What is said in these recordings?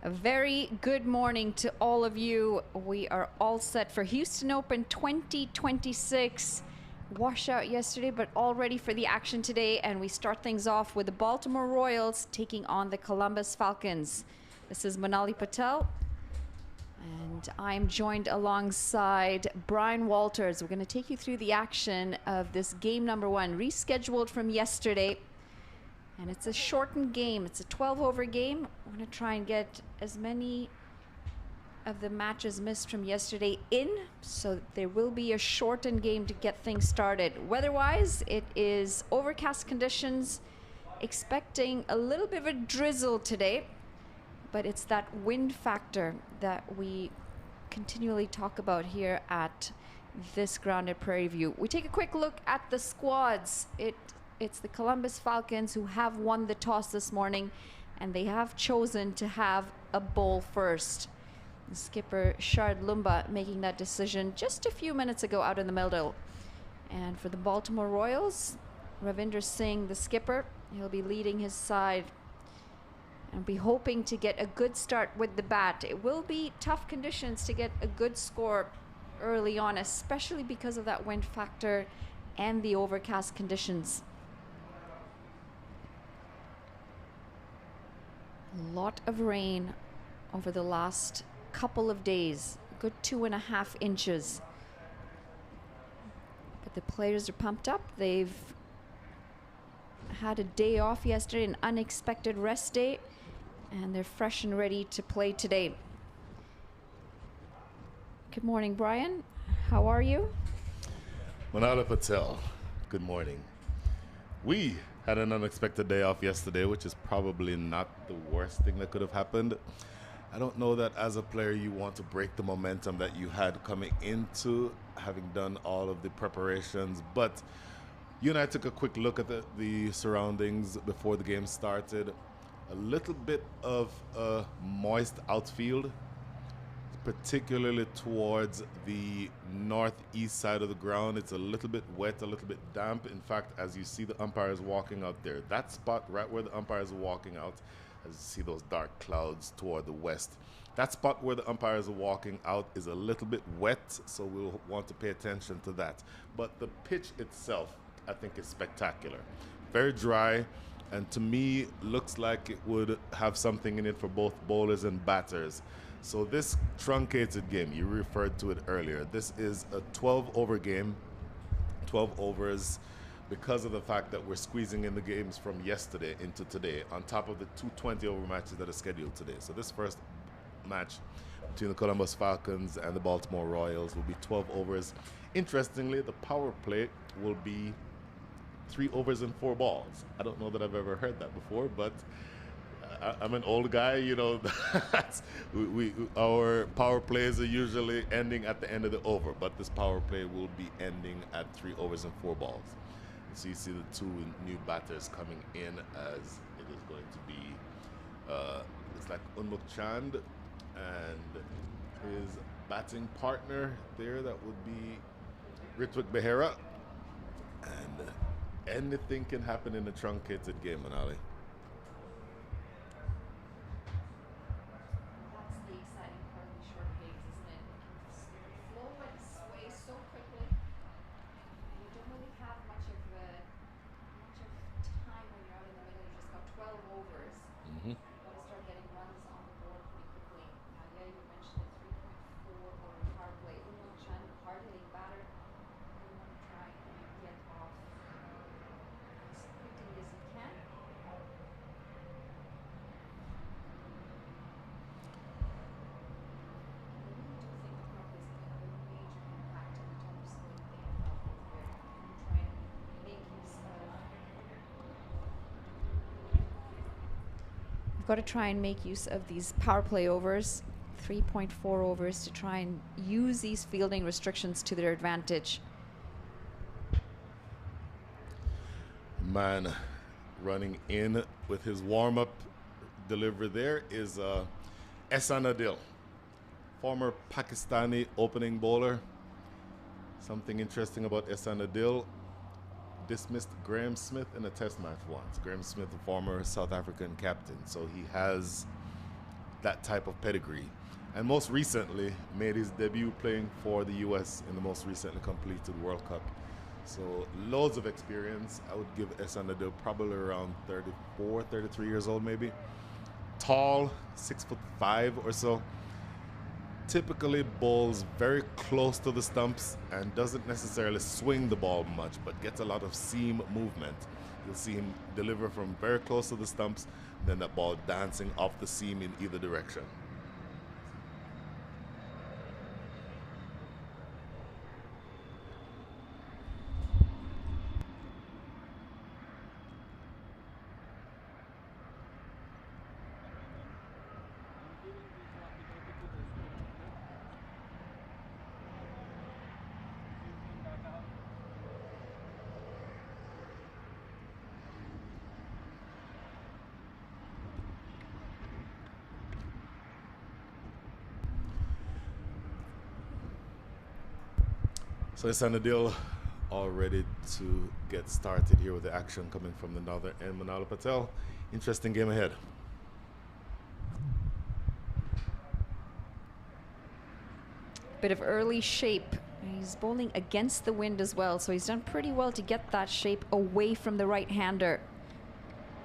A very good morning to all of you. We are all set for Houston Open 2026. Washout yesterday, but all ready for the action today. And we start things off with the Baltimore Royals taking on the Columbus Falcons. This is Manali Patel. And I'm joined alongside Brian Walters. We're going to take you through the action of this game number one, rescheduled from yesterday. And it's a shortened game. It's a 12-over game. We're going to try and get as many of the matches missed from yesterday in, so there will be a shortened game to get things started. Weather-wise, it is overcast conditions, expecting a little bit of a drizzle today, but it's that wind factor that we continually talk about here at this ground at Prairie View. We take a quick look at the squads. It's the Columbus Falcons who have won the toss this morning, and they have chosen to have a bowl first. The skipper Shard Lumba making that decision just a few minutes ago out in the middle. And for the Baltimore Royals, Ravinder Singh, the skipper, he'll be leading his side and be hoping to get a good start with the bat. It will be tough conditions to get a good score early on, especially because of that wind factor and the overcast conditions. A lot of rain over the last couple of days, a good 2.5 inches. But the players are pumped up. They've had a day off yesterday, an unexpected rest day, and they're fresh and ready to play today. Good morning, Brian. How are you? Manali Patel, good morning. We had an unexpected day off yesterday, which is probably not the worst thing that could have happened. I don't know that as a player you want to break the momentum that you had coming into having done all of the preparations, but you and I took a quick look at the surroundings before the game started. A little bit of a moist outfield, particularly towards the northeast side of the ground. It's a little bit wet, a little bit damp. In fact, as you see the umpires walking out there, that spot right where the umpires are walking out, as you see those dark clouds toward the west, that spot where the umpires are walking out is a little bit wet, so we'll want to pay attention to that. But the pitch itself, I think, is spectacular. Very dry, and to me, looks like it would have something in it for both bowlers and batters. So this truncated game, you referred to it earlier, this is a 12-over game, 12 overs, because of the fact that we're squeezing in the games from yesterday into today, on top of the 2 20-over matches that are scheduled today. So this first match between the Columbus Falcons and the Baltimore Royals will be 12 overs. Interestingly, the power play will be 3 overs and 4 balls. I don't know that I've ever heard that before, but I'm an old guy, you know. Our power plays are usually ending at the end of the over, but this power play will be ending at 3 overs and 4 balls. So you see the 2 new batters coming in, as it is going to be, it's like Unmuk Chand and his batting partner there, that would be Ritwik Behera. And anything can happen in a truncated game, Manali. Got to try and make use of these power play overs, 3.4 overs, to try and use these fielding restrictions to their advantage. Man running in with his warm-up delivery there is Ehsan Adil, former Pakistani opening bowler. Something interesting about Ehsan Adil, dismissed Graham Smith in a test match once. Graham Smith, the former South African captain. So he has that type of pedigree. And most recently made his debut playing for the US in the most recently completed World Cup. So loads of experience. I would give Esanadil probably around 34, 33 years old maybe. Tall, 6'5" or so. Typically bowls very close to the stumps and doesn't necessarily swing the ball much, but gets a lot of seam movement. You'll see him deliver from very close to the stumps, then that ball dancing off the seam in either direction. So Esanadil all ready to get started here with the action coming from the northern end. Manalo Patel, interesting game ahead. Bit of early shape. He's bowling against the wind as well, so he's done pretty well to get that shape away from the right-hander.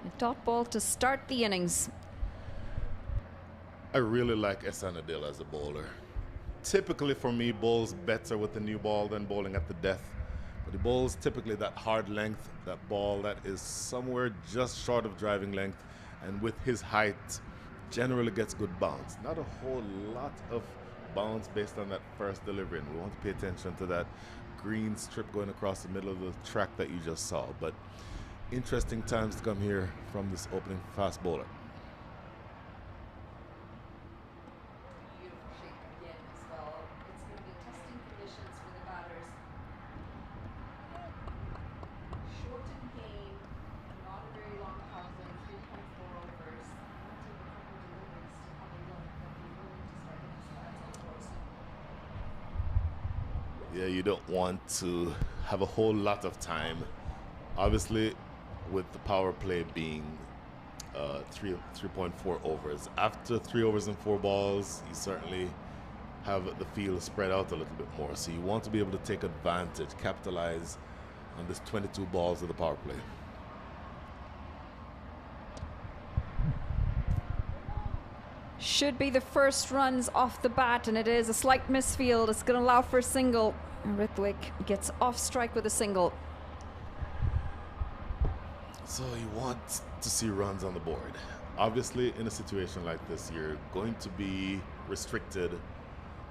A dot ball to start the innings. I really like Esanadil as a bowler. Typically for me, bowls better with the new ball than bowling at the death. But he bowls typically that hard length, that ball that is somewhere just short of driving length, and with his height, generally gets good bounce. Not a whole lot of bounce based on that first delivery, and we want to pay attention to that green strip going across the middle of the track that you just saw. But interesting times to come here from this opening fast bowler. Yeah, you don't want to have a whole lot of time. Obviously, with the power play being 3.4 overs. After 3 overs and 4 balls, you certainly have the field spread out a little bit more. So you want to be able to take advantage, capitalize on this 22 balls of the power play. Should be the first runs off the bat, and it is a slight misfield. It's going to allow for a single. Rithwick gets off strike with a single. So you want to see runs on the board. Obviously, in a situation like this, you're going to be restricted.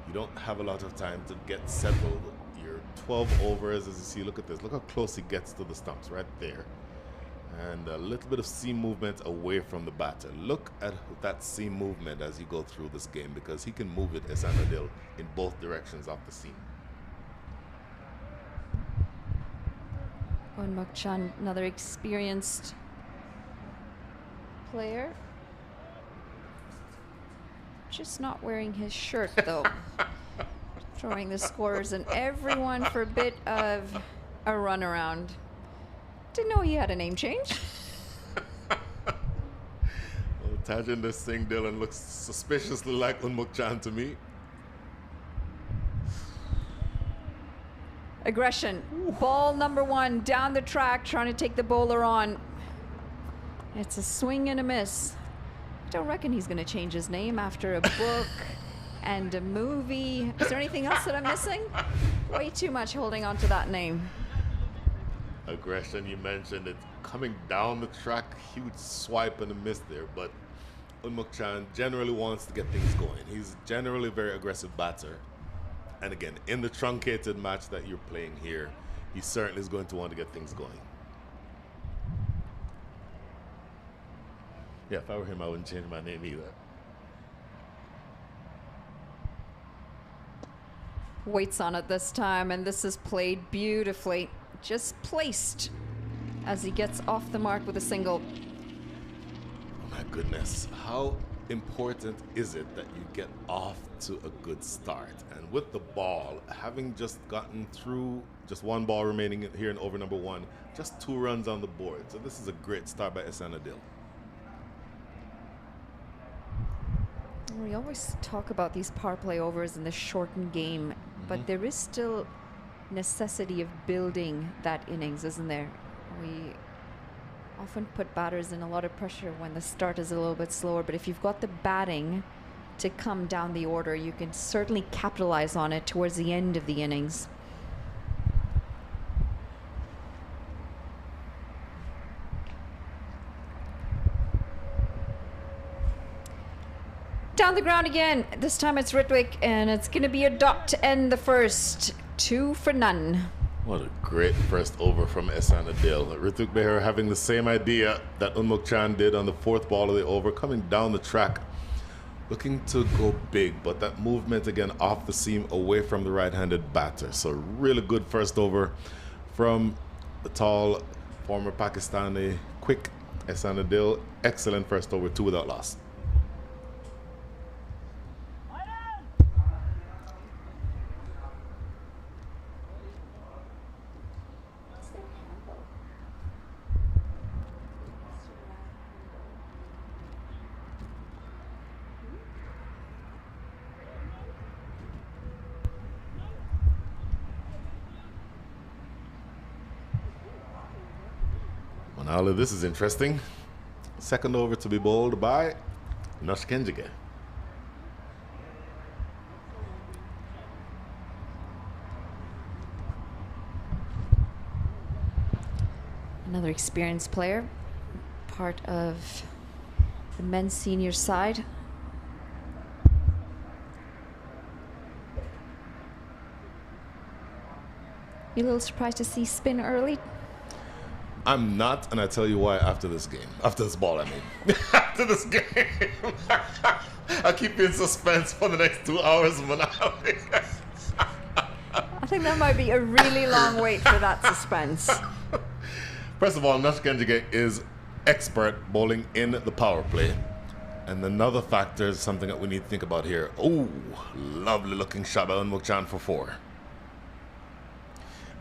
You don't have a lot of time to get settled. You're 12 overs, as you see. Look at this. Look how close he gets to the stumps right there. And a little bit of seam movement away from the batter. Look at that seam movement as you go through this game, because he can move it, Esanadil, in both directions off the seam. Unmukchan, another experienced player. Just not wearing his shirt, though. Throwing the scorers and everyone for a bit of a runaround. Didn't know he had a name change. Well, Tajinder Singh Dhillon looks suspiciously like Unmukchan to me. Aggression. Ball number 1 down the track, trying to take the bowler on. It's a swing and a miss. Don't reckon he's going to change his name after a book and a movie. Is there anything else that I'm missing? Way too much holding on to that name. Aggression, you mentioned it, coming down the track, huge swipe and a miss there, but Unmukchan generally wants to get things going. He's generally a very aggressive batter, and again, in the truncated match that you're playing here, he certainly is going to want to get things going. Yeah, if I were him, I wouldn't change my name either. Waits on it this time, and this is played beautifully. Just placed as he gets off the mark with a single. Oh my goodness, how important is it that you get off to a good start? And with the ball, having just gotten through, just 1 ball remaining here in over number 1, just 2 runs on the board. So this is a great start by Esanadil. We always talk about these power play overs in the shortened game, but there is still necessity of building that innings, isn't there? We often put batters in a lot of pressure when the start is a little bit slower, but if you've got the batting to come down the order, you can certainly capitalize on it towards the end of the innings. Down the ground again. This time it's Ritwick, and it's going to be a dot to end the first. 2 for none. What a great first over from Ehsan Adil. Ritwik Behar having the same idea that Unmuk Chan did on the 4th ball of the over, coming down the track, looking to go big, but that movement again off the seam away from the right-handed batter. So really good first over from the tall former Pakistani quick Ehsan Adil. Excellent first over, 2 without loss. Now this is interesting. Second over to be bowled by Nush Kenjige. Another experienced player, part of the men's senior side. You a little surprised to see spin early? I'm not, and I tell you why after this game. After this ball, I mean. After this game. I'll keep you in suspense for the next 2 hours, Manali. I think that might be a really long wait for that suspense. First of all, Nush Kenjige is expert bowling in the power play. And another factor is something that we need to think about here. Oh, lovely looking shot by Unmuk Chan for 4.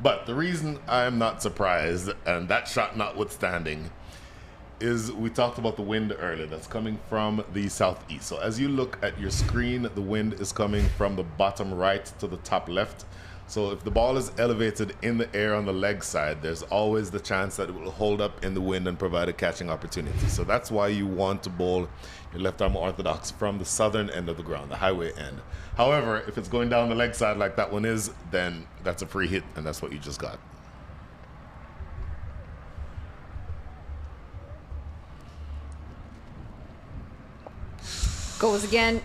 But the reason I am not surprised, and that shot notwithstanding, is we talked about the wind earlier that's coming from the southeast. So as you look at your screen, the wind is coming from the bottom right to the top left. So if the ball is elevated in the air on the leg side, there's always the chance that it will hold up in the wind and provide a catching opportunity. So that's why you want to bowl your left arm orthodox from the southern end of the ground, the highway end. However, if it's going down the leg side like that one is, then that's a free hit, and that's what you just got. Goes again.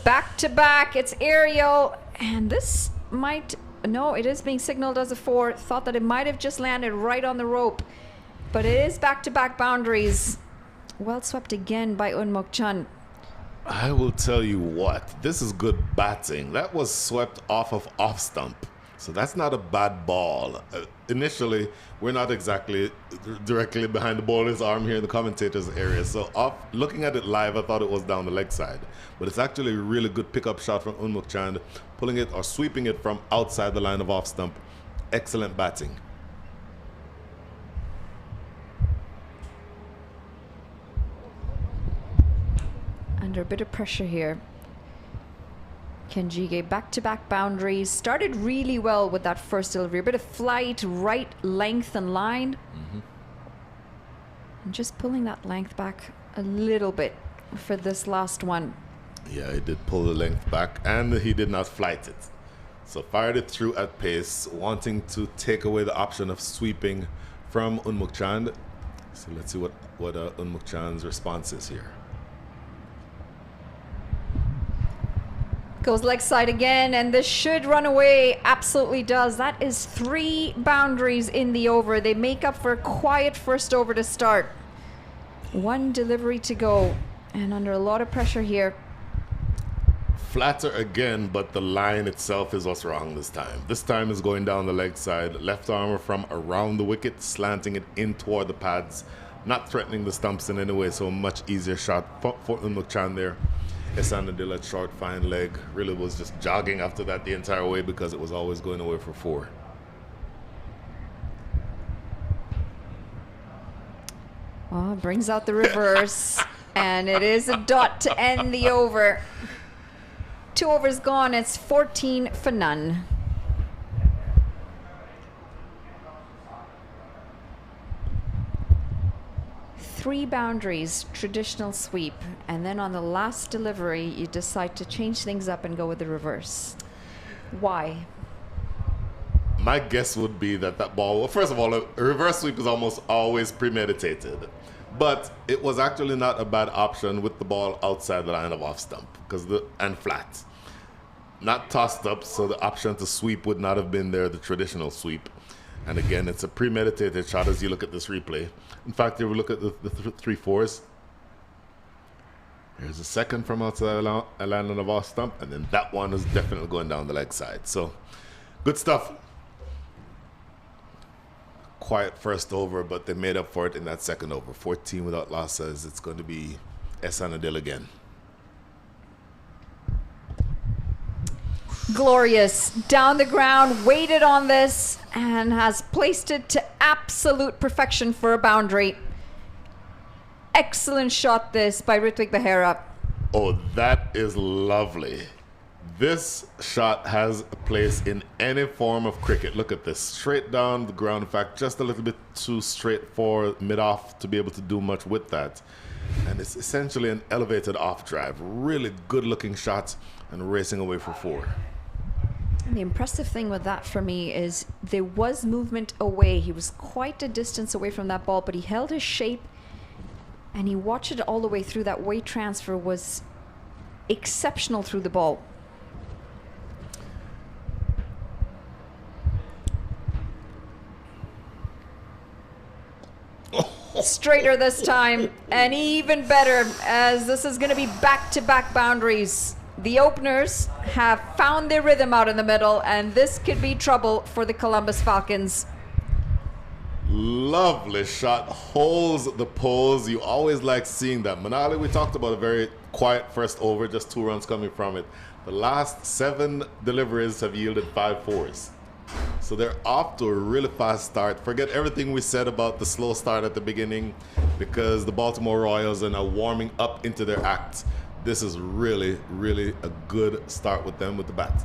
Back to back. It's aerial, and this might, no, it is being signaled as a 4. Thought that it might have just landed right on the rope, but it is back-to-back boundaries. Well swept again by Unmuk Chan. I will tell you what, this is good batting. That was swept off of off stump, so that's not a bad ball. Initially, we're not exactly directly behind the bowler's arm here in the commentator's area, so looking at it live, I thought it was down the leg side, but it's actually a really good pickup shot from Unmuk Chan, pulling it or sweeping it from outside the line of off stump. Excellent batting. Under a bit of pressure here. Kenjige back-to-back boundaries. Started really well with that first delivery. A bit of flight, right length and line. And just pulling that length back a little bit for this last one. Yeah, he did pull the length back, and he did not flight it. So fired it through at pace, wanting to take away the option of sweeping from Unmuk Chan. So let's see what Unmuk Chan's response is here. Goes leg side again, and this should run away. Absolutely does. That is 3 boundaries in the over. They make up for a quiet first over to start. 1 delivery to go, and under a lot of pressure here. Flatter again, but the line itself is what's wrong this time. This time is going down the leg side. Left armor from around the wicket, slanting it in toward the pads, not threatening the stumps in any way, so a much easier shot for Unmuk Chan there. Ehsan Adil at short, fine leg. Really was just jogging after that the entire way because it was always going away for 4. Oh, brings out the reverse. And it is a dot to end the over. 2 overs gone. It's 14 for none. Three boundaries, traditional sweep, and then on the last delivery, you decide to change things up and go with the reverse. Why? My guess would be that ball, well, first of all, a reverse sweep is almost always premeditated. But it was actually not a bad option with the ball outside the line of off stump and flat. Not tossed up, so the option to sweep would not have been there, the traditional sweep. And again, it's a premeditated shot as you look at this replay. In fact, if you look at the 3-4s, there's a second from outside a line of off stump, and then that one is definitely going down the leg side. So, good stuff. Quiet first over, but they made up for it in that second over. 14 without losses. It's going to be Esanadil again. Glorious. Down the ground, waited on this, and has placed it to absolute perfection for a boundary. Excellent shot this by Ritwik Behera. Oh, that is lovely. This shot has a place in any form of cricket. Look at this. Straight down the ground. In fact, just a little bit too straight for mid-off to be able to do much with that. And it's essentially an elevated off drive. Really good-looking shot and racing away for 4. The impressive thing with that for me is there was movement away. He was quite a distance away from that ball, but he held his shape and he watched it all the way through. That weight transfer was exceptional through the ball. Straighter this time, and even better, as this is going to be back-to-back boundaries. The openers have found their rhythm out in the middle, and this could be trouble for the Columbus Falcons. Lovely shot, holds the pose. You always like seeing that. Manali, we talked about a very quiet first over, just 2 runs coming from it. The last 7 deliveries have yielded 5 fours. So they're off to a really fast start. Forget everything we said about the slow start at the beginning, because the Baltimore Royals are now warming up into their act. This is really, really a good start with them with the bat.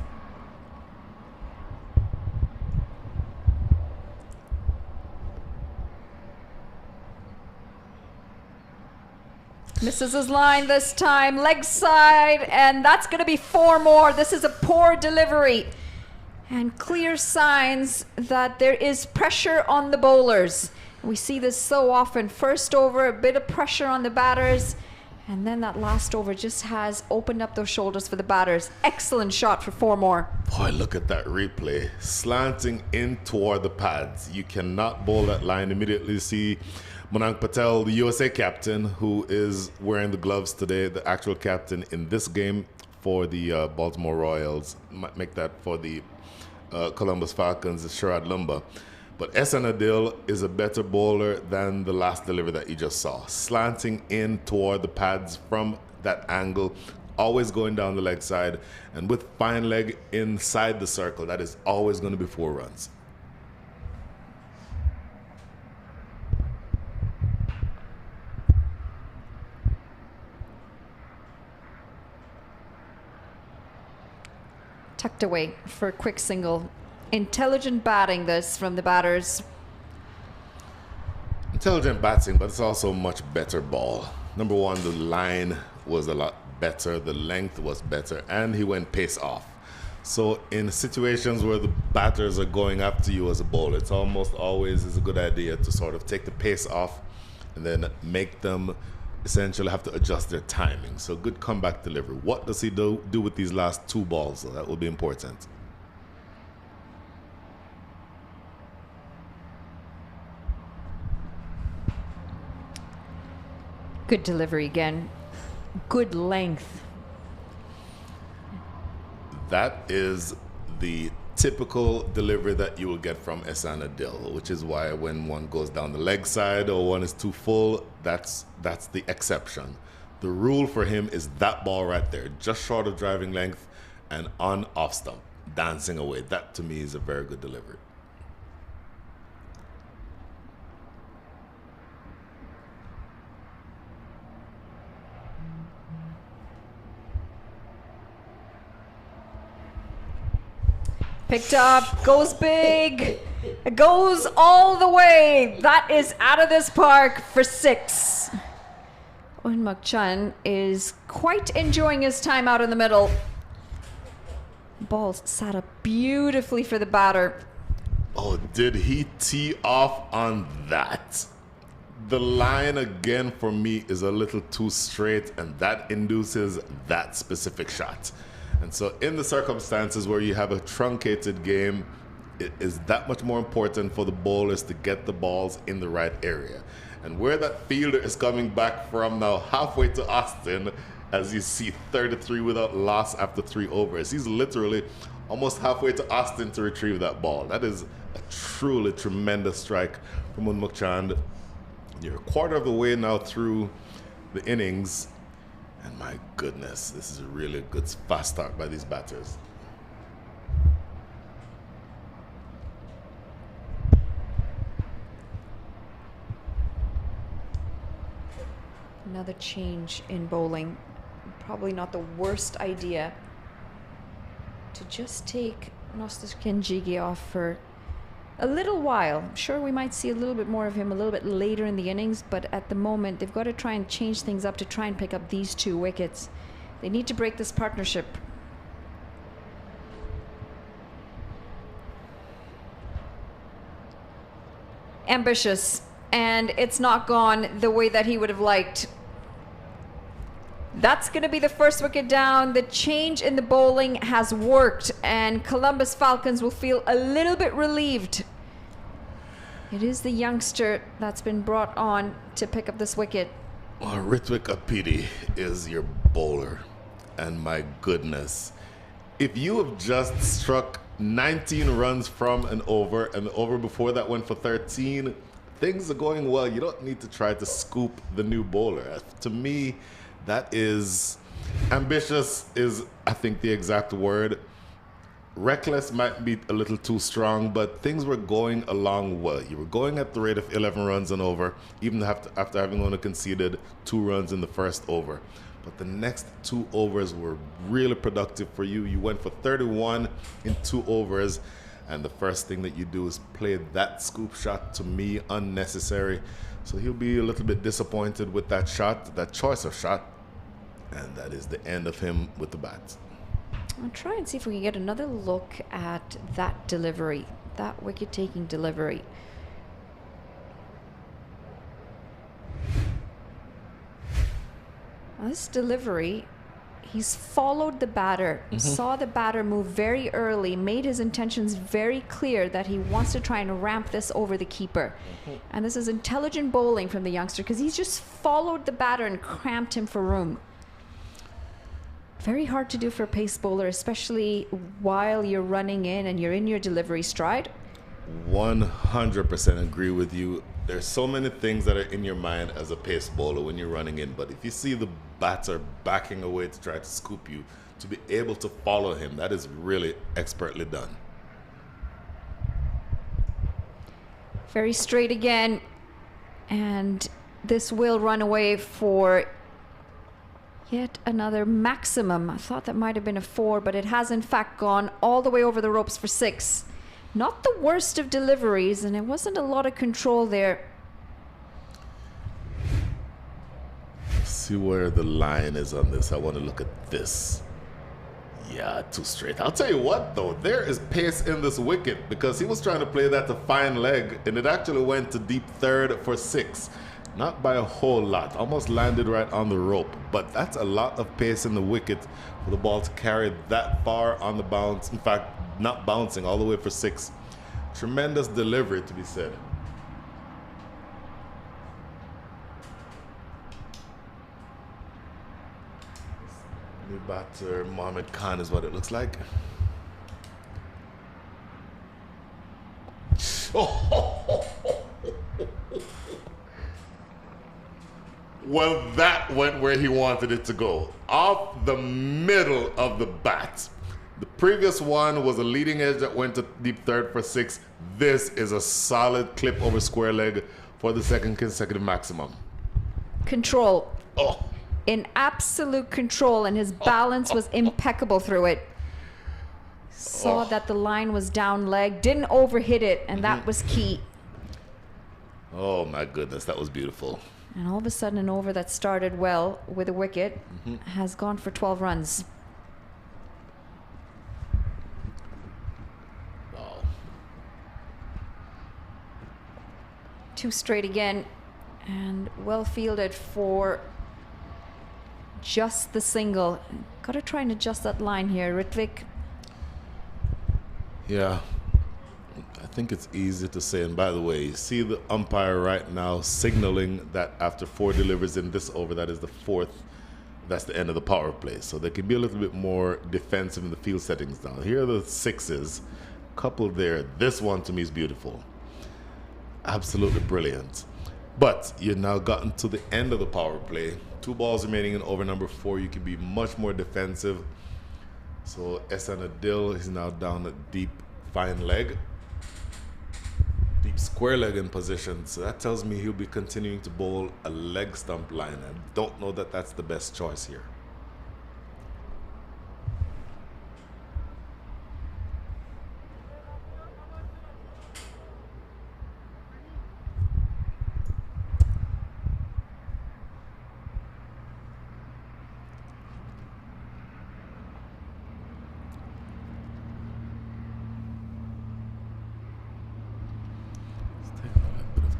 Misses his line this time, leg side, and that's going to be 4 more. This is a poor delivery. And clear signs that there is pressure on the bowlers. We see this so often. First over, a bit of pressure on the batters, and then that last over just has opened up those shoulders for the batters. Excellent shot for 4 more. Boy, look at that replay. Slanting in toward the pads. You cannot bowl that line. Immediately see Manan Patel, the USA captain, who is wearing the gloves today, the actual captain in this game for the Baltimore Royals. Might make that for the Columbus Falcons, is Sharad Lumba. But Esanadil is a better bowler than the last delivery that you just saw. Slanting in toward the pads from that angle, always going down the leg side, and with fine leg inside the circle, that is always going to be 4 runs. Tucked away for a quick single. Intelligent batting this from the batters. Intelligent batting, but it's also much better ball. Number one, the line was a lot better, the length was better, and he went pace off. So in situations where the batters are going after you as a bowler, it's almost always is a good idea to sort of take the pace off and then make them essentially have to adjust their timing. So good comeback delivery. What does he do with these last 2 balls? So that will be important. Good delivery again. Good length. That is the typical delivery that you will get from Esanadil, which is why when one goes down the leg side or one is too full, that's the exception. The rule for him is that ball right there, just short of driving length and on off stump, dancing away. That to me is a very good delivery. Picked up, goes big, goes all the way. That is out of this park for 6. Eun Muk Chun is quite enjoying his time out in the middle. Ball sat up beautifully for the batter. Oh, did he tee off on that? The line again for me is a little too straight, and that induces that specific shot. And so in the circumstances where you have a truncated game, it is that much more important for the bowlers to get the balls in the right area. And where that fielder is coming back from now, halfway to Austin, as you see 33 without loss after 3 overs. He's literally almost halfway to Austin to retrieve that ball. That is a truly tremendous strike from Eun Muk Chun. You're a quarter of the way now through the innings. And my goodness, this is a really good fast start by these batters. Another change in bowling. Probably not the worst idea to just take Nostos Kenjigi off for a little while. I'm sure we might see a little bit more of him a little bit later in the innings, but at the moment they've got to try and change things up to try and pick up these 2 wickets. They need to break this partnership. Ambitious, and it's not gone the way that he would have liked. That's going to be the first wicket down. The change in the bowling has worked, and Columbus Falcons will feel a little bit relieved. It is the youngster that's been brought on to pick up this wicket. Well, Ritwik Apidi is your bowler, and my goodness, if you have just struck 19 runs from an over, and the over before that went for 13, things are going well. You don't need to try to scoop the new bowler. To me, that is ambitious is, I think, the exact word. Reckless might be a little too strong, but things were going along well. You were going at the rate of 11 runs and over, even after having only conceded 2 runs in the first over. But the next 2 overs were really productive for you. You went for 31 in 2 overs, and the first thing that you do is play that scoop shot, to me, unnecessary. So he'll be a little bit disappointed with that shot, that choice of shot, and that is the end of him with the bat. I'll try and see if we can get another look at that delivery, that wicket-taking delivery. Now this delivery, he's followed the batter, saw the batter move very early, made his intentions very clear that he wants to try and ramp this over the keeper. And this is intelligent bowling from the youngster, because he's just followed the batter and cramped him for room. Very hard to do for a pace bowler, especially while you're running in and you're in your delivery stride. 100% agree with you. There's so many things that are in your mind as a pace bowler when you're running in, but if you see the batter backing away to try to scoop you, to be able to follow him, that is really expertly done. Very straight again, and this will run away for yet another maximum. I thought that might have been a 4, but it has in fact gone all the way over the ropes for 6. Not the worst of deliveries, and it wasn't a lot of control there. Let's see where the line is on this. I want to look at this. Yeah, too straight. I'll tell you what, though, there is pace in this wicket, because he was trying to play that to fine leg, and it actually went to deep third for 6. Not by a whole lot, almost landed right on the rope, but that's a lot of pace in the wicket for the ball to carry that far on the bounce. In fact, not bouncing all the way for 6. Tremendous delivery, to be said. New batter Mohamed Khan is what it looks like. Well, that went where he wanted it to go, off the middle of the bat. The previous one was a leading edge that went to deep third for 6. This is a solid clip over square leg for the second consecutive maximum. Control. Oh. In absolute control, and his balance was impeccable through it. Saw that the line was down leg, didn't overhit it, and that was key. Oh my goodness, that was beautiful. And all of a sudden, an over that started well with a wicket has gone for 12 runs. Wow. 2 straight again, and well fielded for just the single. Got to try and adjust that line here, Ritvik. Yeah, I think it's easy to say. And by the way, you see the umpire right now signaling that after 4 deliveries in this over, that is the 4th, that's the end of the power play. So they can be a little bit more defensive in the field settings now. Here are the 6s, coupled there. This one to me is beautiful. Absolutely brilliant. But you've now gotten to the end of the power play. 2 balls remaining in over number 4. You can be much more defensive. So Esan Adil is now down at deep fine leg. Deep square leg in position. So that tells me he'll be continuing to bowl a leg stump line. I don't know that that's the best choice here.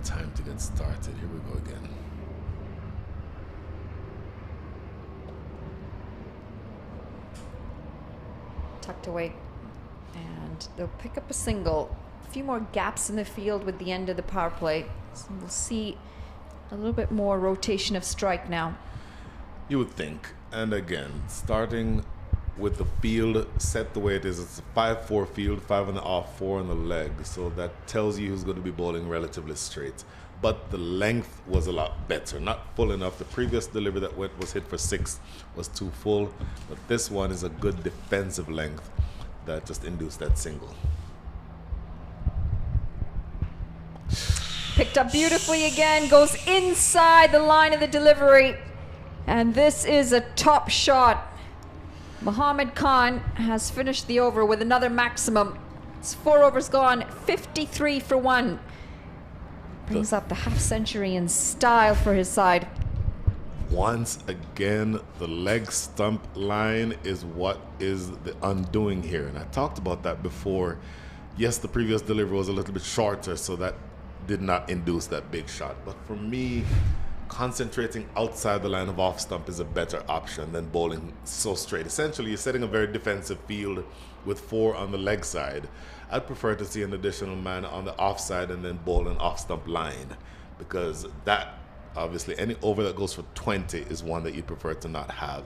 Time to get started. Here we go again. Tucked away, and they'll pick up a single. A few more gaps in the field with the end of the power play, so we'll see a little bit more rotation of strike now. You would think. And again, starting with the field set the way it is, it's a 5-4 field, 5 on the off, 4 on the leg. So that tells you who's going to be bowling relatively straight. But the length was a lot better, not full enough. The previous delivery that was hit for 6 was too full, but this one is a good defensive length that just induced that single. Picked up beautifully again, goes inside the line of the delivery, and this is a top shot. Mohammed Khan has finished the over with another maximum. It's 4 overs gone, 53 for 1. Brings up the half century in style for his side. Once again, the leg stump line is what is the undoing here. And I talked about that before. Yes, the previous delivery was a little bit shorter, so that did not induce that big shot. But for me, concentrating outside the line of off stump is a better option than bowling so straight. Essentially, you're setting a very defensive field with 4 on the leg side. I'd prefer to see an additional man on the off side and then bowl an off stump line, because that, obviously, any over that goes for 20 is one that you'd prefer to not have.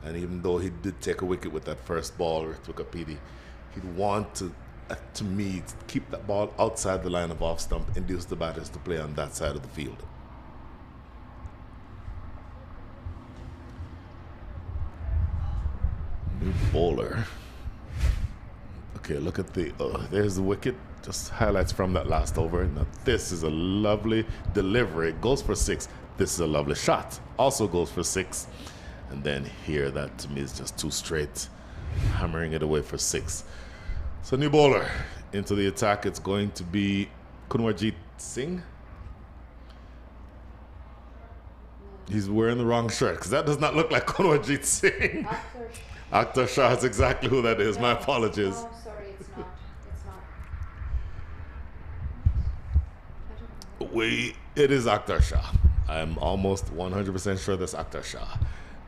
And even though he did take a wicket with that first ball, Ritvik Apidi, he'd want to me, keep that ball outside the line of off stump, induce the batters to play on that side of the field. New bowler. Okay, look at the, there's the wicket. Just highlights from that last over. Now this is a lovely delivery. It goes for 6. This is a lovely shot. Also goes for 6. And then here, that to me is just too straight. Hammering it away for 6. So new bowler into the attack. It's going to be Kunwarjit Singh. He's wearing the wrong shirt, because that does not look like Kunwarjit Singh. Akhtar Shah is exactly who that is. No, my apologies. No, sorry, it's not. It's not. It is Akhtar Shah. I'm almost 100% sure that's Akhtar Shah.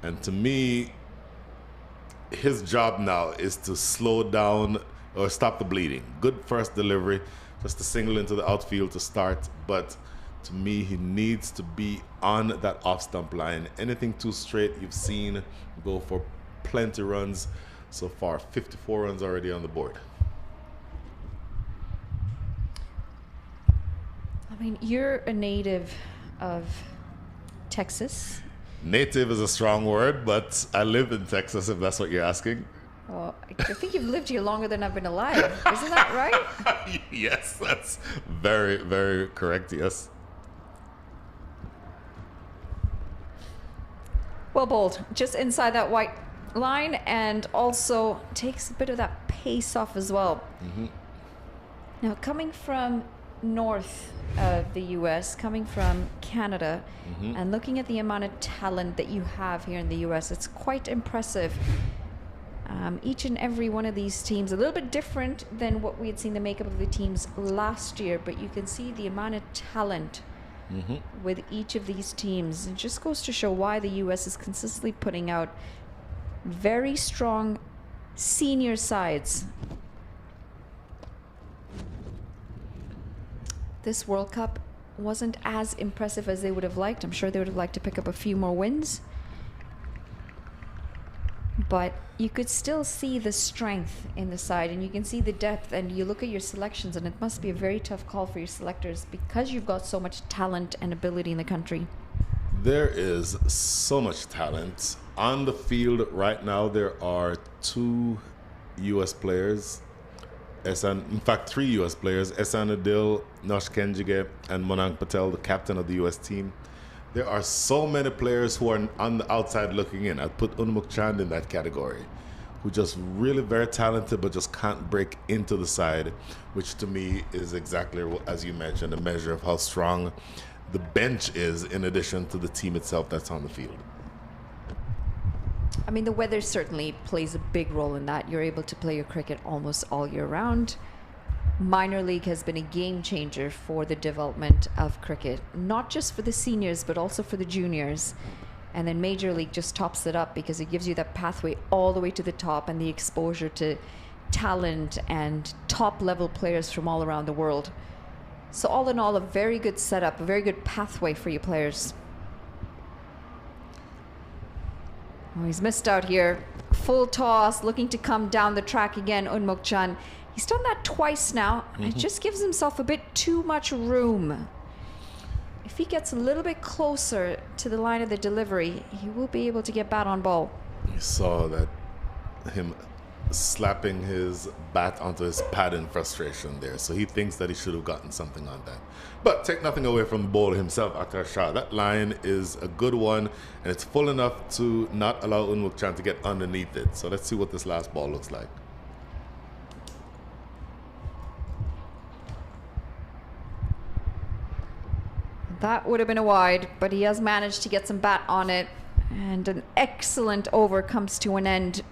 And to me, his job now is to slow down or stop the bleeding. Good first delivery, just a single into the outfield to start. But to me, he needs to be on that off stump line. Anything too straight, you've seen go for plenty runs so far. 54 runs already on the board. I mean, you're a native of Texas. Native is a strong word, but I live in Texas, if that's what you're asking. Well, I think you've lived here longer than I've been alive. Isn't that right? Yes, that's very, very correct, yes. Well bowled, just inside that white line, and also takes a bit of that pace off as well. Now, coming from north of the US, coming from Canada, and looking at the amount of talent that you have here in the US, it's quite impressive. Each and every one of these teams, a little bit different than what we had seen the makeup of the teams last year, but you can see the amount of talent with each of these teams. It just goes to show why the US is consistently putting out very strong senior sides. This World Cup wasn't as impressive as they would have liked. I'm sure they would have liked to pick up a few more wins. But you could still see the strength in the side, and you can see the depth, and you look at your selections, and it must be a very tough call for your selectors because you've got so much talent and ability in the country. There is so much talent. On the field right now, there are 2 U.S. players. In fact, 3 U.S. players, Ehsan Adil, Nosh Kenjige, and Monang Patel, the captain of the U.S. team. There are so many players who are on the outside looking in. I'd put Unmuk Chand in that category, who just really very talented but just can't break into the side, which to me is exactly, as you mentioned, a measure of how strong the bench is in addition to the team itself that's on the field. I mean, the weather certainly plays a big role in that. You're able to play your cricket almost all year round. Minor league has been a game changer for the development of cricket, not just for the seniors, but also for the juniors. And then Major League just tops it up because it gives you that pathway all the way to the top and the exposure to talent and top level players from all around the world. So all in all, a very good setup, a very good pathway for you players. Oh, he's missed out here. Full toss, looking to come down the track again, Unmuk Chand. He's done that twice now. It just gives himself a bit too much room. If he gets a little bit closer to the line of the delivery, he will be able to get bat on ball. You saw that him slapping his bat onto his pad in frustration there. So he thinks that he should have gotten something on that. But take nothing away from the bowler himself, Akhtar Shah. That line is a good one, and it's full enough to not allow Unmuk Chand to get underneath it. So let's see what this last ball looks like. That would have been a wide, but he has managed to get some bat on it, and an excellent over comes to an end.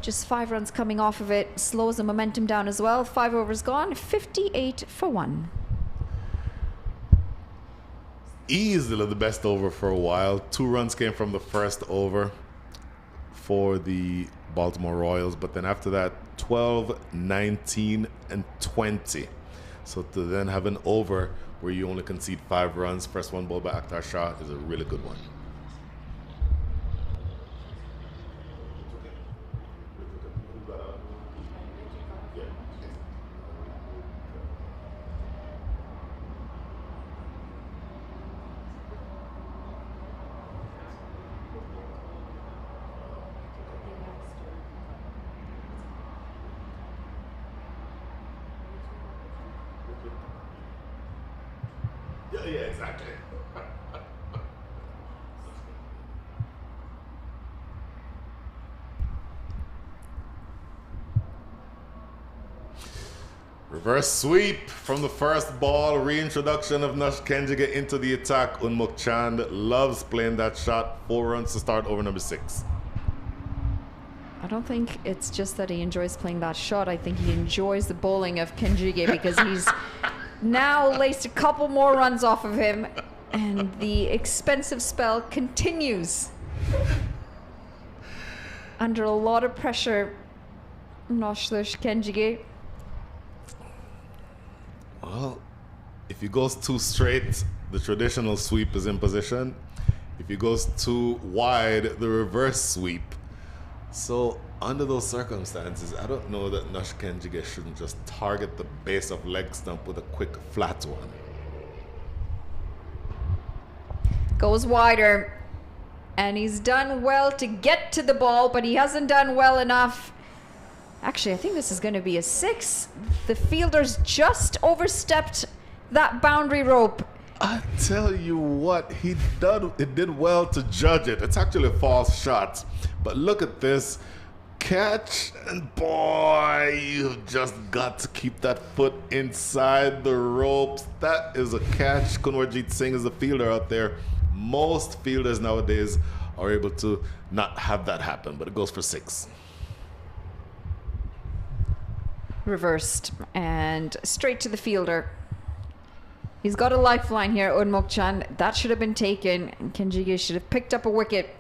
Just 5 runs coming off of it, slows the momentum down as well. 5 overs gone, 58 for 1. Easily the best over for a while. 2 runs came from the first over for the Baltimore Royals, but then after that, 12, 19, and 20. So to then have an over where you only concede 5 runs, first one ball by Akhtar Shah, is a really good one. Yeah, exactly. Reverse sweep from the first ball. Reintroduction of Nosh Kenjige into the attack. Unmuk Chand loves playing that shot. 4 runs to start over number 6. I don't think it's just that he enjoys playing that shot. I think he enjoys the bowling of Kenjige because he's now laced a couple more runs off of him, and the expensive spell continues. Under a lot of pressure, Nosh Kenjige. Well, if he goes too straight, the traditional sweep is in position. If he goes too wide, the reverse sweep. So under those circumstances, I don't know that Nosh Kenjige shouldn't just target the base of leg stump with a quick flat one. Goes wider, and he's done well to get to the ball, but he hasn't done well enough. Actually, I think this is going to be a 6. The fielders just overstepped that boundary rope. I tell you what, it did well to judge it. It's actually a false shot. But look at this. catch, and boy, you've just got to keep that foot inside the ropes. That is a catch. Kunwarjeet Singh is a fielder out there. Most fielders nowadays are able to not have that happen, but it goes for 6. Reversed and straight to the fielder. He's got a lifeline here, Unmokchan. That should have been taken. And Kinjige should have picked up a wicket.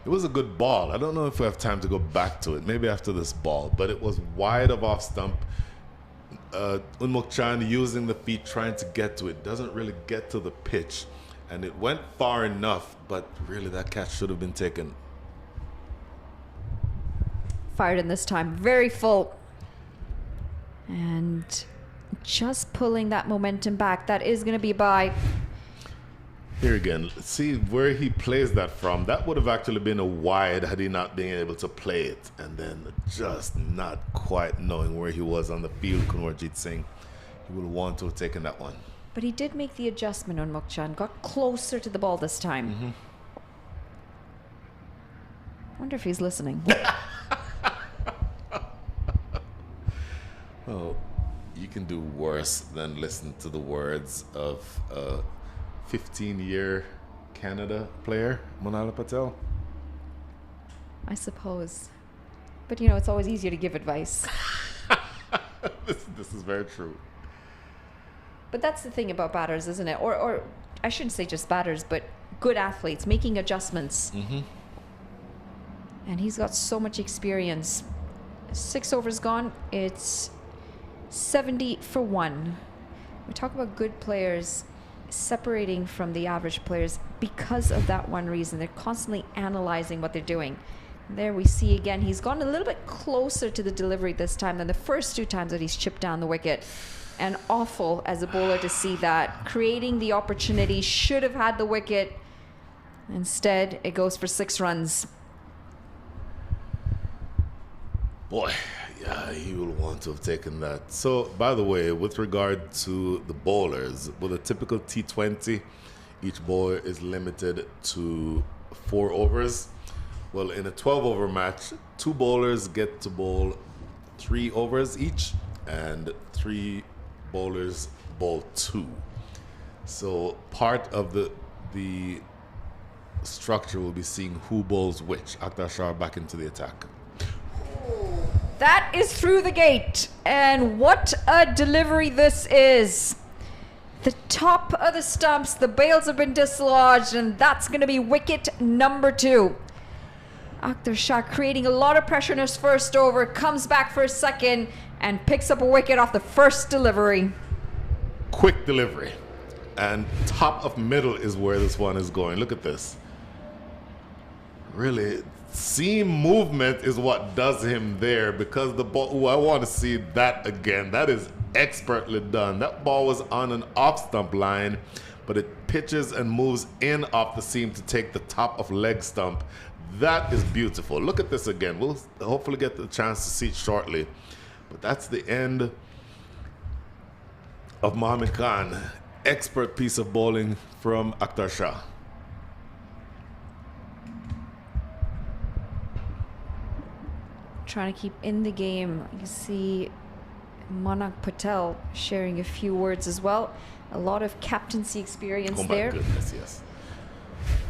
It was a good ball. I don't know if we have time to go back to it, maybe after this ball, but it was wide of off stump. Unmokchan using the feet, trying to get to it. Doesn't really get to the pitch. And it went far enough, but really that catch should have been taken. Fired in this time, very full. And just pulling that momentum back. That is going to be by. Here again, let's see where he plays that from. That would have actually been a wide had he not been able to play it. And then just not quite knowing where he was on the field, Kunwarjeet Singh. He would want to have taken that one. But he did make the adjustment on Mukchan. Got closer to the ball this time. Mm-hmm. Wonder if he's listening. Oh, you can do worse than listen to the words of a 15-year Canada player, Monala Patel. I suppose. But you know, it's always easier to give advice. This is very true. But that's the thing about batters, isn't it? Or I shouldn't say just batters, but good athletes making adjustments. Mm-hmm. And he's got so much experience. 6 overs gone. It's 70 for 1. We talk about good players separating from the average players because of that one reason. They're constantly analyzing what they're doing. And there we see again, he's gone a little bit closer to the delivery this time than the first 2 times that he's chipped down the wicket. And awful as a bowler to see that. Creating the opportunity, should have had the wicket. Instead, it goes for 6 runs. Boy, yeah, he will want to have taken that. So, by the way, with regard to the bowlers, with a typical T20, each bowler is limited to 4 overs. Well, in a 12-over match, 2 bowlers get to bowl 3 overs each, and 3 bowlers bowl 2. So part of the structure will be seeing who bowls which. Akhtar Shah back into the attack. That is through the gate. And what a delivery this is. The top of the stumps, the bails have been dislodged, and that's going to be wicket number 2. Akhtar Shah creating a lot of pressure in his first over, comes back for a second, and picks up a wicket off the first delivery. Quick delivery. And top of middle is where this one is going. Look at this. Really, seam movement is what does him there, because the ball, I want to see that again. That is expertly done. That ball was on an off stump line, but it pitches and moves in off the seam to take the top of leg stump. That is beautiful. Look at this again. We'll hopefully get the chance to see it shortly. But that's the end of Mohammad Khan. Expert piece of bowling from Akhtar Shah. Trying to keep in the game. You see Manak Patel sharing a few words as well. A lot of captaincy experience there. Oh my goodness, yes.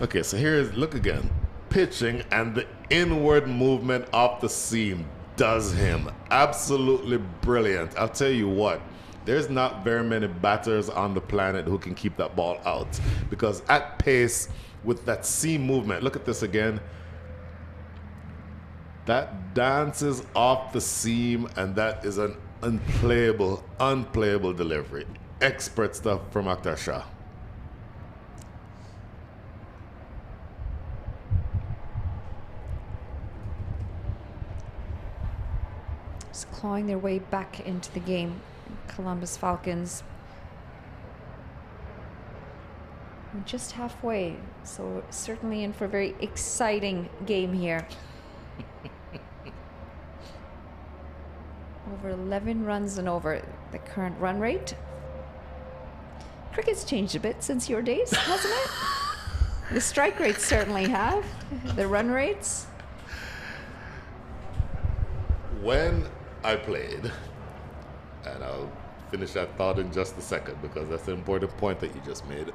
Okay, so here's, look again. Pitching, and the inward movement off the seam does him. Absolutely brilliant. I'll tell you what, there's not very many batters on the planet who can keep that ball out, because at pace with that seam movement, look at this again. That dances off the seam, and that is an unplayable delivery. Expert stuff from Akhtar Shah. Just clawing their way back into the game. Columbus Falcons. We're just halfway, so certainly in for a very exciting game here. Over 11 runs and over the current run rate. Cricket's changed a bit since your days, hasn't it? The strike rates certainly have. The run rates. when I played, and I'll finish that thought in just a second because that's an important point that you just made.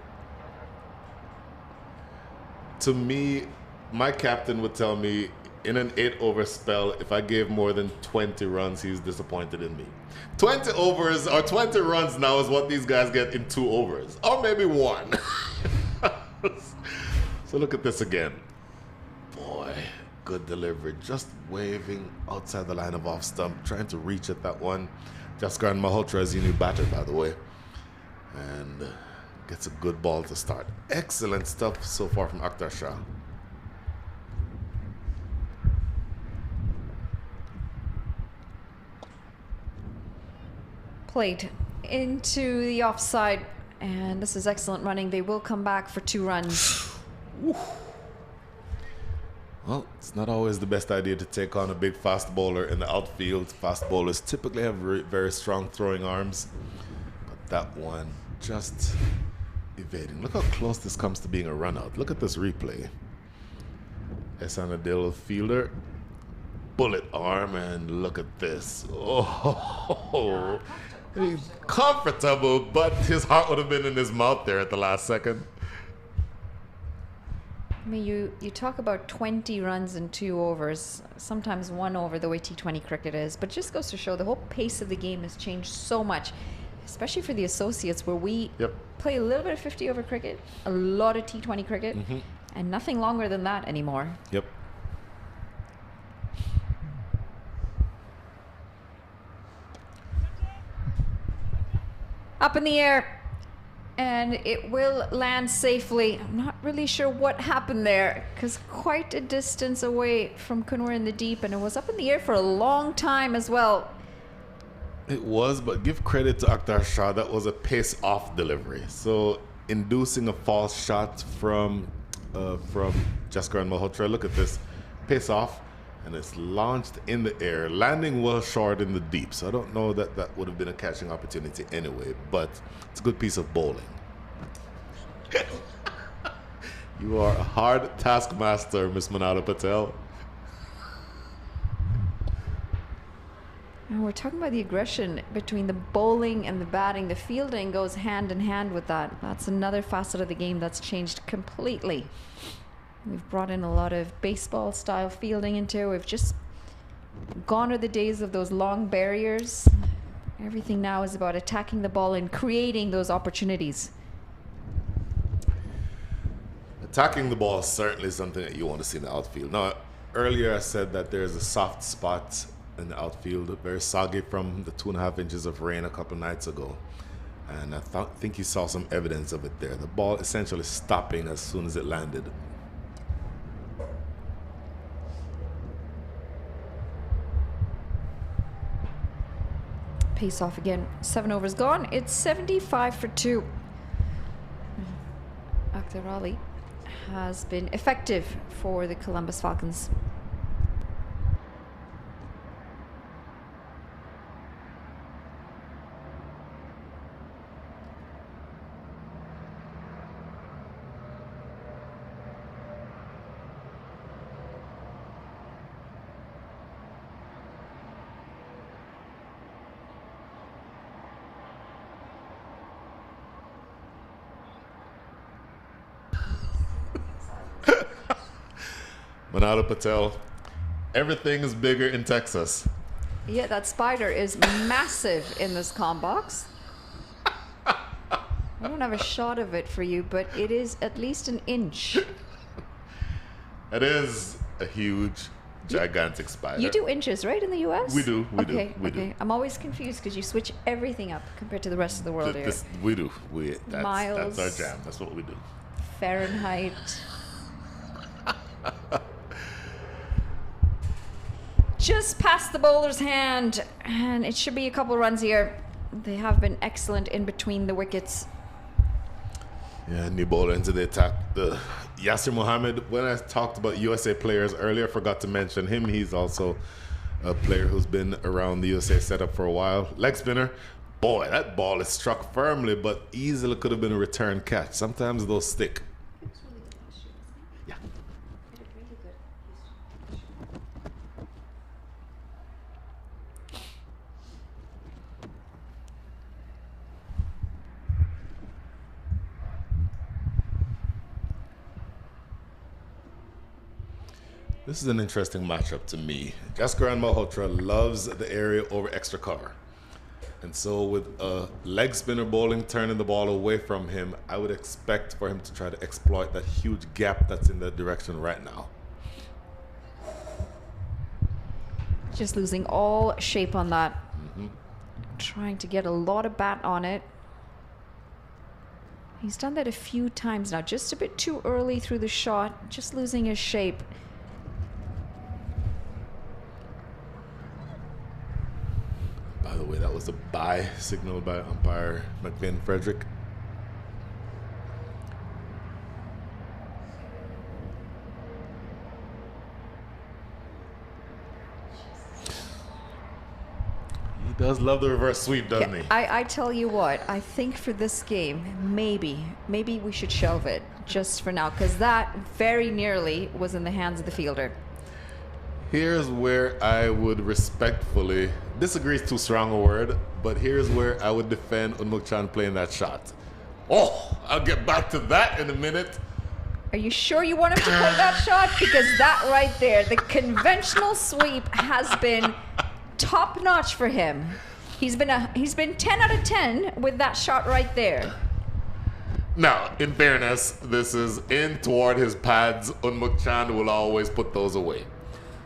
To me, my captain would tell me in an 8-over spell, if I gave more than 20 runs, he's disappointed in me. 20 overs or 20 runs now is what these guys get in 2 overs, or maybe 1. So look at this again. Boy, good delivery. Just waving outside the line of off stump, trying to reach at that one. Jaskar Malhotra is your new batter, by the way. And gets a good ball to start. Excellent stuff so far from Akhtar Shah. Played into the offside, and this is excellent running. They will come back for 2 runs. Well, it's not always the best idea to take on a big fast bowler in the outfield. Fast bowlers typically have very strong throwing arms, but that one just evading. Look how close this comes to being a run out. Look at this replay. Ehsan Adil, fielder, bullet arm, and look at this. Oh, he's comfortable, but his heart would have been in his mouth there at the last second. I mean, you talk about 20 runs in 2 overs, sometimes 1 over the way T20 cricket is, but just goes to show the whole pace of the game has changed so much, especially for the associates where we play a little bit of 50 over cricket, a lot of T20 cricket, and nothing longer than that anymore. Yep. Up in the air. And it will land safely. I'm not really sure what happened there because quite a distance away from Kunwar in the deep, and it was up in the air for a long time as well. It was, but give credit to Akhtar Shah. That was a pace-off delivery. So inducing a false shot from Jaskar and Malhotra. Look at this. Pace-off, and it's launched in the air, landing well short in the deep. So I don't know that that would have been a catching opportunity anyway, but it's a good piece of bowling. You are a hard taskmaster, Miss Manala Patel. And we're talking about the aggression between the bowling and the batting. The fielding goes hand in hand with that. That's another facet of the game that's changed completely. We've brought in a lot of baseball style fielding into. We've just gone are the days of those long barriers. Everything now is about attacking the ball and creating those opportunities. Attacking the ball is certainly something that you want to see in the outfield. Now, earlier I said that there's a soft spot in the outfield, very soggy from the 2.5 inches of rain a couple nights ago. And I think you saw some evidence of it there. The ball essentially stopping as soon as it landed. Pace off again. 7 overs gone. It's 75 for 2. Akhtar Ali has been effective for the Columbus Falcons. Manala Patel, everything is bigger in Texas. Yeah, that spider is massive in this comm box. I don't have a shot of it for you, but it is at least an inch. It is a huge, gigantic spider. You do inches, right, in the U.S.? We do. We okay. do. I'm always confused because you switch everything up compared to the rest of the world here. We do. Miles. That's our jam. That's what we do. Fahrenheit. Just past the bowler's hand, and it should be a couple runs here. They have been excellent in between the wickets. Yeah, new bowler into the attack. Yasir Mohammed, when I talked about USA players earlier, I forgot to mention him. He's also a player who's been around the USA setup for a while. Leg spinner. Boy, that ball is struck firmly, but easily could have been a return catch. Sometimes those stick. This is an interesting matchup to me. Jaskaran Malhotra loves the area over extra cover. And so with a leg spinner bowling, turning the ball away from him, I would expect for him to try to exploit that huge gap that's in that direction right now. Just losing all shape on that. Trying to get a lot of bat on it. He's done that a few times now, just a bit too early through the shot, just losing his shape. By the way, that was a bye signal by umpire McVin Frederick. He does love the reverse sweep, doesn't he? I tell you what, I think for this game, maybe we should shelve it just for now, because that very nearly was in the hands of the fielder. Here's where I would respectfully, disagree is too strong a word, but here's where I would defend Unmukchan playing that shot. Oh, I'll get back to that in a minute. Are you sure you want him to play that shot? Because that right there, the conventional sweep has been top notch for him. He's been 10 out of 10 with that shot right there. Now, in fairness, this is in toward his pads. Unmukchan will always put those away.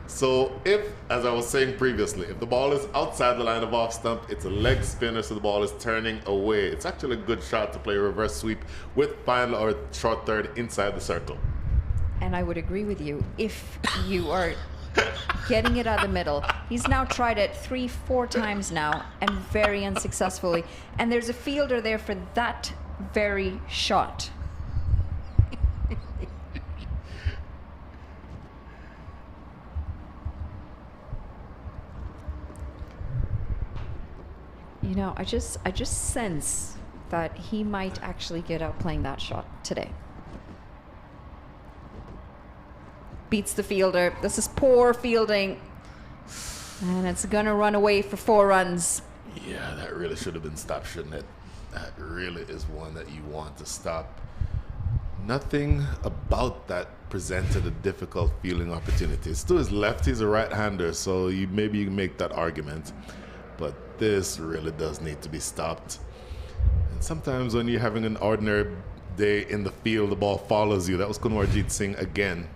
So if, as I was saying previously, if the ball is outside the line of off stump, it's a leg spinner, so the ball is turning away. It's actually a good shot to play a reverse sweep with final or short third inside the circle. And I would agree with you if you are getting it out of the middle. He's now tried it 3-4 times now and very unsuccessfully. And there's a fielder there for that very shot. You know, I just sense that he might actually get out playing that shot today. Beats the fielder. This is poor fielding. And it's gonna run away for 4 runs. Yeah, that really should have been stopped, shouldn't it? That really is one that you want to stop. Nothing about that presented a difficult fielding opportunity. It's to his left, he's a right-hander, so maybe you can make that argument. But this really does need to be stopped. And sometimes when you're having an ordinary day in the field, the ball follows you. That was Kunwarjeet Singh again.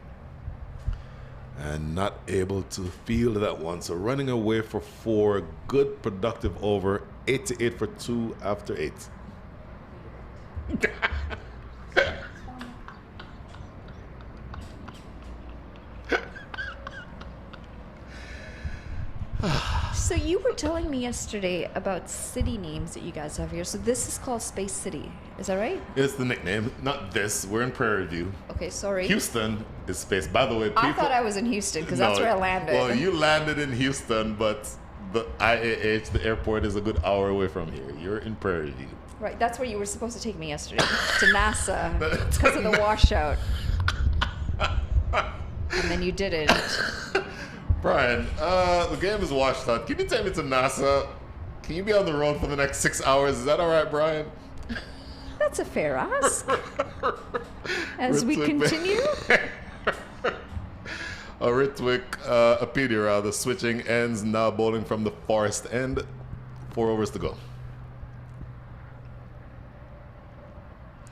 And not able to field that one. So running away for 4, good productive over, 8-8 for 2 after 8. So you were telling me yesterday about city names that you guys have here. So this is called Space City. Is that right? It's the nickname, not this. We're in Prairie View. Okay, sorry. Houston is Space. By the way, people, I thought I was in Houston because that's where I landed. Well, you landed in Houston, but the IAH, the airport, is a good hour away from here. You're in Prairie View. Right, that's where you were supposed to take me yesterday, to NASA, because of the washout. And then you didn't. Brian, the game is washed out. Can you take me to NASA? Can you be on the road for the next 6 hours? Is that all right, Brian? That's a fair ask. As we continue. Ritwick, Apedia rather, switching ends, now bowling from the forest end. 4 overs to go.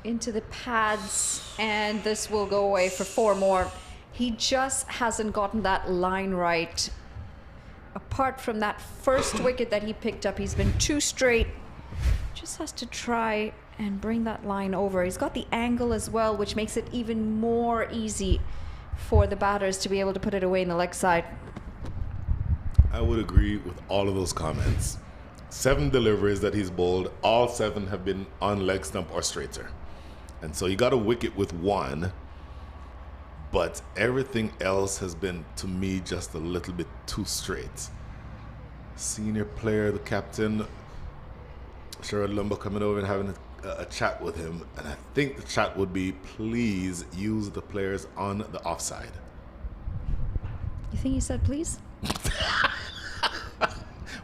Into the pads, and this will go away for 4 more. He just hasn't gotten that line right. Apart from that first wicket that he picked up, he's been 2 straight. Just has to try and bring that line over. He's got the angle as well, which makes it even more easy for the batters to be able to put it away in the leg side. I would agree with all of those comments. 7 deliveries that he's bowled, all 7 have been on leg stump or straighter. And so he got a wicket with 1. But everything else has been, to me, just a little bit too straight. Senior player, the captain, Sherrod Lumba, coming over and having a chat with him. And I think the chat would be, please use the players on the offside. You think he said please?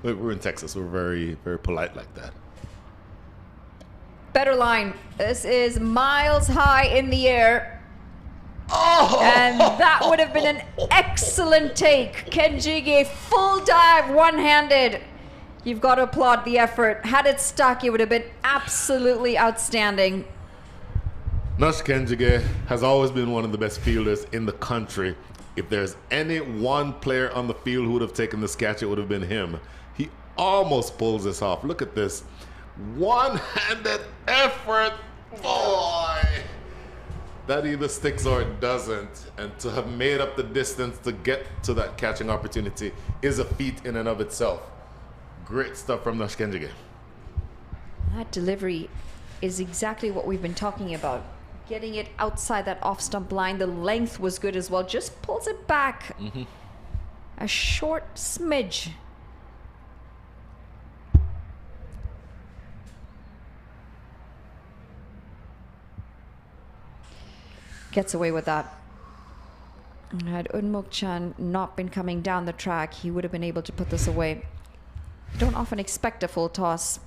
We're in Texas. We're very, very polite like that. Better line. This is miles high in the air. Oh! And that would have been an excellent take. Kenjige, full dive, one-handed. You've got to applaud the effort. Had it stuck, it would have been absolutely outstanding. Nush Kenjige has always been one of the best fielders in the country. If there's any one player on the field who would have taken this catch, it would have been him. He almost pulls this off. Look at this. One-handed effort. Boy. That either sticks or it doesn't. And to have made up the distance to get to that catching opportunity is a feat in and of itself. Great stuff from Nush Kenjige. That delivery is exactly what we've been talking about. Getting it outside that off-stump line. The length was good as well. Just pulls it back. A short smidge. Gets away with that. Had Unmuk Chan not been coming down the track, he would have been able to put this away. Don't often expect a full toss.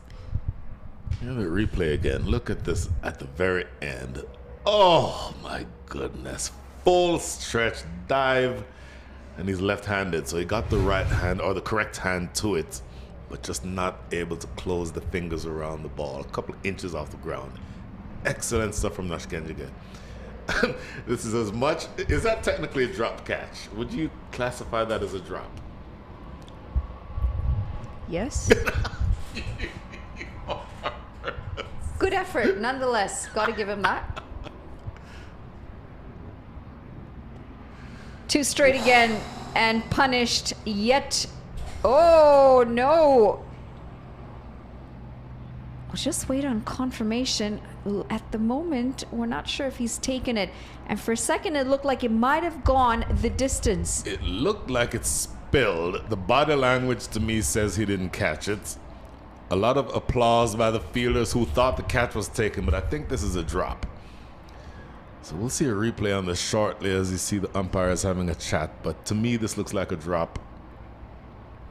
Have it replay again. Look at this at the very end. Oh my goodness. Full stretch dive. And he's left-handed, so he got the right hand or the correct hand to it, but just not able to close the fingers around the ball. A couple inches off the ground. Excellent stuff from Nush Kenjige. This is as much. Is that technically a drop catch? Would you classify that as a drop? Yes. Good effort, nonetheless. Got to give him that. Two straight again and punished yet. Oh, no. We'll just wait on confirmation. At the moment, we're not sure if he's taken it. And for a second, it looked like it might have gone the distance. It looked like it spilled. The body language to me says he didn't catch it. A lot of applause by the fielders who thought the catch was taken, but I think this is a drop. So we'll see a replay on this shortly as you see the umpires having a chat. But to me, this looks like a drop.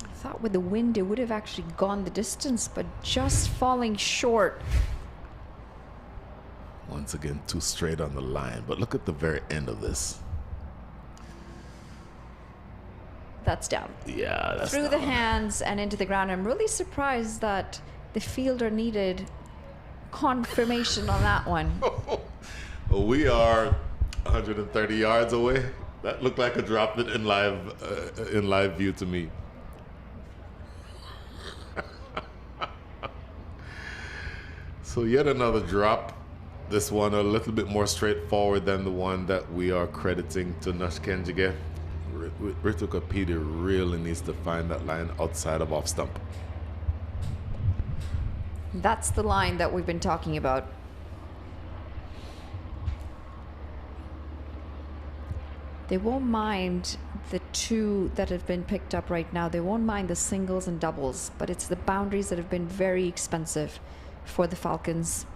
I thought with the wind, it would have actually gone the distance, but just falling short. Once again, too straight on the line. But look at the very end of this. That's down. Yeah, that's through down. the hands and into the ground. I'm really surprised that the fielder needed confirmation on that one. We are 130 yards away. That looked like a drop in live view to me. So yet another drop. This one a little bit more straightforward than the one that we are crediting to Nush Kenjige. Ritu Kapiti really needs to find that line outside of off stump. That's the line that we've been talking about. They won't mind the two that have been picked up right now. They won't mind the singles and doubles, but it's the boundaries that have been very expensive for the Falcons.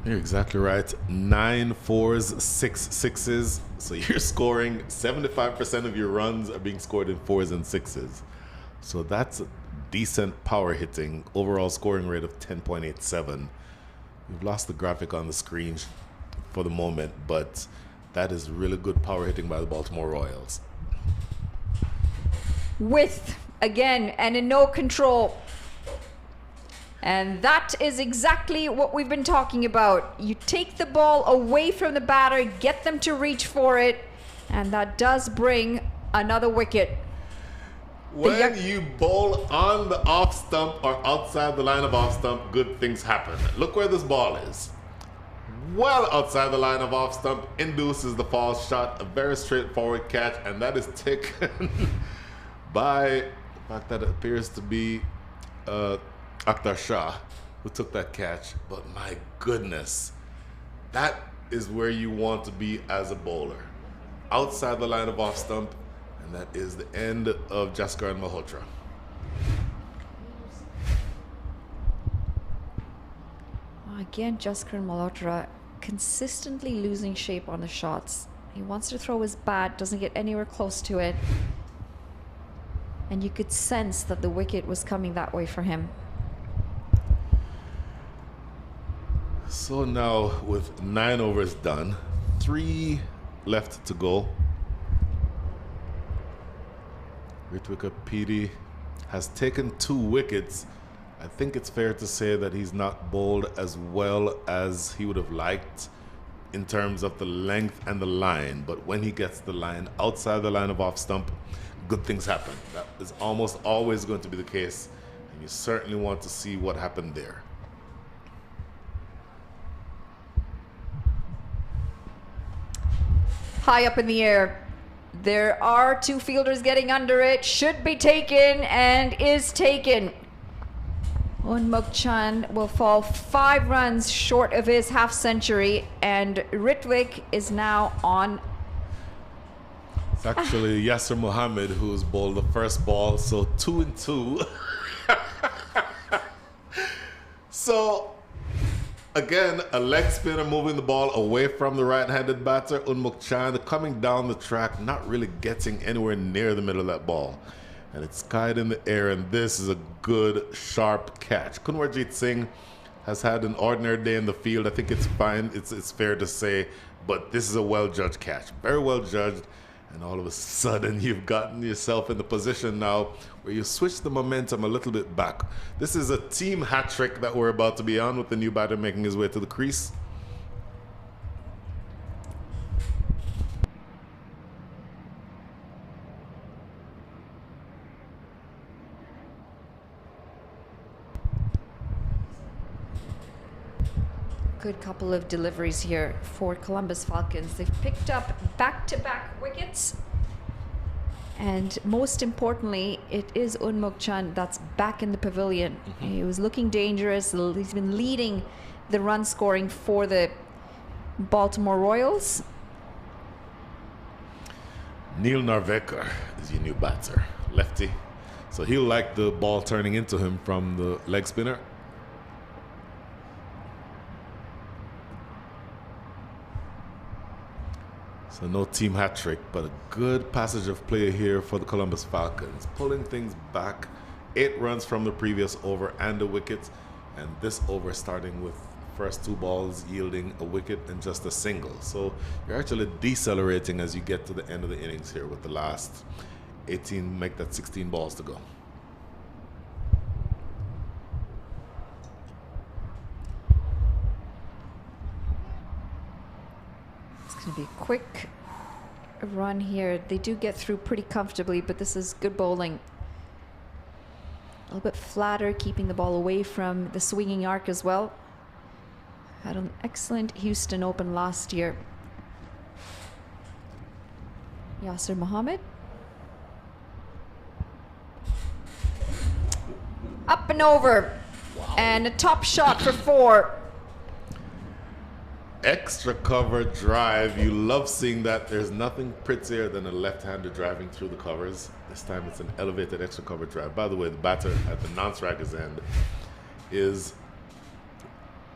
You're exactly right. 9 4s, 6 6s. So you're scoring 75% of your runs are being scored in 4s and 6s. So that's a decent power hitting. Overall scoring rate of 10.87. We've lost the graphic on the screen for the moment, but that is really good power hitting by the Baltimore Royals. With, again, and in no control. And that is exactly what we've been talking about. You take the ball away from the batter, get them to reach for it, and that does bring another wicket. When you bowl on the off stump or outside the line of off stump, good things happen. Look where this ball is. Well outside the line of off stump, induces the false shot, a very straightforward catch, and that is taken by the fact that it appears to be Akhtar Shah who took that catch. But my goodness, that is where you want to be as a bowler. Outside the line of off stump, and that is the end of Jaskaran Malhotra. Again, Jaskaran Malhotra consistently losing shape on the shots. He wants to throw his bat, doesn't get anywhere close to it. And you could sense that the wicket was coming that way for him. So now with 9 overs done, 3 left to go. Ritwika PD has taken 2 wickets. I think it's fair to say that he's not bowled as well as he would have liked in terms of the length and the line, but when he gets the line outside the line of off stump, good things happen. That is almost always going to be the case, and you certainly want to see what happened there. High up in the air. There are 2 fielders getting under it. Should be taken and is taken. Unmuk Chan will fall 5 runs short of his half century, and Ritwik is now on. It's actually Yasser Mohammed who's bowled the first ball, so 2 and 2. So again, a leg spinner moving the ball away from the right-handed batter. Unmuk Chan coming down the track, not really getting anywhere near the middle of that ball. And it's skied in the air, and this is a good, sharp catch. Kunwarjit Singh has had an ordinary day in the field. I think it's fine, it's fair to say, but this is a well-judged catch. Very well judged, and all of a sudden you've gotten yourself in the position now where you switch the momentum a little bit back. This is a team hat trick that we're about to be on, with the new batter making his way to the crease. Good couple of deliveries here for Columbus Falcons. They've picked up back-to-back wickets. And most importantly, it is Unmuk Chan that's back in the pavilion. He was looking dangerous. He's been leading the run scoring for the Baltimore Royals. Neil Narvekar is your new batter, lefty. So he'll like the ball turning into him from the leg spinner. So no team hat trick, but a good passage of play here for the Columbus Falcons, pulling things back. 8 runs from the previous over and a wicket, and this over starting with first 2 balls yielding a wicket and just a single. So you're actually decelerating as you get to the end of the innings here with the last 18, make that 16 balls to go. It's going to be a quick run here. They do get through pretty comfortably, but this is good bowling. A little bit flatter, keeping the ball away from the swinging arc as well. Had an excellent Houston Open last year. Yasser Mohammed. Up and over. Wow. And a top shot for 4. Extra cover drive. You love seeing that. There's nothing prettier than a left-hander driving through the covers. This time it's an elevated extra cover drive. By the way, the batter at the non-striker's end is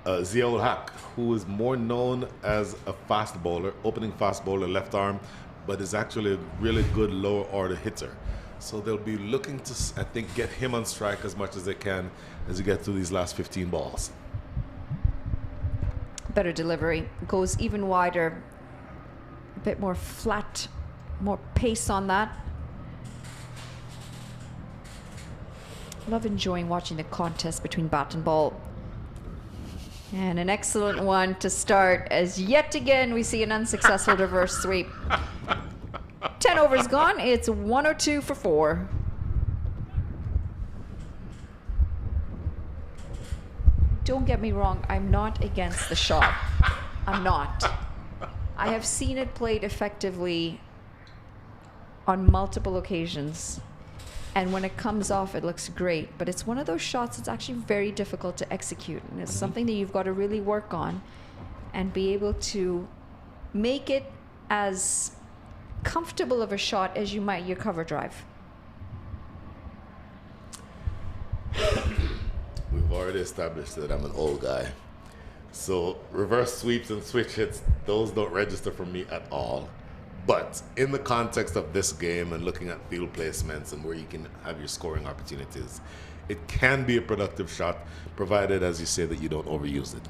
Ziaul Haq, who is more known as a fast bowler, opening fast bowler, left arm, but is actually a really good lower order hitter. So they'll be looking to, I think, get him on strike as much as they can as you get through these last 15 balls. Better delivery, goes even wider, a bit more flat, more pace on that. Love enjoying watching the contest between bat and ball. And an excellent one to start, as yet again we see an unsuccessful reverse sweep. 10 overs gone, it's 102 for 4. Don't get me wrong, I'm not against the shot. I'm not. I have seen it played effectively on multiple occasions. And when it comes off, it looks great. But it's one of those shots that's actually very difficult to execute. And it's something that you've got to really work on and be able to make it as comfortable of a shot as you might your cover drive. We've already established that I'm an old guy. So reverse sweeps and switch hits, those don't register for me at all. But in the context of this game and looking at field placements and where you can have your scoring opportunities, it can be a productive shot, provided, as you say, that you don't overuse it.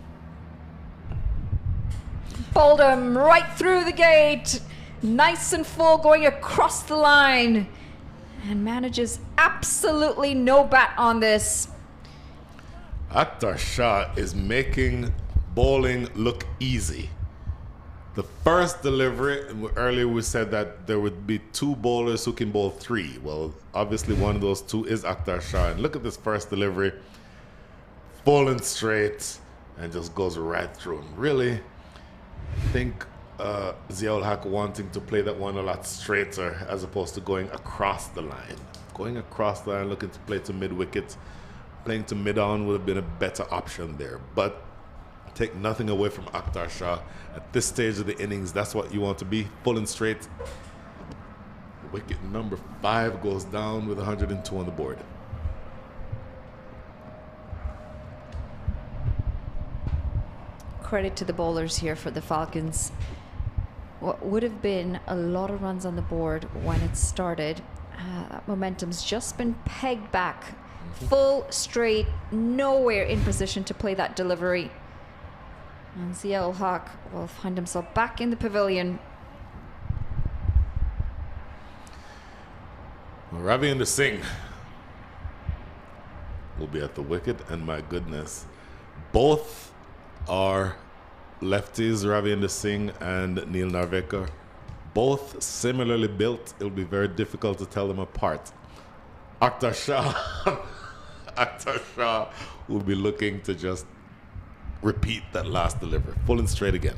Bowled him right through the gate. Nice and full going across the line. And manages absolutely no bat on this. Akhtar Shah is making bowling look easy. The first delivery, earlier we said that there would be 2 bowlers who can bowl 3. Well, obviously one of those 2 is Akhtar Shah. And look at this first delivery. Bowling straight and just goes right through him. Really, I think Ziaul Haq wanting to play that one a lot straighter as opposed to going across the line. Going across the line, looking to play to mid-wicket. Playing to mid-on would have been a better option there. But take nothing away from Akhtar Shah. At this stage of the innings, that's what you want to be, full and straight. Wicket number 5 goes down with 102 on the board. Credit to the bowlers here for the Falcons. What would have been a lot of runs on the board when it started, that momentum's just been pegged back. Full, straight, nowhere in position to play that delivery. And Ziaul Haq will find himself back in the pavilion. Ravinder Singh will be at the wicket, and my goodness, both are lefties, Ravinder Singh and Neil Narvekar. Both similarly built. It'll be very difficult to tell them apart. Akhtar Shah will be looking to just repeat that last delivery, full and straight again.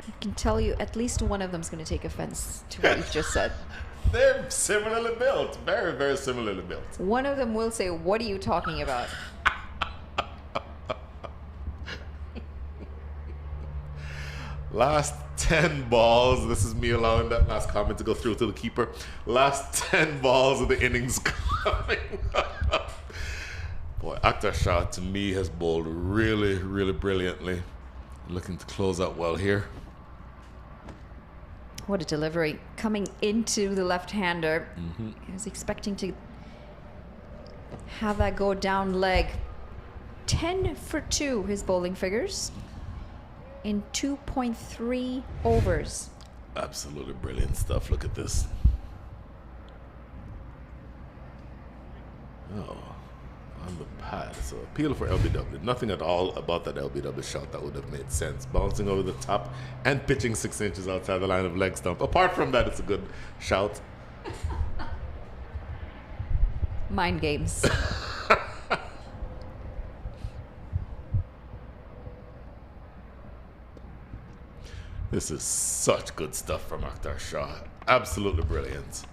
I can tell you at least one of them's going to take offense to what you've just said. They're similarly built, very, very similarly built. One of them will say, "What are you talking about?" Last 10 balls, this is me allowing that last comment to go through to the keeper. Last 10 balls of the innings coming up. Boy, Akhtar Shah to me has bowled really, really brilliantly. Looking to close out well here. What a delivery. Coming into the left-hander. I was expecting to have that go down leg. 10 for 2, his bowling figures, in 2.3 overs. Absolutely brilliant stuff. Look at this. Oh, on the pad. So appeal for LBW. Nothing at all about that LBW shot that would have made sense. Bouncing over the top and pitching 6 inches outside the line of leg stump. Apart from that, it's a good shout. Mind games. This is such good stuff from Akhtar Shah. Absolutely brilliant.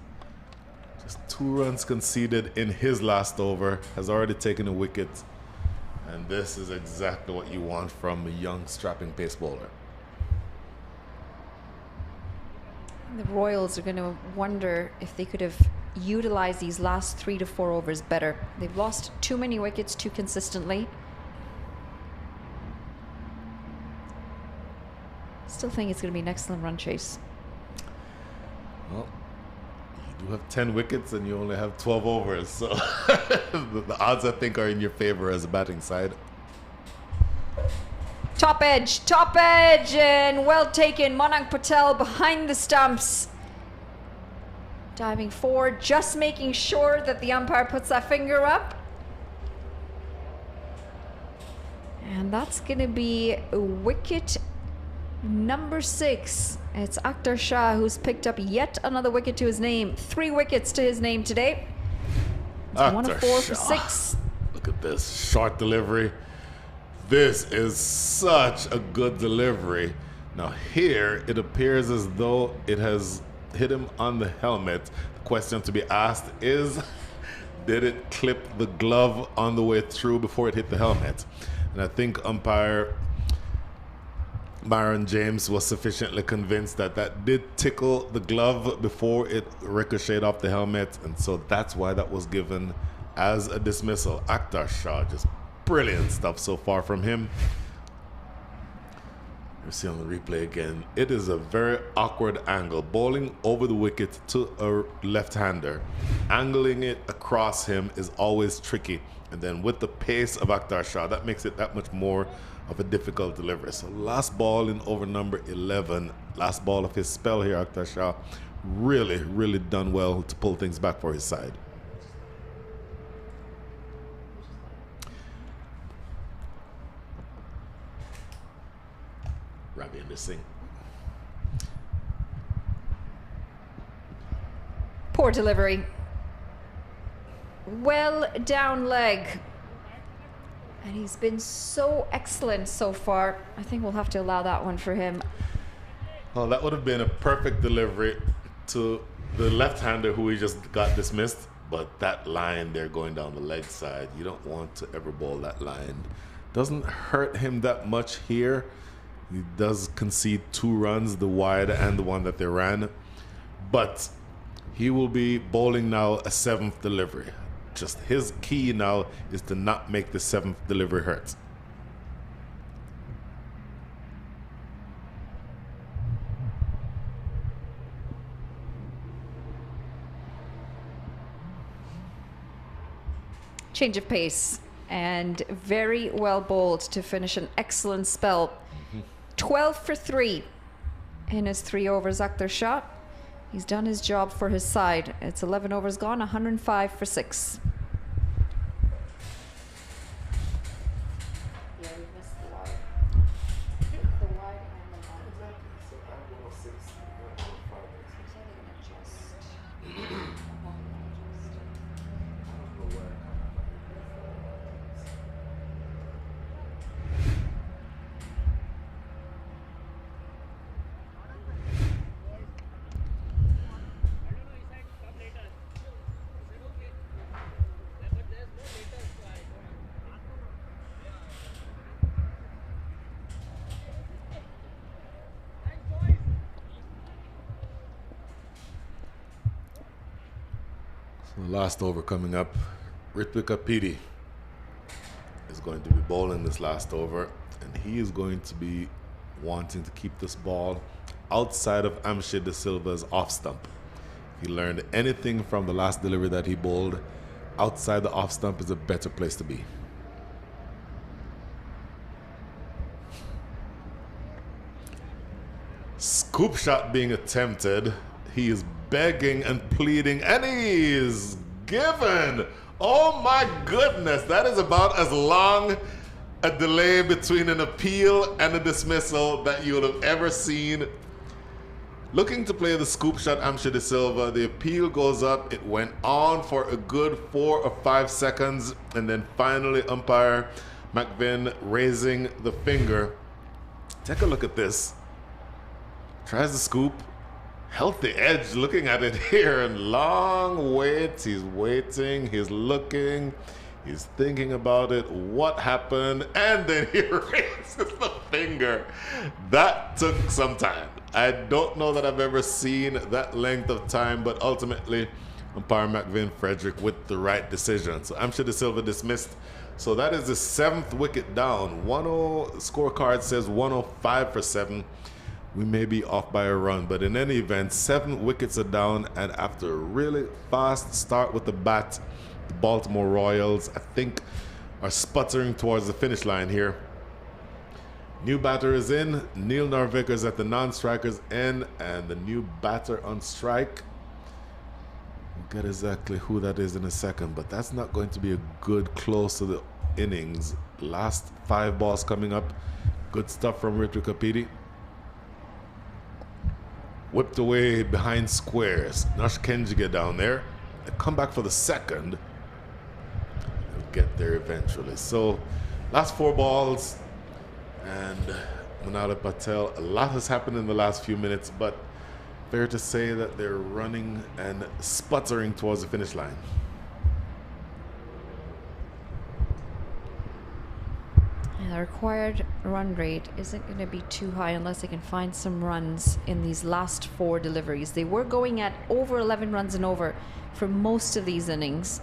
Just 2 runs conceded in his last over. Has already taken a wicket. And this is exactly what you want from a young, strapping pace bowler. The Royals are going to wonder if they could have utilized these last 3 to 4 overs better. They've lost too many wickets too consistently. Still think it's going to be an excellent run chase. Well, you do have 10 wickets and you only have 12 overs, so the odds I think are in your favor as a batting side. Top edge, and well taken. Manak Patel behind the stumps. Diving forward, just making sure that the umpire puts that finger up. And that's going to be wicket number 6. It's Akhtar Shah who's picked up yet another wicket to his name. 3 wickets to his name today. It's 1 of 4 for 6. Look at this short delivery. This is such a good delivery. Now here it appears as though it has hit him on the helmet. The question to be asked is, did it clip the glove on the way through before it hit the helmet? And I think umpire Myron James was sufficiently convinced that that did tickle the glove before it ricocheted off the helmet, and so that's why that was given as a dismissal. Akhtar Shah, just brilliant stuff so far from him. You see on the replay again, it is a very awkward angle. Bowling over the wicket to a left-hander, angling it across him is always tricky. And then with the pace of Akhtar Shah, that makes it that much more of a difficult delivery. So last ball in over number 11, last ball of his spell here, Akhtar Shah, really done well to pull things back for his side. Ravi Singh. Poor delivery. Well down leg. And he's been so excellent so far. I think we'll have to allow that one for him. Well, that would have been a perfect delivery to the left-hander who he just got dismissed. But that line there going down the leg side, you don't want to ever bowl that line. Doesn't hurt him that much here. He does concede 2 runs, the wide and the one that they ran. But he will be bowling now a 7th delivery. Just his key now is to not make the 7th delivery hurt. Change of pace and very well bowled to finish an excellent spell. 12 for 3 in his 3 overs, Akhtar Shah. He's done his job for his side. It's 11 overs gone, 105 for 6. Yeah, we missed the wide. The wide and the long. The last over coming up, Ritvika Pidi is going to be bowling this last over, and he is going to be wanting to keep this ball outside of Amshid De Silva's off stump. If he learned anything from the last delivery that he bowled, outside the off stump is a better place to be. Scoop shot being attempted. He is begging and pleading, and he is given. Oh my goodness, that is about as long a delay between an appeal and a dismissal that you will have ever seen. Looking to play the scoop shot, Amshid De Silva. The appeal goes up. It went on for a good 4 or 5 seconds, and then finally umpire McVin raising the finger. Take a look at this. Tries the scoop. Healthy edge, looking at it here, and long wait. He's waiting, he's looking, he's thinking about it. What happened? And then he raises the finger. That took some time. I don't know that I've ever seen that length of time, but ultimately, umpire McVin Frederick with the right decision. So Amshid De Silva dismissed. So that is the 7th wicket down. 1-0 scorecard says 105 for 7. We may be off by a run, but in any event, 7 wickets are down, and after a really fast start with the bat, the Baltimore Royals, I think, are sputtering towards the finish line here. New batter is in. Neil Narviker's at the non-striker's end, and the new batter on strike. We'll get exactly who that is in a second, but that's not going to be a good close to the innings. Last 5 balls coming up. Good stuff from Ritvika Pidi. Whipped away behind squares. Nash Kenjiga down there. They come back for the second. They'll get there eventually. So, last 4 balls. And Manala Patel, a lot has happened in the last few minutes, but fair to say that they're running and sputtering towards the finish line. The required run rate isn't going to be too high unless they can find some runs in these last 4 deliveries. They were going at over 11 runs and over for most of these innings.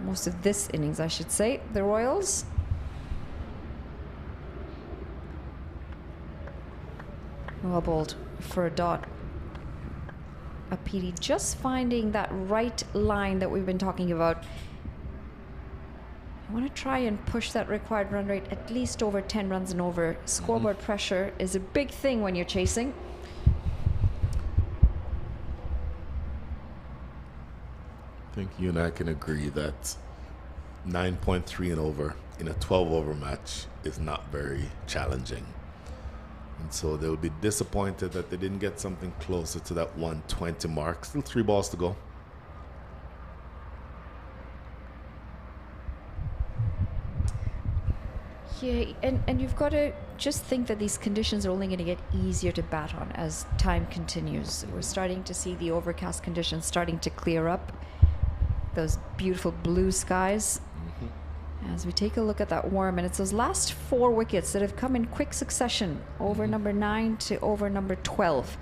Most of this innings, I should say. The Royals. Well bowled for a dot. A PD just finding that right line that we've been talking about. I want to try and push that required run rate at least over 10 runs and over. Scoreboard pressure is a big thing when you're chasing. I think you and I can agree that 9.3 and over in a 12 over match is not very challenging. And so they'll be disappointed that they didn't get something closer to that 120 mark. Still 3 balls to go. Yeah, and you've got to just think that these conditions are only going to get easier to bat on as time continues. We're starting to see the overcast conditions starting to clear up. Those beautiful blue skies. As we take a look at that warm, and it's those last 4 wickets that have come in quick succession, over number 9 to over number 12,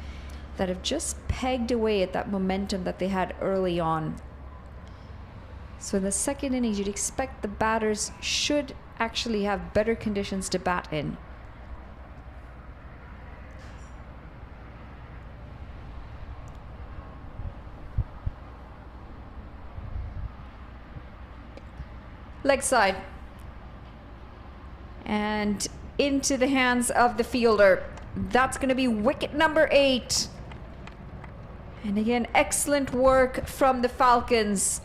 that have just pegged away at that momentum that they had early on. So in the second innings, you'd expect the batters should actually have better conditions to bat in. Leg side. And into the hands of the fielder. That's going to be wicket number 8. And again, excellent work from the Falcons.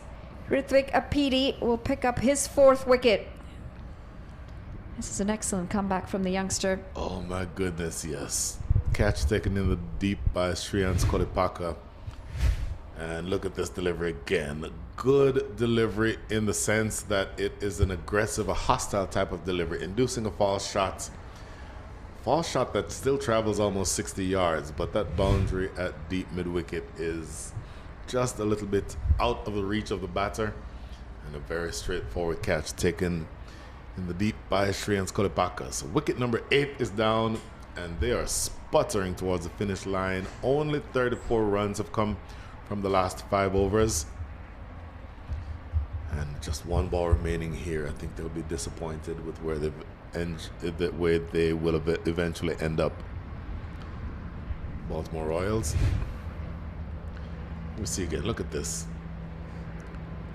Rithvik Apidi will pick up his 4th wicket. This is an excellent comeback from the youngster. Oh my goodness, yes. Catch taken in the deep by Shreyans Kolipaka. And look at this delivery again. Good delivery in the sense that it is an aggressive, a hostile type of delivery, inducing a false shot. False shot that still travels almost 60 yards, but that boundary at deep mid-wicket is just a little bit out of the reach of the batter. And a very straightforward catch taken in the deep by Shreyans Kolipaka. So wicket number 8 is down, and they are sputtering towards the finish line. Only 34 runs have come from the last 5 overs. And just 1 ball remaining here. I think they'll be disappointed with where the way they will eventually end up. Baltimore Royals. Let me see again. Look at this.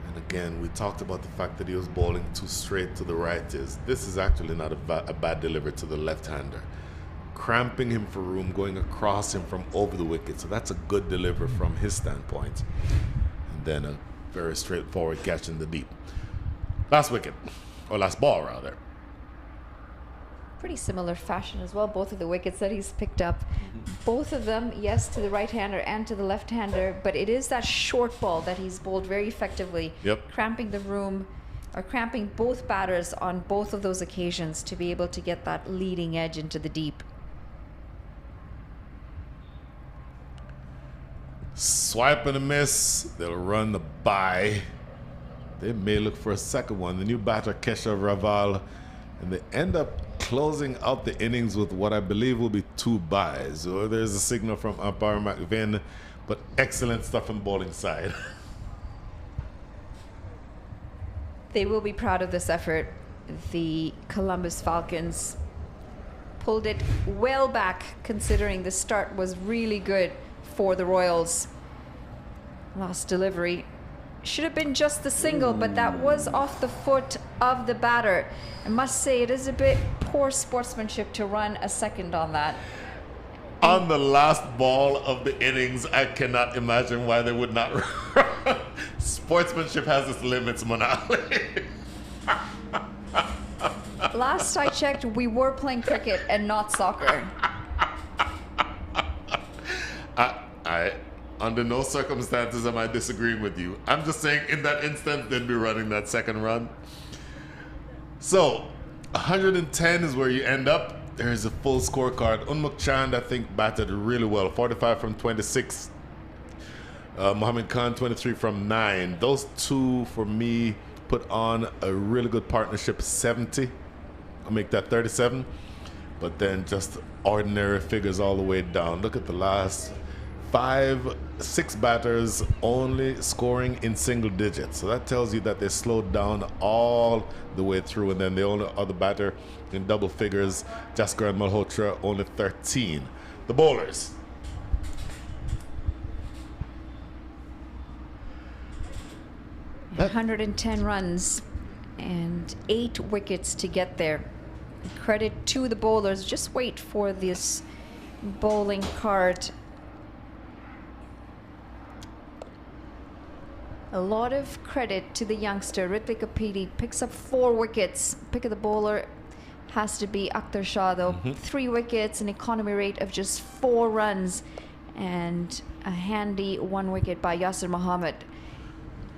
And again, we talked about the fact that he was bowling too straight to the righties. This is actually not a bad delivery to the left-hander. Cramping him for room, going across him from over the wicket. So that's a good delivery from his standpoint. And then a very straightforward catch in the deep. Last wicket, or last ball rather. Pretty similar fashion as well, both of the wickets that he's picked up. Both of them, yes, to the right-hander and to the left-hander, but it is that short ball that he's bowled very effectively. Yep. Cramping the room, or cramping both batters on both of those occasions to be able to get that leading edge into the deep. Swipe and a miss. They'll run the bye. They may look for a second one. The new batter, Keshav Raval, and they end up closing out the innings with what I believe will be 2 byes. So there's a signal from umpire McVin, but excellent stuff on the bowling side. They will be proud of this effort. The Columbus Falcons pulled it well back, considering the start was really good for the Royals. Last delivery should have been just the single, but that was off the foot of the batter. I must say, it is a bit poor sportsmanship to run a second on that. On the last ball of the innings, I cannot imagine why they would not run. Sportsmanship has its limits, Manali. Last I checked, we were playing cricket and not soccer. I under no circumstances am I disagreeing with you. I'm just saying in that instance, they'd be running that second run. So 110 is where you end up. There's a full scorecard. Unmuk Chand, I think, batted really well. 45 from 26. Mohammed Khan, 23 from 9. Those two, for me, put on a really good partnership. 70. I'll make that 37. But then just ordinary figures all the way down. Look at the last 6 batters only scoring in single digits. So that tells you that they slowed down all the way through. And then the only other batter in double figures, Jaskaran Malhotra, only 13. The bowlers. That 110 runs and 8 wickets to get there. Credit to the bowlers. Just wait for this bowling card. A lot of credit to the youngster. Ritvik Apidi picks up 4 wickets. Pick of the bowler has to be Akhtar Shah though. 3 wickets, an economy rate of just 4 runs, and a handy 1 wicket by Yasir Mohammed.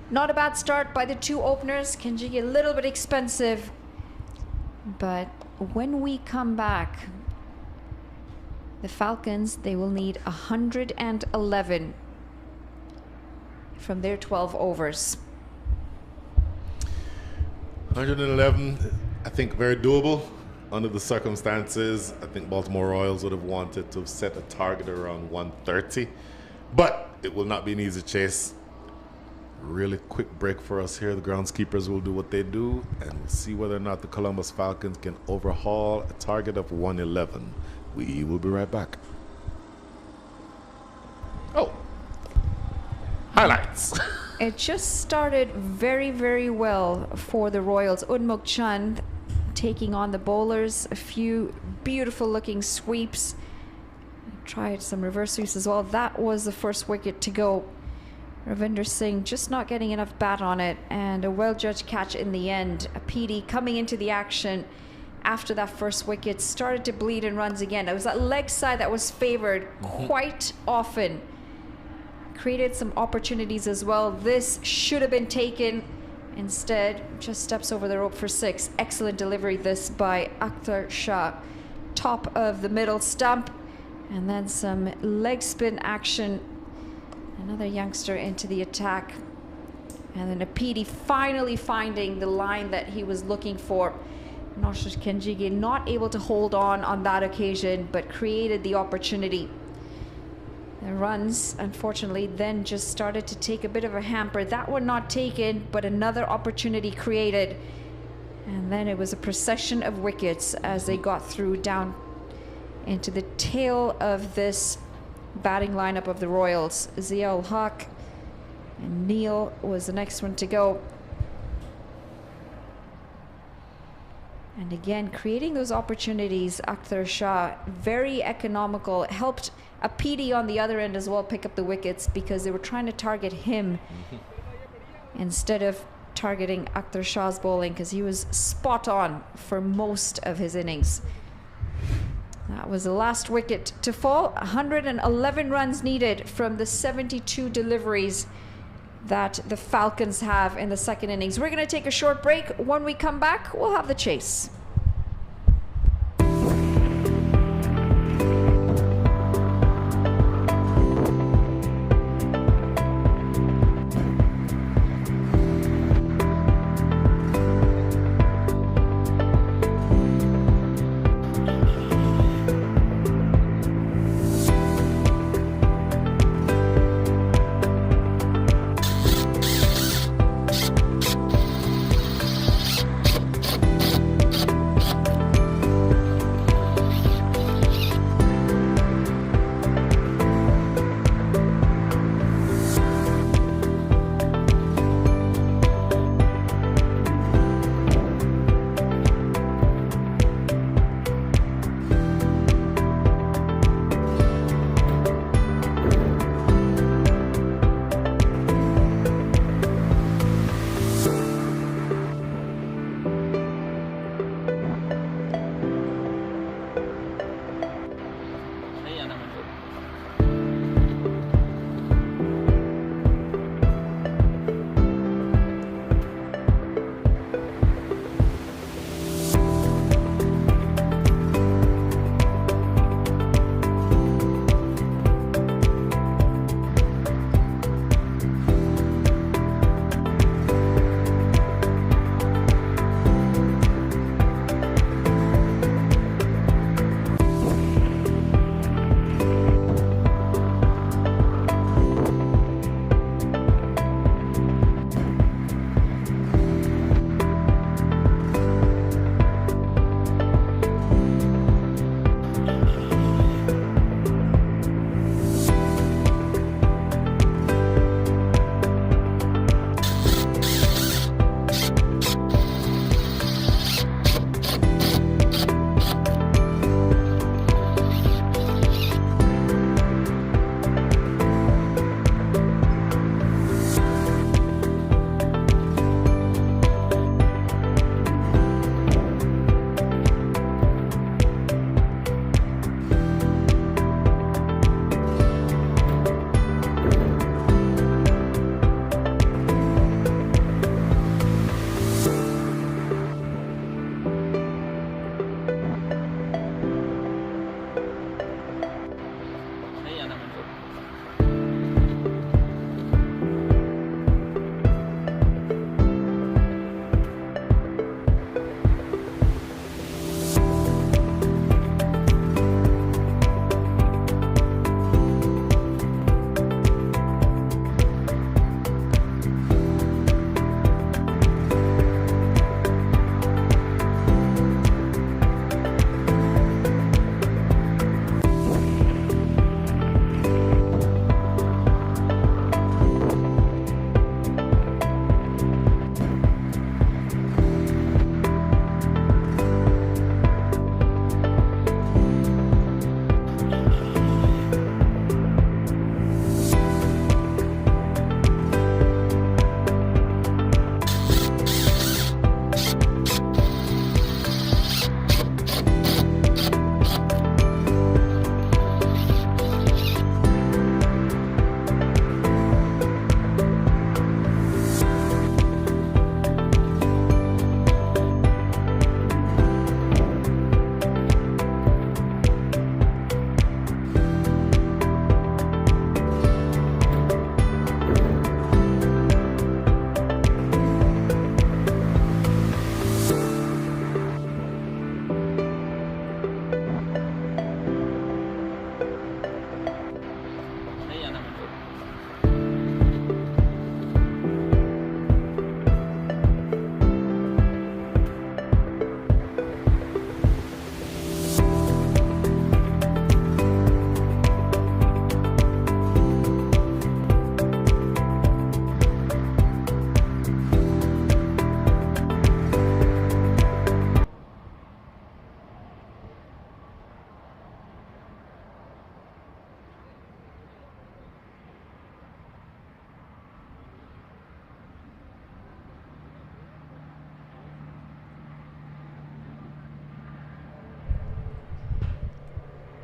Not a bad start by the 2 openers. Kenji a little bit expensive, but when we come back, the Falcons, they will need 111 from their 12 overs. 111, I think very doable under the circumstances. I think Baltimore Royals would have wanted to set a target around 130, but it will not be an easy chase. Really quick break for us here. The groundskeepers will do what they do, and we'll see whether or not the Columbus Falcons can overhaul a target of 111. We will be right back. Oh, highlights. It just started very, very well for the Royals. Unmuk Chand taking on the bowlers. A few beautiful looking sweeps. Tried some reverse sweeps as well. That was the first wicket to go. Ravinder Singh just not getting enough bat on it, and a well-judged catch in the end. Apidi coming into the action after that first wicket, started to bleed in runs again. It was that leg side that was favored quite often. Created some opportunities as well. This should have been taken. Instead, just steps over the rope for 6. Excellent delivery this by Akhtar Shah. Top of the middle stump, and then some leg spin action. Another youngster into the attack. And then Apidi finally finding the line that he was looking for. Noshish Kenjigi not able to hold on that occasion, but created the opportunity. The runs, unfortunately, then just started to take a bit of a hamper. That one not taken, but another opportunity created. And then it was a procession of wickets as they got through down into the tail of this batting lineup of the Royals. Ziaul Haq and Neil was the next one to go. And again, creating those opportunities, Akhtar Shah, very economical. It helped Apidi on the other end as well pick up the wickets, because they were trying to target him instead of targeting Akhtar Shah's bowling, because he was spot on for most of his innings. That was the last wicket to fall. 111 runs needed from the 72 deliveries that the Falcons have in the second innings. We're going to take a short break. When we come back, we'll have the chase.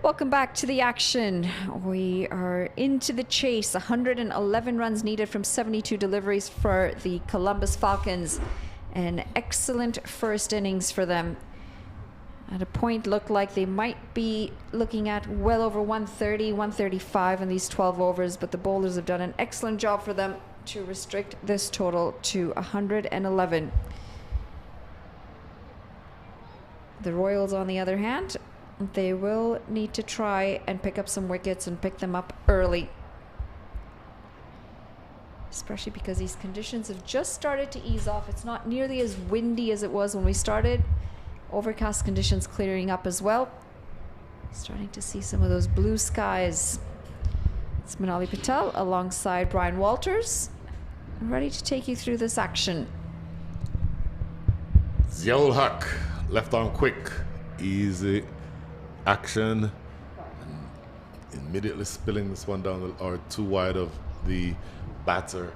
Welcome back to the action. We are into the chase. 111 runs needed from 72 deliveries for the Columbus Falcons. An excellent first innings for them. At a point, looked like they might be looking at well over 130, 135 in these 12 overs, but the bowlers have done an excellent job for them to restrict this total to 111. The Royals, on the other hand, they will need to try and pick up some wickets and pick them up early. Especially because these conditions have just started to ease off. It's not nearly as windy as it was when we started. Overcast conditions clearing up as well. Starting to see some of those blue skies. It's Manali Patel alongside Brian Walters, ready to take you through this action. Ziaul Haq, left arm quick, easy action. And immediately spilling this one down or too wide of the batter.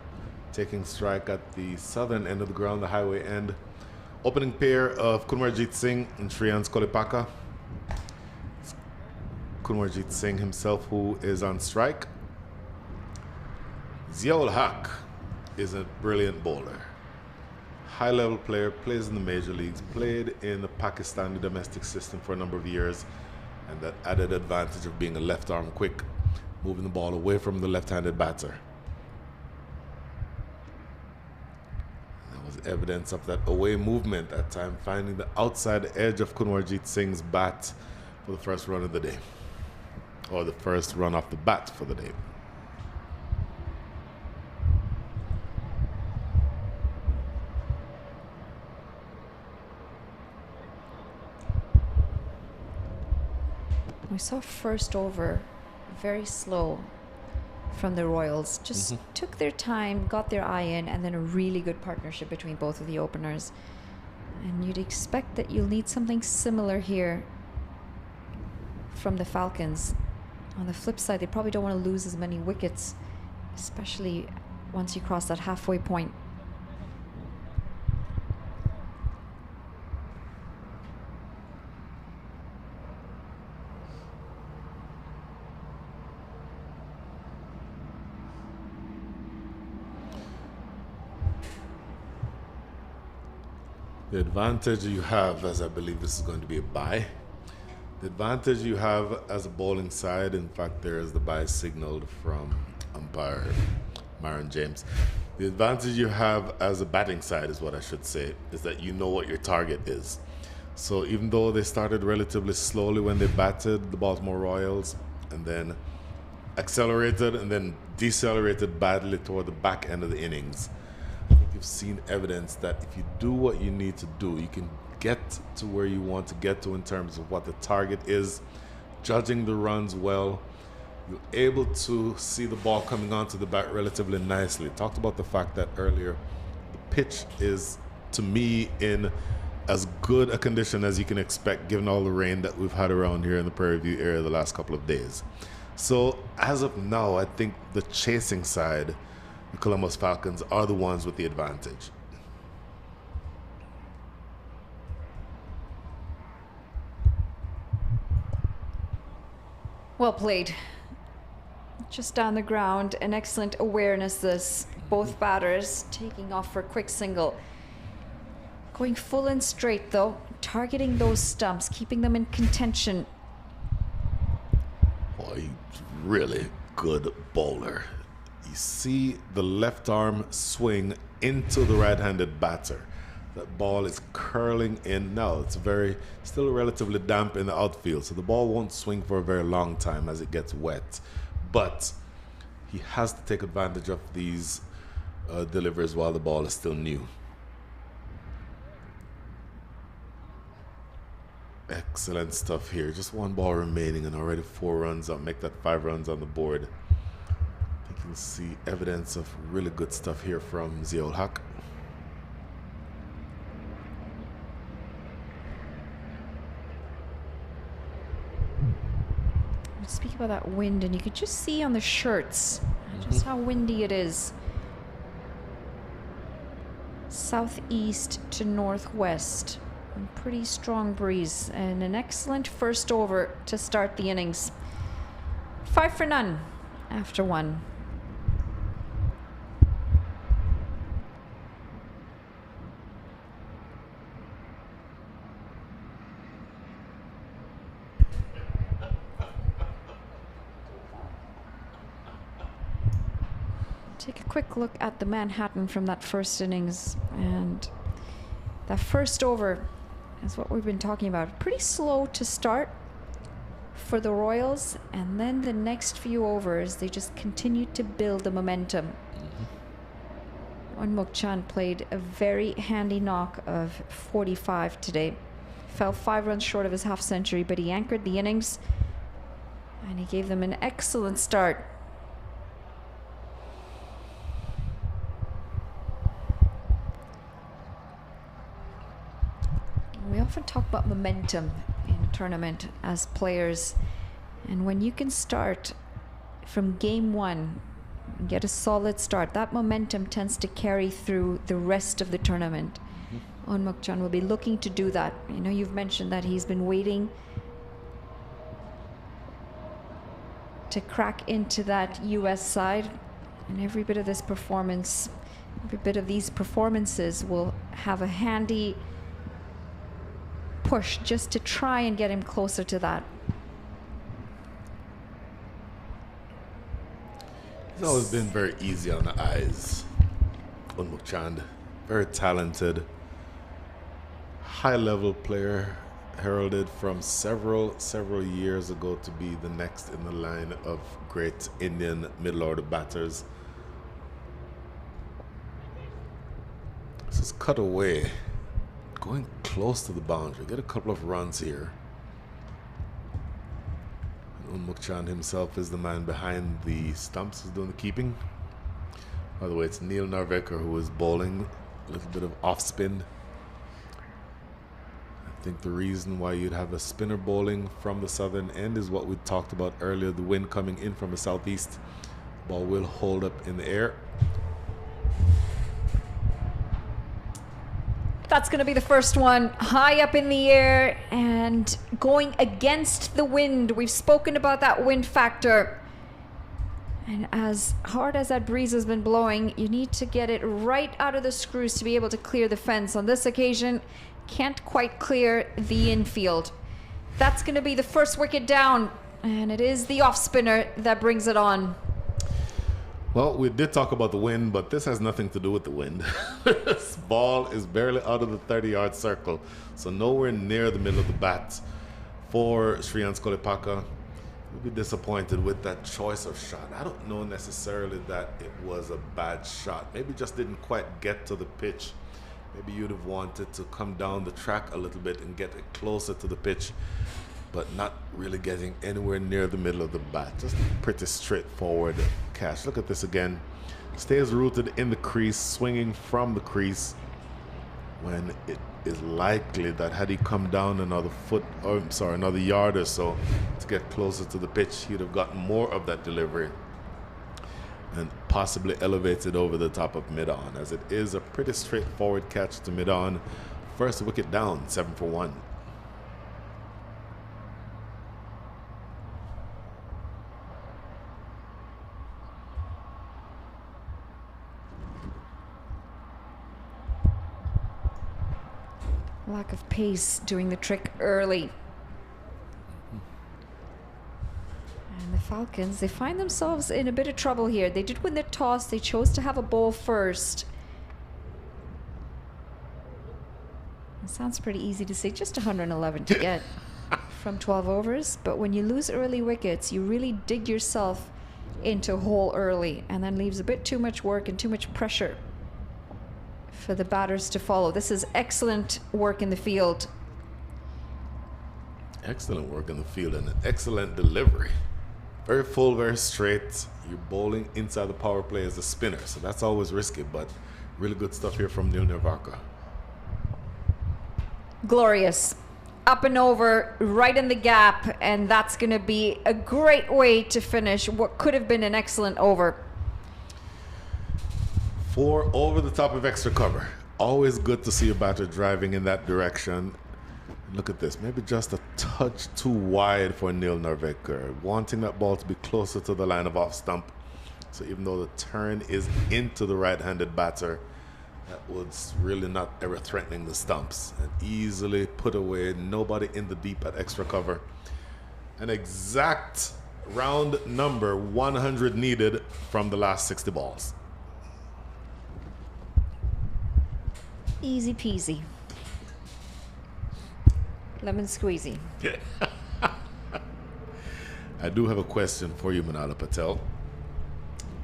Taking strike at the southern end of the ground, the highway end. Opening pair of Kunwarjit Singh and Shreyans Kolipaka. Kunwarjit Singh himself, who is on strike. Ziaul Haq is a brilliant bowler. High-level player, plays in the major leagues, played in the Pakistani domestic system for a number of years, and that added advantage of being a left-arm quick, moving the ball away from the left-handed batter. Was evidence of that away movement at time, finding the outside edge of Kunwarjit Singh's bat for the first run of the day, or the first run off the bat for the day. We saw first over very slow from the Royals. Just took their time, got their eye in, and then a really good partnership between both of the openers. And you'd expect that you'll need something similar here from the Falcons. On the flip side, they probably don't want to lose as many wickets, especially once you cross that halfway point. The advantage you have, as I believe this is going to be a bye, the advantage you have as a bowling side, in fact there is the bye signaled from umpire Myron James. The advantage you have as a batting side is what I should say, is that you know what your target is. So even though they started relatively slowly when they batted the Baltimore Royals, and then accelerated and then decelerated badly toward the back end of the innings, you've seen evidence that if you do what you need to do, you can get to where you want to get to in terms of what the target is, judging the runs well. You're able to see the ball coming onto the bat relatively nicely. Talked about the fact that earlier, the pitch is, to me, in as good a condition as you can expect given all the rain that we've had around here in the Prairie View area the last couple of days. So as of now, I think the chasing side, the Columbus Falcons, are the ones with the advantage. Well played. Just down the ground, an excellent awareness this. Both batters taking off for a quick single. Going full and straight though, targeting those stumps, keeping them in contention. Boy, he's really good bowler. You see the left arm swing into the right-handed batter. That ball is curling in now. It's still relatively damp in the outfield, so the ball won't swing for a very long time as it gets wet. But he has to take advantage of these deliveries while the ball is still new. Excellent stuff here. Just one ball remaining and already 4 runs up. Make that 5 runs on the board. You can see evidence of really good stuff here from Ziaul Haq. Speak about that wind, and you could just see on the shirts just how windy it is. Southeast to northwest A pretty strong breeze and an excellent first over to start the innings. 5 for none after 1. Take a quick look at the Manhattan from that first innings, and that first over is what we've been talking about. Pretty slow to start for the Royals, and then the next few overs they just continued to build the momentum. Onmukchan played a very handy knock of 45 today. Fell 5 runs short of his half century, but he anchored the innings and he gave them an excellent start. We often talk about momentum in a tournament as players, and when you can start from game 1 and get a solid start, that momentum tends to carry through the rest of the tournament. Onmukchan will be looking to do that. You know, you've mentioned that he's been waiting to crack into that US side, and every bit of this performance, every bit of these performances will have a handy push just to try and get him closer to that. He's always been very easy on the eyes. Onmukchan, very talented, high-level player, heralded from several years ago to be the next in the line of great Indian middle-order batters. This is cut away, going close to the boundary. Get a couple of runs here. Onmukchan himself is the man behind the stumps who's doing the keeping. By the way, it's Neil Narvekar who is bowling. A little bit of off spin. I think the reason why you'd have a spinner bowling from the southern end is what we talked about earlier, the wind coming in from the southeast. Ball will hold up in the air. That's going to be the first one, high up in the air and going against the wind. We've spoken about that wind factor. And as hard as that breeze has been blowing, you need to get it right out of the screws to be able to clear the fence. On this occasion, can't quite clear the infield. That's going to be the first wicket down, and it is the off spinner that brings it on. Well, we did talk about the wind, but this has nothing to do with the wind. This ball is barely out of the 30-yard circle, so nowhere near the middle of the bat for Shreyans Kolipaka. We'll be disappointed with that choice of shot. I don't know necessarily that it was a bad shot. Maybe just didn't quite get to the pitch. Maybe you'd have wanted to come down the track a little bit and get it closer to the pitch, but not really getting anywhere near the middle of the bat. Just pretty straightforward catch. Look at this again. Stays rooted in the crease, swinging from the crease, when it is likely that had he come down another another yard or so to get closer to the pitch, he'd have gotten more of that delivery and possibly elevated over the top of mid-on, as it is a pretty straightforward catch to mid-on. First wicket down, 7 for 1. Lack of pace doing the trick early. And the Falcons, they find themselves in a bit of trouble here. They did win the toss. They chose to have a bowl first. It sounds pretty easy to say, just 111 to get from 12 overs. But when you lose early wickets, you really dig yourself into a hole early, and then leaves a bit too much work and too much pressure for the batters to follow. This is excellent work in the field. Excellent work in the field and an excellent delivery. Very full, very straight. You're bowling inside the power play as a spinner, so that's always risky, but really good stuff here from Neil Narvekar. Glorious. Up and over, right in the gap, and that's going to be a great way to finish what could have been an excellent over. 4 over the top of extra cover. Always good to see a batter driving in that direction. Look at this, maybe just a touch too wide for Neil Narveker, wanting that ball to be closer to the line of off stump. So even though the turn is into the right-handed batter, that was really not ever threatening the stumps, and easily put away, nobody in the deep at extra cover. An exact round number 100 needed from the last 60 balls. Easy peasy. Lemon squeezy. I do have a question for you, Manala Patel.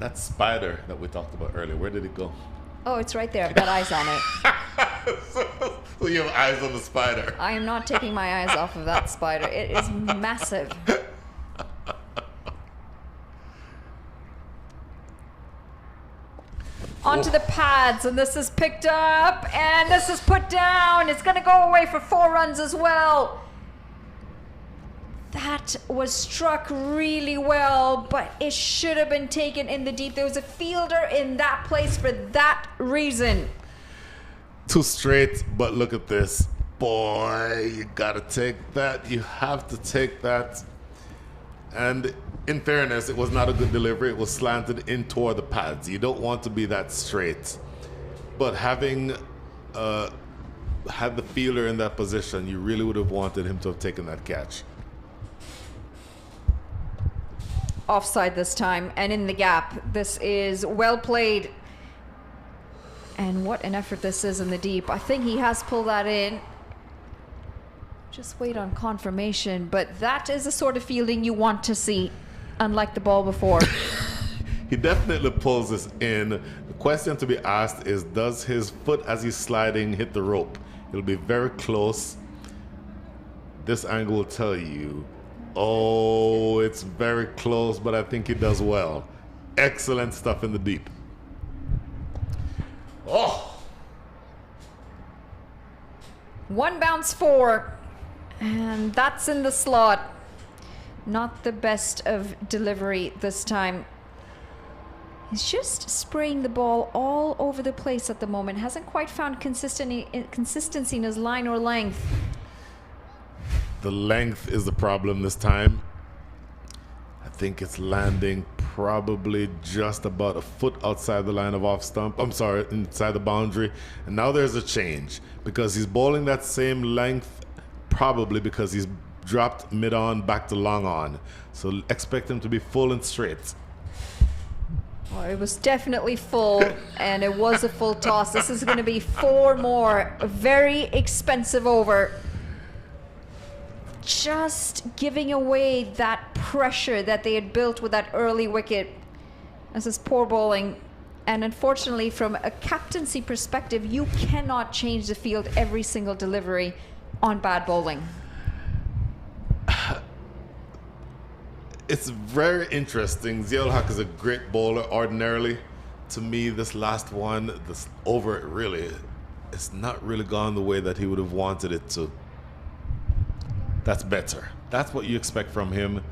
That spider that we talked about earlier, where did it go? Oh, it's right there. I've got eyes on it. So you have eyes on the spider. I am not taking my eyes off of that spider. It is massive. Onto the pads, and this is picked up, and this is put down. It's going to go away for 4 runs as well. That was struck really well, but it should have been taken in the deep. There was a fielder in that place for that reason. Too straight, but look at this. Boy, you gotta take that. You have to take that. And in fairness, it was not a good delivery. It was slanted in toward the pads. You don't want to be that straight. But having had the fielder in that position, you really would have wanted him to have taken that catch. Offside this time, and in the gap. This is well played. And what an effort this is in the deep. I think he has pulled that in. Just wait on confirmation, but that is the sort of fielding you want to see, unlike the ball before. He definitely pulls this in. The question to be asked is, does his foot as he's sliding hit the rope? It'll be very close. This angle will tell you, oh, it's very close, but I think he does well. Excellent stuff in the deep. Oh! 1 bounce 4. And that's in the slot. Not the best of delivery this time. He's just spraying the ball all over the place at the moment. Hasn't quite found consistency in his line or length. The length is the problem this time. I think it's landing probably just about a foot outside the line of off stump. I'm sorry, inside the boundary. And now there's a change because he's bowling that same length, probably because he's dropped mid on back to long on. So expect him to be full and straight. Well, it was definitely full, and it was a full toss. This is going to be 4 more. A very expensive over. Just giving away that pressure that they had built with that early wicket. This is poor bowling. And unfortunately, from a captaincy perspective, you cannot change the field every single delivery on bad bowling. It's very interesting. Ziaul Haq is a great bowler ordinarily. To me, this last one, this over, really, it's not really gone the way that he would have wanted it to. That's better. That's what you expect from him.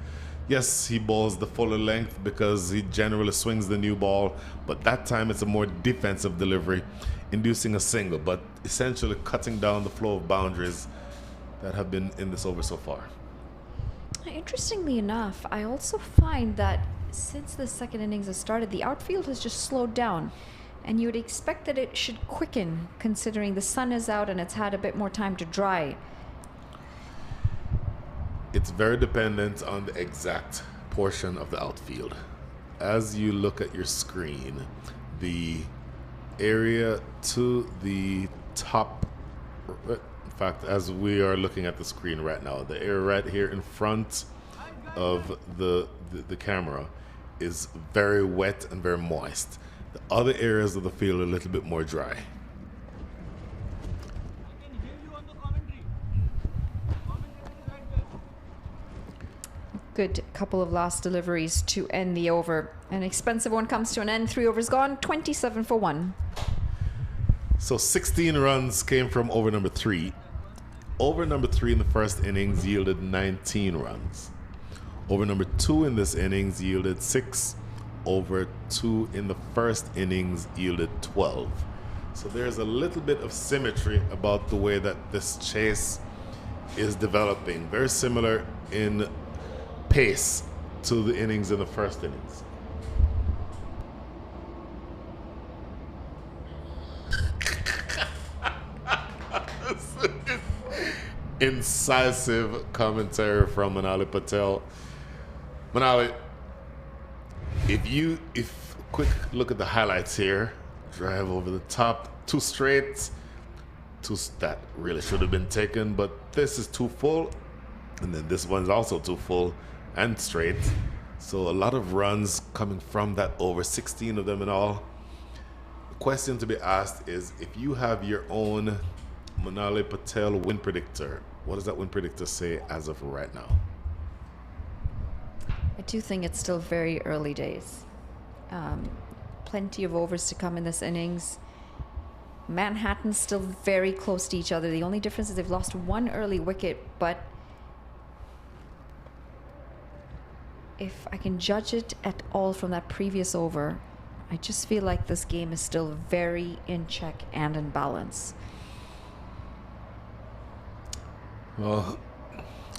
Yes, he bowls the fuller length because he generally swings the new ball, but that time it's a more defensive delivery, inducing a single, but essentially cutting down the flow of boundaries that have been in this over so far. Interestingly enough, I also find that since the second innings has started, the outfield has just slowed down. And you would expect that it should quicken, considering the sun is out and it's had a bit more time to dry. It's very dependent on the exact portion of the outfield. As you look at your screen, the area to the top, in fact, as we are looking at the screen right now, the area right here in front of the camera is very wet and very moist. The other areas of the field are a little bit more dry. Good couple of last deliveries to end the over. An expensive one comes to an end. 3 overs gone, 27 for 1. So 16 runs came from over number 3. Over number 3 in the first innings yielded 19 runs. Over number 2 in this innings yielded 6. Over 2 in the first innings yielded 12. So there's a little bit of symmetry about the way that this chase is developing, very similar in pace to the innings in the first innings. Incisive commentary from Manali Patel. Manali, if quick look at the highlights here, drive over the top, 2 straight, 2 that really should have been taken, but this is 2 full, and then this one's also 2 full and straight. So a lot of runs coming from that over, 16 of them in all. The question to be asked is, if you have your own Manali Patel win predictor, what does that win predictor say as of right now? I do think it's still very early days. Plenty of overs to come in this innings. Manhattan's still very close to each other. The only difference is they've lost 1 early wicket, but if I can judge it at all from that previous over, I just feel like this game is still very in check and in balance. Well,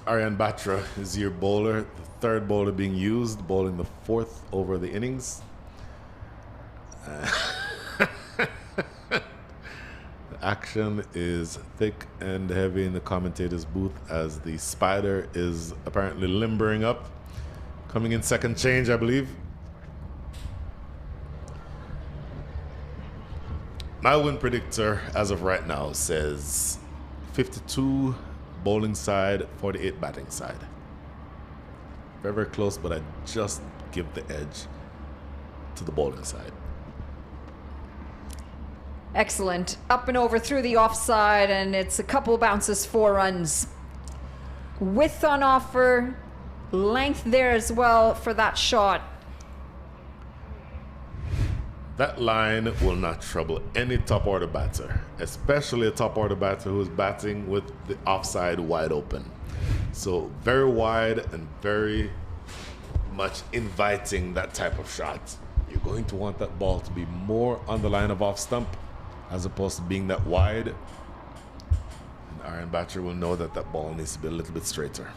Aryan Batra is your bowler, the 3rd bowler being used, bowling the 4th over the innings. The action is thick and heavy in the commentator's booth as the spider is apparently limbering up. Coming in second change, I believe. My win predictor as of right now says 52 bowling side, 48 batting side. Very, very close, but I just give the edge to the bowling side. Excellent. Up and over through the offside, and it's a couple bounces, 4 runs. Width on offer, length there as well for that shot. That line will not trouble any top order batter, especially a top order batter who is batting with the offside wide open. So very wide and very much inviting that type of shot. You're going to want that ball to be more on the line of off stump as opposed to being that wide. And Aryan Batra will know that that ball needs to be a little bit straighter.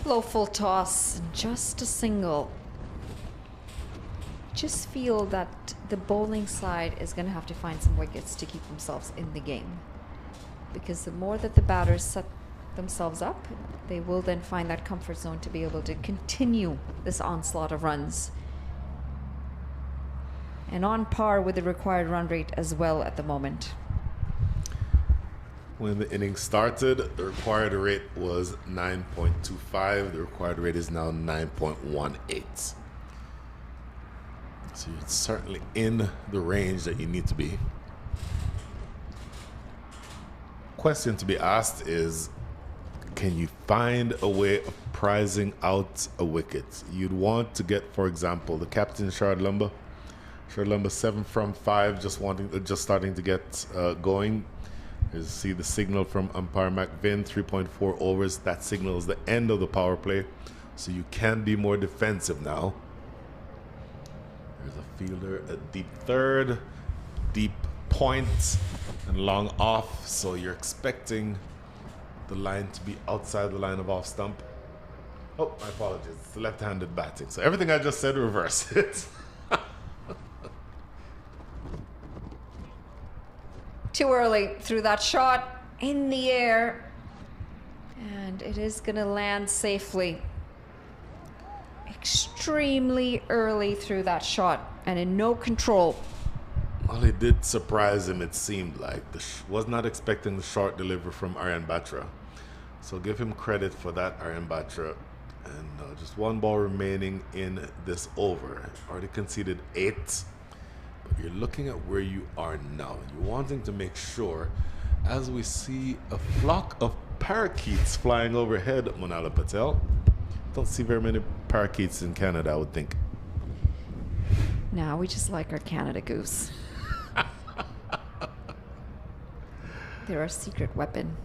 Low full toss, just a single. Just feel that the bowling side is going to have to find some wickets to keep themselves in the game. Because the more that the batters set themselves up, they will then find that comfort zone to be able to continue this onslaught of runs. And on par with the required run rate as well at the moment. When the inning started, the required rate was 9.25. The required rate is now 9.18. So you're certainly in the range that you need to be. Question to be asked is, can you find a way of prizing out a wicket? You'd want to get, for example, the captain Shard Lumber. Shard Lumber 7 from 5, just starting to get going. You see the signal from umpire McVin, 3.4 overs. That signals the end of the power play, so you can be more defensive now. There's a fielder at deep third, deep point, and long off, so you're expecting the line to be outside the line of off stump. Oh, my apologies. It's left-handed batting, so everything I just said, reverse it. Too early through that shot, in the air, and it is going to land safely. Extremely early through that shot and in no control. Well, it did surprise him, it seemed like. Was not expecting the short delivery from Aryan Batra. So give him credit for that, Aryan Batra. And just 1 ball remaining in this over. Already conceded 8. But you're looking at where you are now. You're wanting to make sure, as we see a flock of parakeets flying overhead, Manali Patel. Don't see very many parakeets in Canada, I would think. No, we just like our Canada goose. They're our secret weapon.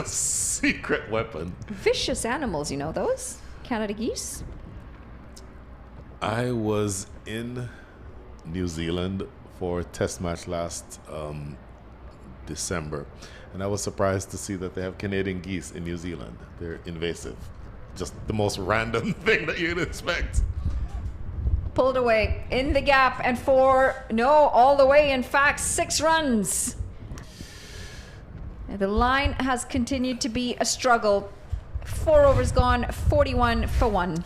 Secret weapon. Vicious animals, you know those? Canada geese. I was in New Zealand for a test match last December, and I was surprised to see that they have Canadian geese in New Zealand. They're invasive. Just the most random thing that you'd expect. Pulled away in the gap and all the way, in fact, 6 runs. The line has continued to be a struggle. 4 overs gone, 41 for 1.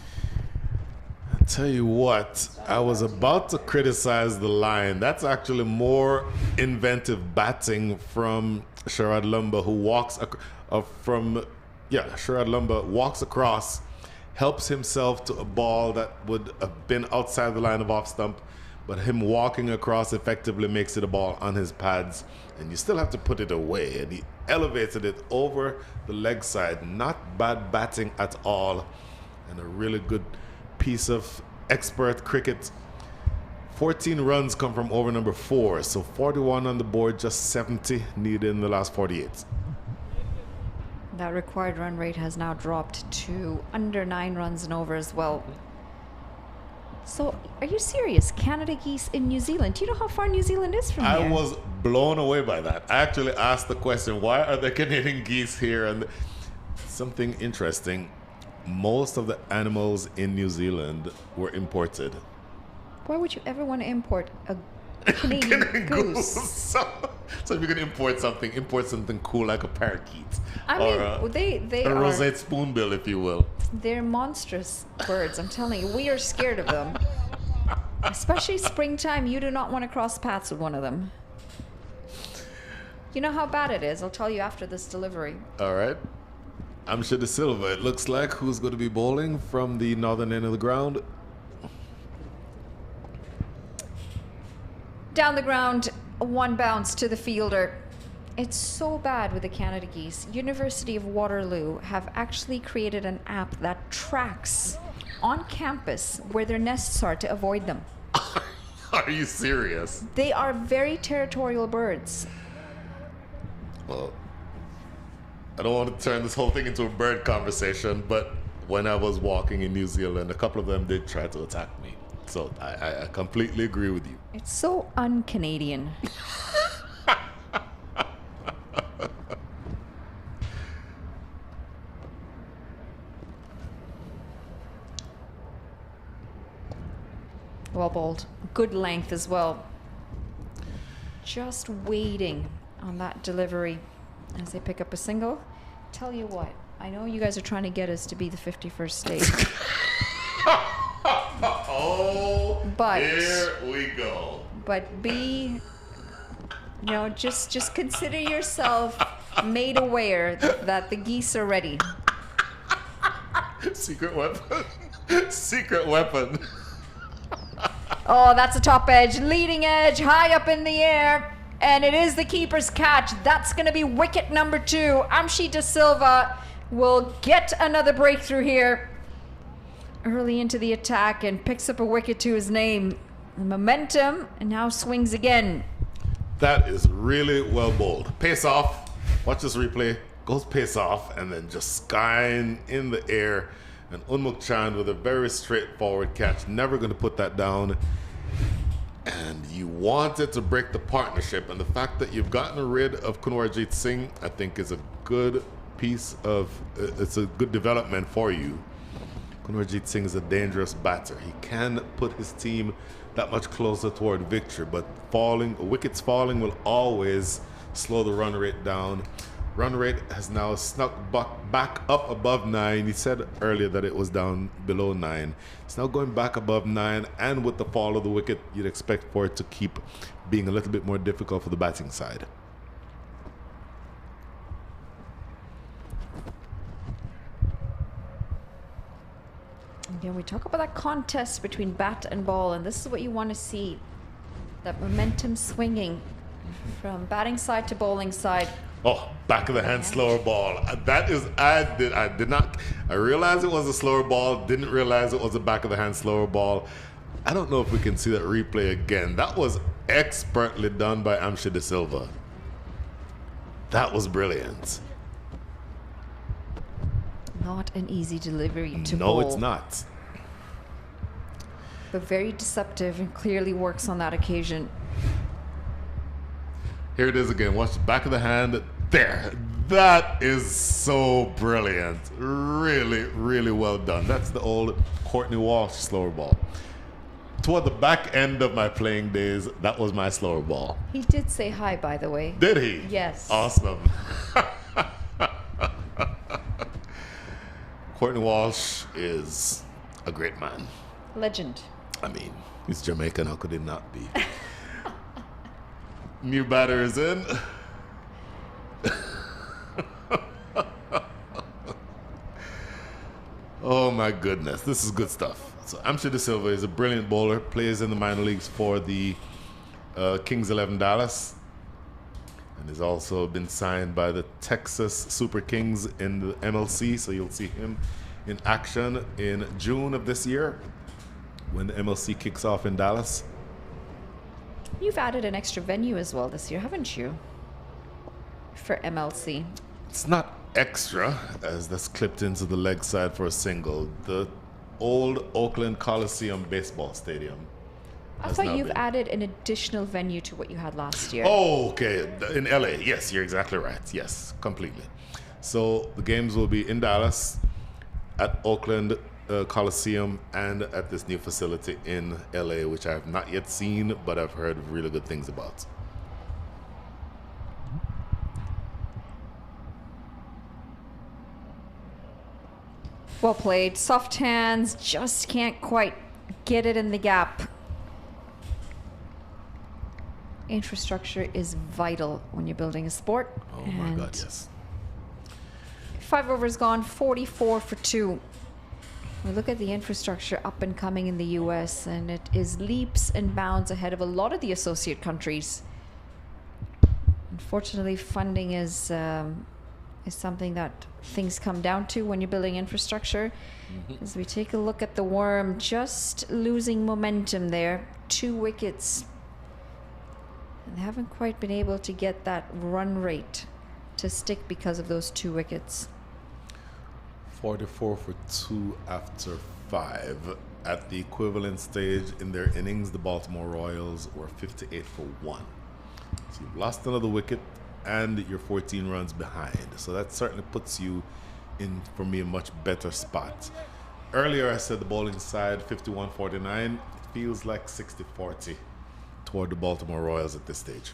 I'll tell you what, I was about to criticize the line. That's actually more inventive batting from Sherrod Lumba, who walks Sherrod Lumba walks across, helps himself to a ball that would have been outside the line of off stump, but him walking across effectively makes it a ball on his pads, and you still have to put it away. And he elevated it over the leg side. Not bad batting at all, and a really good piece of expert cricket. 14 runs come from over number 4, so 41 on the board, just 70 needed in the last 48. That required run rate has now dropped to under 9 runs and over as well. So, are you serious? Canada geese in New Zealand? Do you know how far New Zealand is from here? I was blown away by that. I actually asked the question, why are there Canadian geese here? And something interesting, most of the animals in New Zealand were imported. Why would you ever want to import a Canadian goose? So if you're going to import something cool like a parakeet. I mean, they a are rosette spoonbill, if you will. They're monstrous birds, I'm telling you. We are scared of them. Especially springtime, you do not want to cross paths with one of them. You know how bad it is. I'll tell you after this delivery. All right. Amsha De Silva, it looks like, who's going to be bowling from the northern end of the ground. Down the ground, 1 bounce to the fielder. It's so bad with the Canada geese. University of Waterloo have actually created an app that tracks on campus where their nests are to avoid them. Are you serious? They are very territorial birds. Well, I don't want to turn this whole thing into a bird conversation, but when I was walking in New Zealand, a couple of them did try to attack me. So I completely agree with you. It's so un-Canadian. Well bowled. Good length as well. Just waiting on that delivery as they pick up a single. Tell you what, I know you guys are trying to get us to be the 51st state. But here we go. But just consider yourself made aware that the geese are ready. Secret weapon. Secret weapon. Oh, that's a top edge, leading edge, high up in the air, and it is the keeper's catch. That's going to be wicket number 2. Amsha De Silva will get another breakthrough here early into the attack and picks up a wicket to his name. The momentum, and now swings again. That is really well bowled. Pace off. Watch this replay. Goes pace off and then just skying in the air. And Unmuk Chand with a very straightforward catch. Never going to put that down. And you wanted to break the partnership. And the fact that you've gotten rid of Kunwarjit Singh, I think is a good piece of, it's a good development for you. Kunwarjit Singh is a dangerous batter. He can put his team that much closer toward victory, but wickets falling will always slow the run rate down. Run rate has now snuck back up above 9. He said earlier that it was down below 9. It's now going back above 9, and with the fall of the wicket, you'd expect for it to keep being a little bit more difficult for the batting side. Again, we talk about that contest between bat and ball, and this is what you want to see. That momentum swinging from batting side to bowling side. Oh, back of the hand slower ball. That is, I realized it was a slower ball, didn't realize it was a back of the hand slower ball. I don't know if we can see that replay again. That was expertly done by Amsha De Silva. That was brilliant. Not an easy delivery to No, bowl. it's not. but very deceptive and clearly works on that occasion. Here it is again. Watch the back of the hand. There. That is so brilliant. Really, really well done. That's the old Courtney Walsh slower ball. Toward the back end of my playing days, that was my slower ball. He did say hi, by the way. Did he? Yes. Awesome. Courtney Walsh is a great man. Legend. I mean, he's Jamaican. How could he not be? New batter is in. Oh my goodness, this is good stuff. So Amsha De Silva is a brilliant bowler, plays in the minor leagues for the Kings 11 Dallas, and has also been signed by the Texas Super Kings in the MLC, so you'll see him in action in June of this year when the MLC kicks off in Dallas. You've added an extra venue as well this year, haven't you? For MLC. It's not extra, as that's clipped into the leg side for a single. The old Oakland Coliseum baseball stadium. I thought you've added an additional venue to what you had last year. Oh, okay. In LA. Yes, you're exactly right. Yes, completely. So the games will be in Dallas, at Oakland Coliseum, and at this new facility in LA, which I have not yet seen, but I've heard really good things about. Well played. Soft hands, just can't quite get it in the gap. Infrastructure is vital when you're building a sport. Oh my God, yes. 5 overs gone, 44 for 2. We look at the infrastructure up and coming in the US, and it is leaps and bounds ahead of a lot of the associate countries. Unfortunately, funding is something that things come down to when you're building infrastructure. As we take a look at the Worm, just losing momentum there. 2 wickets. And they haven't quite been able to get that run rate to stick because of those 2 wickets. 44 for 2 after 5. At the equivalent stage in their innings, the Baltimore Royals were 58 for 1. So you've lost another wicket and you're 14 runs behind. So that certainly puts you in, for me, a much better spot. Earlier I said the bowling side 51-49. It feels like 60-40 toward the Baltimore Royals at this stage.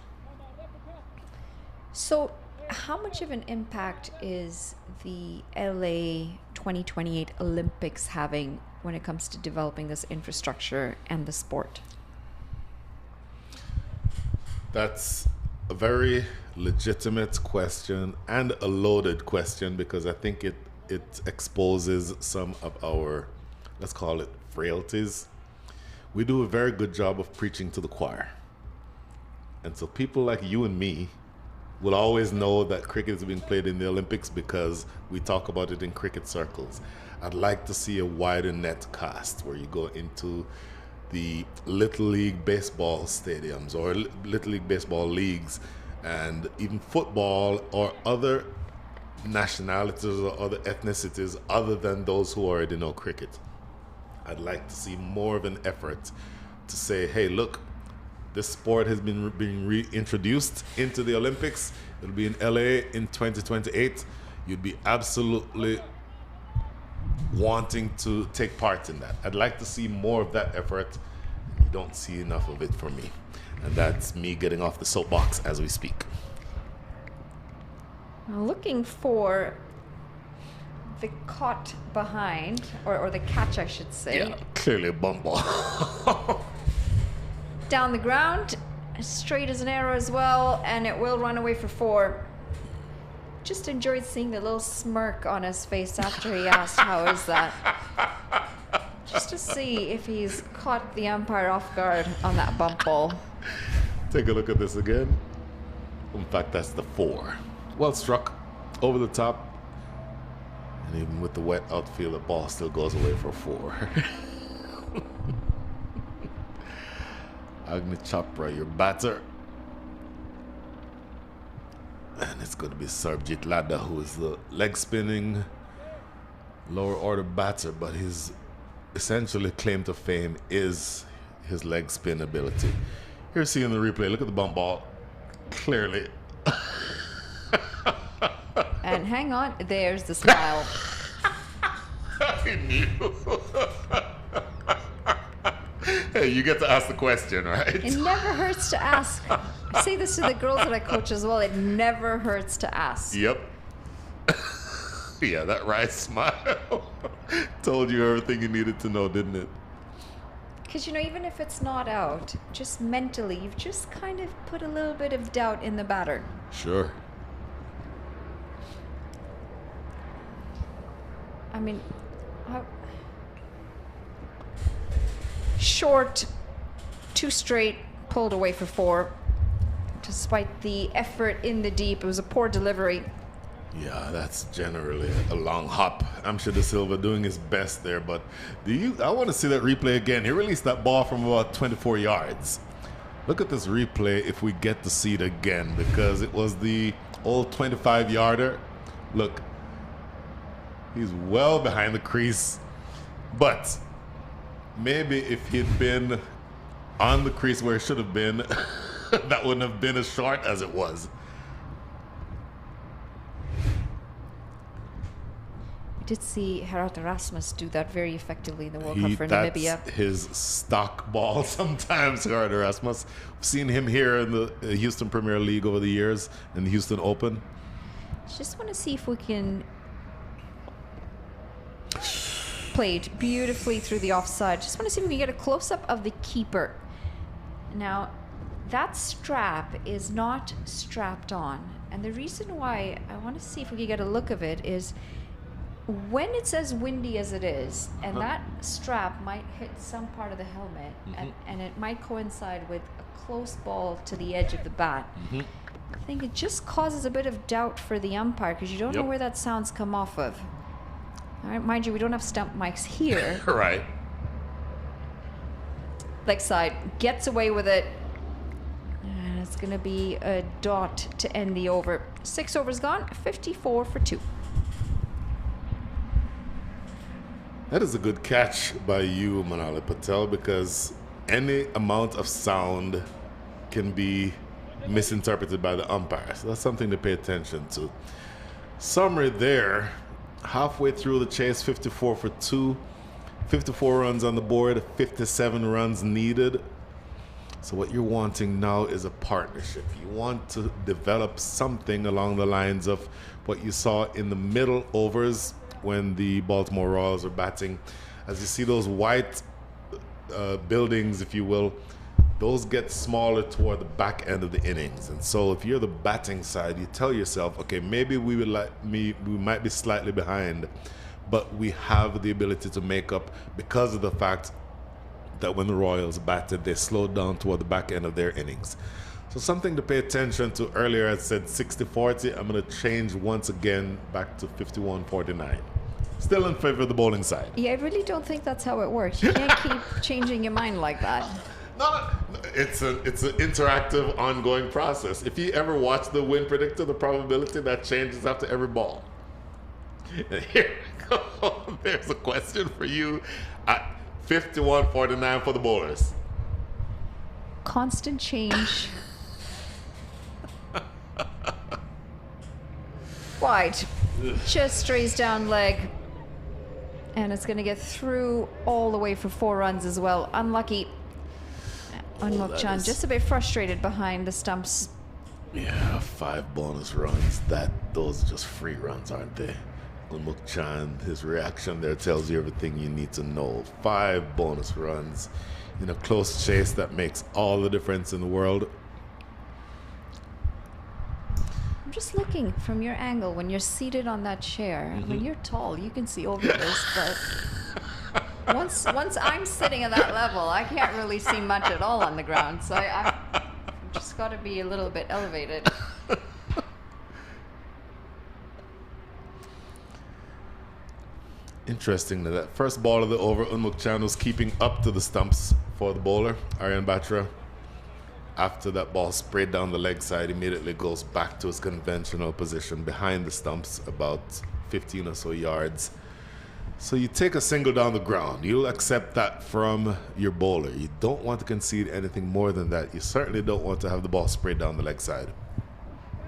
So how much of an impact is the LA 2028 Olympics having when it comes to developing this infrastructure and the sport? That's a very legitimate question and a loaded question, because I think it exposes some of our, let's call it, frailties. We do a very good job of preaching to the choir. And so people like you and me will always know that cricket is being played in the Olympics because we talk about it in cricket circles. I'd like to see a wider net cast where you go into the Little League baseball stadiums or Little League baseball leagues, and even football or other nationalities or other ethnicities other than those who already know cricket. I'd like to see more of an effort to say, hey, look, this sport has been being reintroduced into the Olympics. It'll be in LA in 2028. You'd be absolutely wanting to take part in that. I'd like to see more of that effort. You don't see enough of it for me. And that's me getting off the soapbox as we speak. Looking for the caught behind, or the catch, I should say. Yeah, clearly a bump ball. Down the ground, as straight as an arrow as well, and it will run away for 4. Just enjoyed seeing the little smirk on his face after he asked, how is that? Just to see if he's caught the umpire off guard on that bump ball. Take a look at this again. In fact, that's the 4. Well struck, over the top. And even with the wet outfield, the ball still goes away for 4. Agni Chopra, your batter. And it's going to be Sarbjit Ladda, who is the leg spinning lower order batter, but his essentially claim to fame is his leg spin ability. Here's seeing the replay. Look at the bump ball. Clearly. And hang on, there's the smile. I knew. Hey, you get to ask the question, right? It never hurts to ask. I say this to the girls that I coach as well. It never hurts to ask. Yep. Yeah, that right smile told you everything you needed to know, didn't it? Because, even if it's not out, just mentally, you've just kind of put a little bit of doubt in the batter. Sure. I mean, short, 2 straight, pulled away for 4. Despite the effort in the deep, it was a poor delivery. Yeah, that's generally a long hop. I'm sure De Silva doing his best there, but I want to see that replay again. He released that ball from about 24 yards. Look at this replay if we get to see it again, because it was the old 25-yarder. Look, he's well behind the crease, but maybe if he'd been on the crease where it should have been, that wouldn't have been as short as it was. I did see Gerard Erasmus do that very effectively in the World Cup for Namibia. That's his stock ball sometimes, Gerard Erasmus. We've seen him here in the Houston Premier League over the years, in the Houston Open. Just want to see if we can... Played beautifully through the offside. Just want to see if we can get a close-up of the keeper. Now, that strap is not strapped on. And the reason why I want to see if we can get a look of it is... when it's as windy as it is, and that strap might hit some part of the helmet, and it might coincide with a close ball to the edge of the bat, I think it just causes a bit of doubt for the umpire, because you don't know where that sound's come off of. All right, mind you, we don't have stump mics here. Right. Leg side, gets away with it. And it's going to be a dot to end the over. 6 overs gone, 54 for 2. That is a good catch by you, Manali Patel, because any amount of sound can be misinterpreted by the umpire. So that's something to pay attention to. Summary there, halfway through the chase, 54 for 2, 54 runs on the board, 57 runs needed. So what you're wanting now is a partnership. You want to develop something along the lines of what you saw in the middle overs when the Baltimore Royals are batting. As you see those white buildings, if you will, those get smaller toward the back end of the innings. And so if you're the batting side, you tell yourself, okay, maybe we might be slightly behind, but we have the ability to make up because of the fact that when the Royals batted, they slowed down toward the back end of their innings. So something to pay attention to. Earlier I said 60-40. I'm going to change once again back to 51-49. Still in favor of the bowling side. Yeah, I really don't think that's how it works. You can't keep changing your mind like that. No, it's an interactive, ongoing process. If you ever watch the win predictor, the probability that changes after every ball. And here we go. There's a question for you at 51-49 for the bowlers. Constant change. Wide. Just strays down leg. And it's going to get through all the way for 4 runs as well. Unlucky. Unmuk-chan just a bit frustrated behind the stumps. Yeah, 5 bonus runs. Those are just free runs, aren't they? Unmuk-chan, his reaction there tells you everything you need to know. 5 bonus runs in a close chase that makes all the difference in the world. I'm just looking from your angle when you're seated on that chair. When you're tall, you can see over this, but once I'm sitting at that level, I can't really see much at all on the ground. So I've just got to be a little bit elevated. Interesting that first ball of the over, Unmuk-chan was keeping up to the stumps for the bowler, Aryan Batra. After that ball sprayed down the leg side, immediately goes back to his conventional position behind the stumps, about 15 or so yards. So you take a single down the ground. You'll accept that from your bowler. You don't want to concede anything more than that. You certainly don't want to have the ball sprayed down the leg side.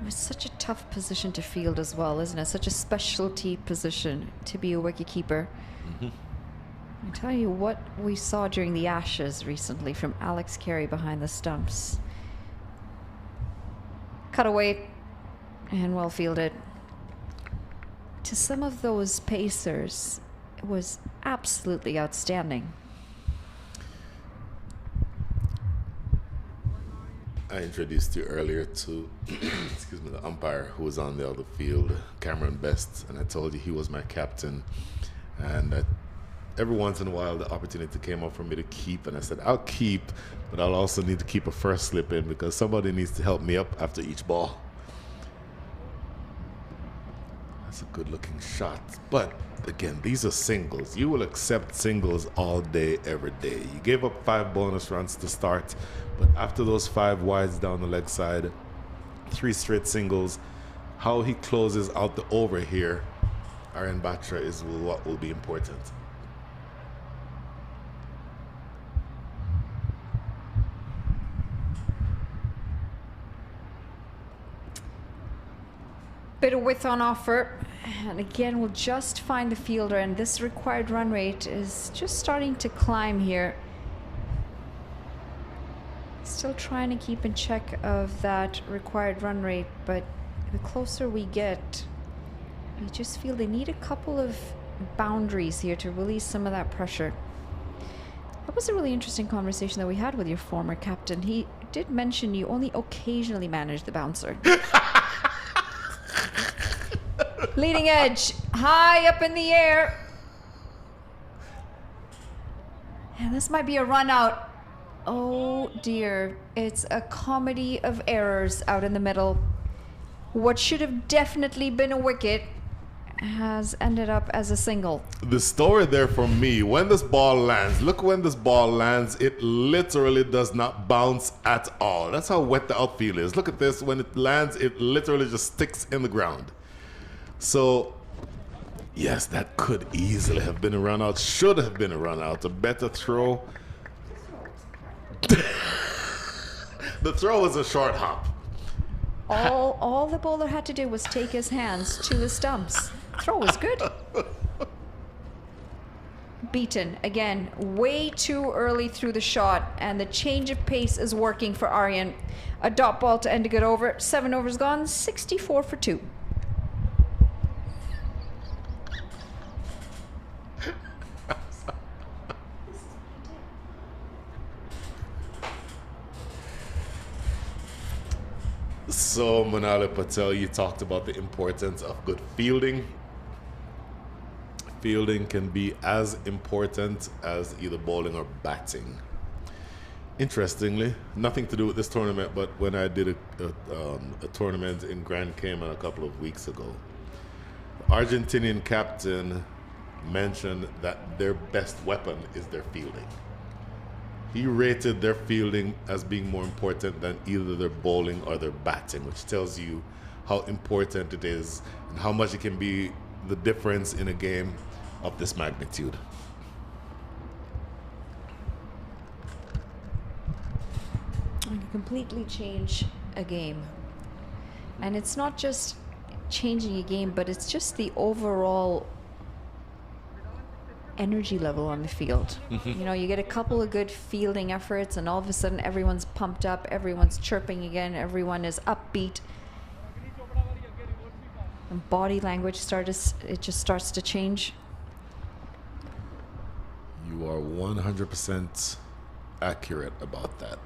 It's such a tough position to field as well, isn't it? Such a specialty position to be a wicketkeeper. I tell you what we saw during the Ashes recently from Alex Carey behind the stumps. Cut away and well fielded. To some of those pacers, it was absolutely outstanding. I introduced you earlier to excuse me, the umpire who was on the other field, Cameron Best, and I told you he was my captain. And every once in a while the opportunity came up for me to keep, and I said I'll keep, but I'll also need to keep a first slip in because somebody needs to help me up after each ball. That's a good looking shot, but again, these are singles. You will accept singles all day, every day. You gave up 5 bonus runs to start, but after those 5 wides down the leg side, 3 straight singles, how he closes out the over here, Aryan Batra, is what will be important. Bit of width on offer, and again we'll just find the fielder, and this required run rate is just starting to climb here. Still trying to keep in check of that required run rate, but the closer we get, I just feel they need a couple of boundaries here to release some of that pressure. That was a really interesting conversation that we had with your former captain. He did mention you only occasionally manage the bouncer. Leading edge, high up in the air. And this might be a run out. Oh dear, it's a comedy of errors out in the middle. What should have definitely been a wicket has ended up as a single. The story there for me, when this ball lands, look, when this ball lands, it literally does not bounce at all. That's how wet the outfield is. Look at this, when it lands, it literally just sticks in the ground. So, yes, that could easily have been a run out, should have been a run out, a better throw. The throw was a short hop. All the bowler had to do was take his hands to the stumps. Throw was good. Beaten again, way too early through the shot, and the change of pace is working for Aryan. A dot ball to end a good over. 7 overs gone, 64 for 2. So, Manali Patel, you talked about the importance of good fielding. Fielding can be as important as either bowling or batting. Interestingly, nothing to do with this tournament, but when I did a tournament in Grand Cayman a couple of weeks ago, the Argentinian captain mentioned that their best weapon is their fielding. He rated their fielding as being more important than either their bowling or their batting, which tells you how important it is and how much it can be the difference in a game of this magnitude. I can completely change a game. And it's not just changing a game, but it's just the overall energy level on the field. You know, you get a couple of good fielding efforts and all of a sudden everyone's pumped up, everyone's chirping again, everyone is upbeat. And body language just starts to change. You are 100% accurate about that.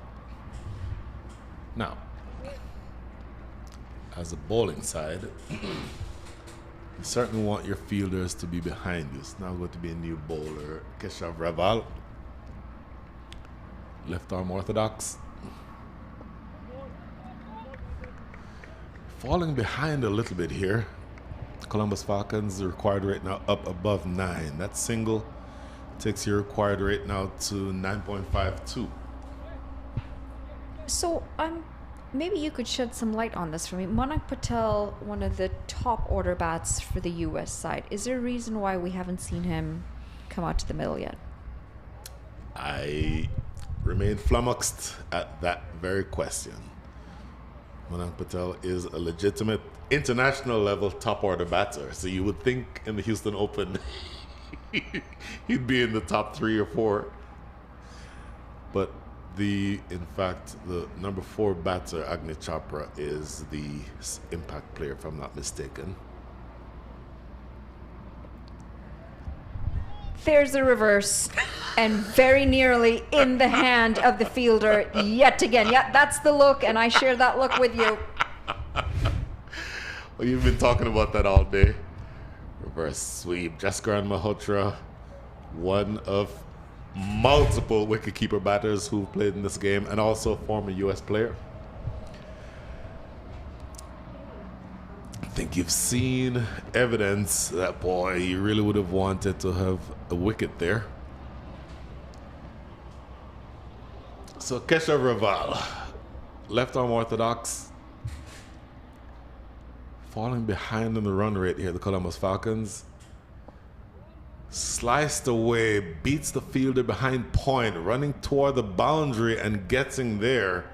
Now, as a bowling side, you certainly want your fielders to be behind you. It's now going to be a new bowler, Keshav Raval. Left arm orthodox. Falling behind a little bit here. Columbus Falcons required rate now up above 9. That single takes your required rate now to 9.52. So I'm maybe you could shed some light on this for me. Manak Patel, one of the top order bats for the U.S. side. Is there a reason why we haven't seen him come out to the middle yet? I remain flummoxed at that very question. Manak Patel is a legitimate international level top order batter, so you would think in the Houston Open he'd be in the top 3 or 4. But in fact, the number 4 batter, Agni Chopra, is the impact player, if I'm not mistaken. There's the reverse, and very nearly in the hand of the fielder yet again. Yeah, that's the look, and I share that look with you. Well, you've been talking about that all day. Reverse sweep. Jaskaran Malhotra, one of multiple wicketkeeper batters who played in this game, and also a former U.S. player. I think you've seen evidence that, boy, you really would have wanted to have a wicket there. So Keshav Raval, left arm orthodox, falling behind in the run rate here, the Columbus Falcons. Sliced away, beats the fielder behind point, running toward the boundary and getting there.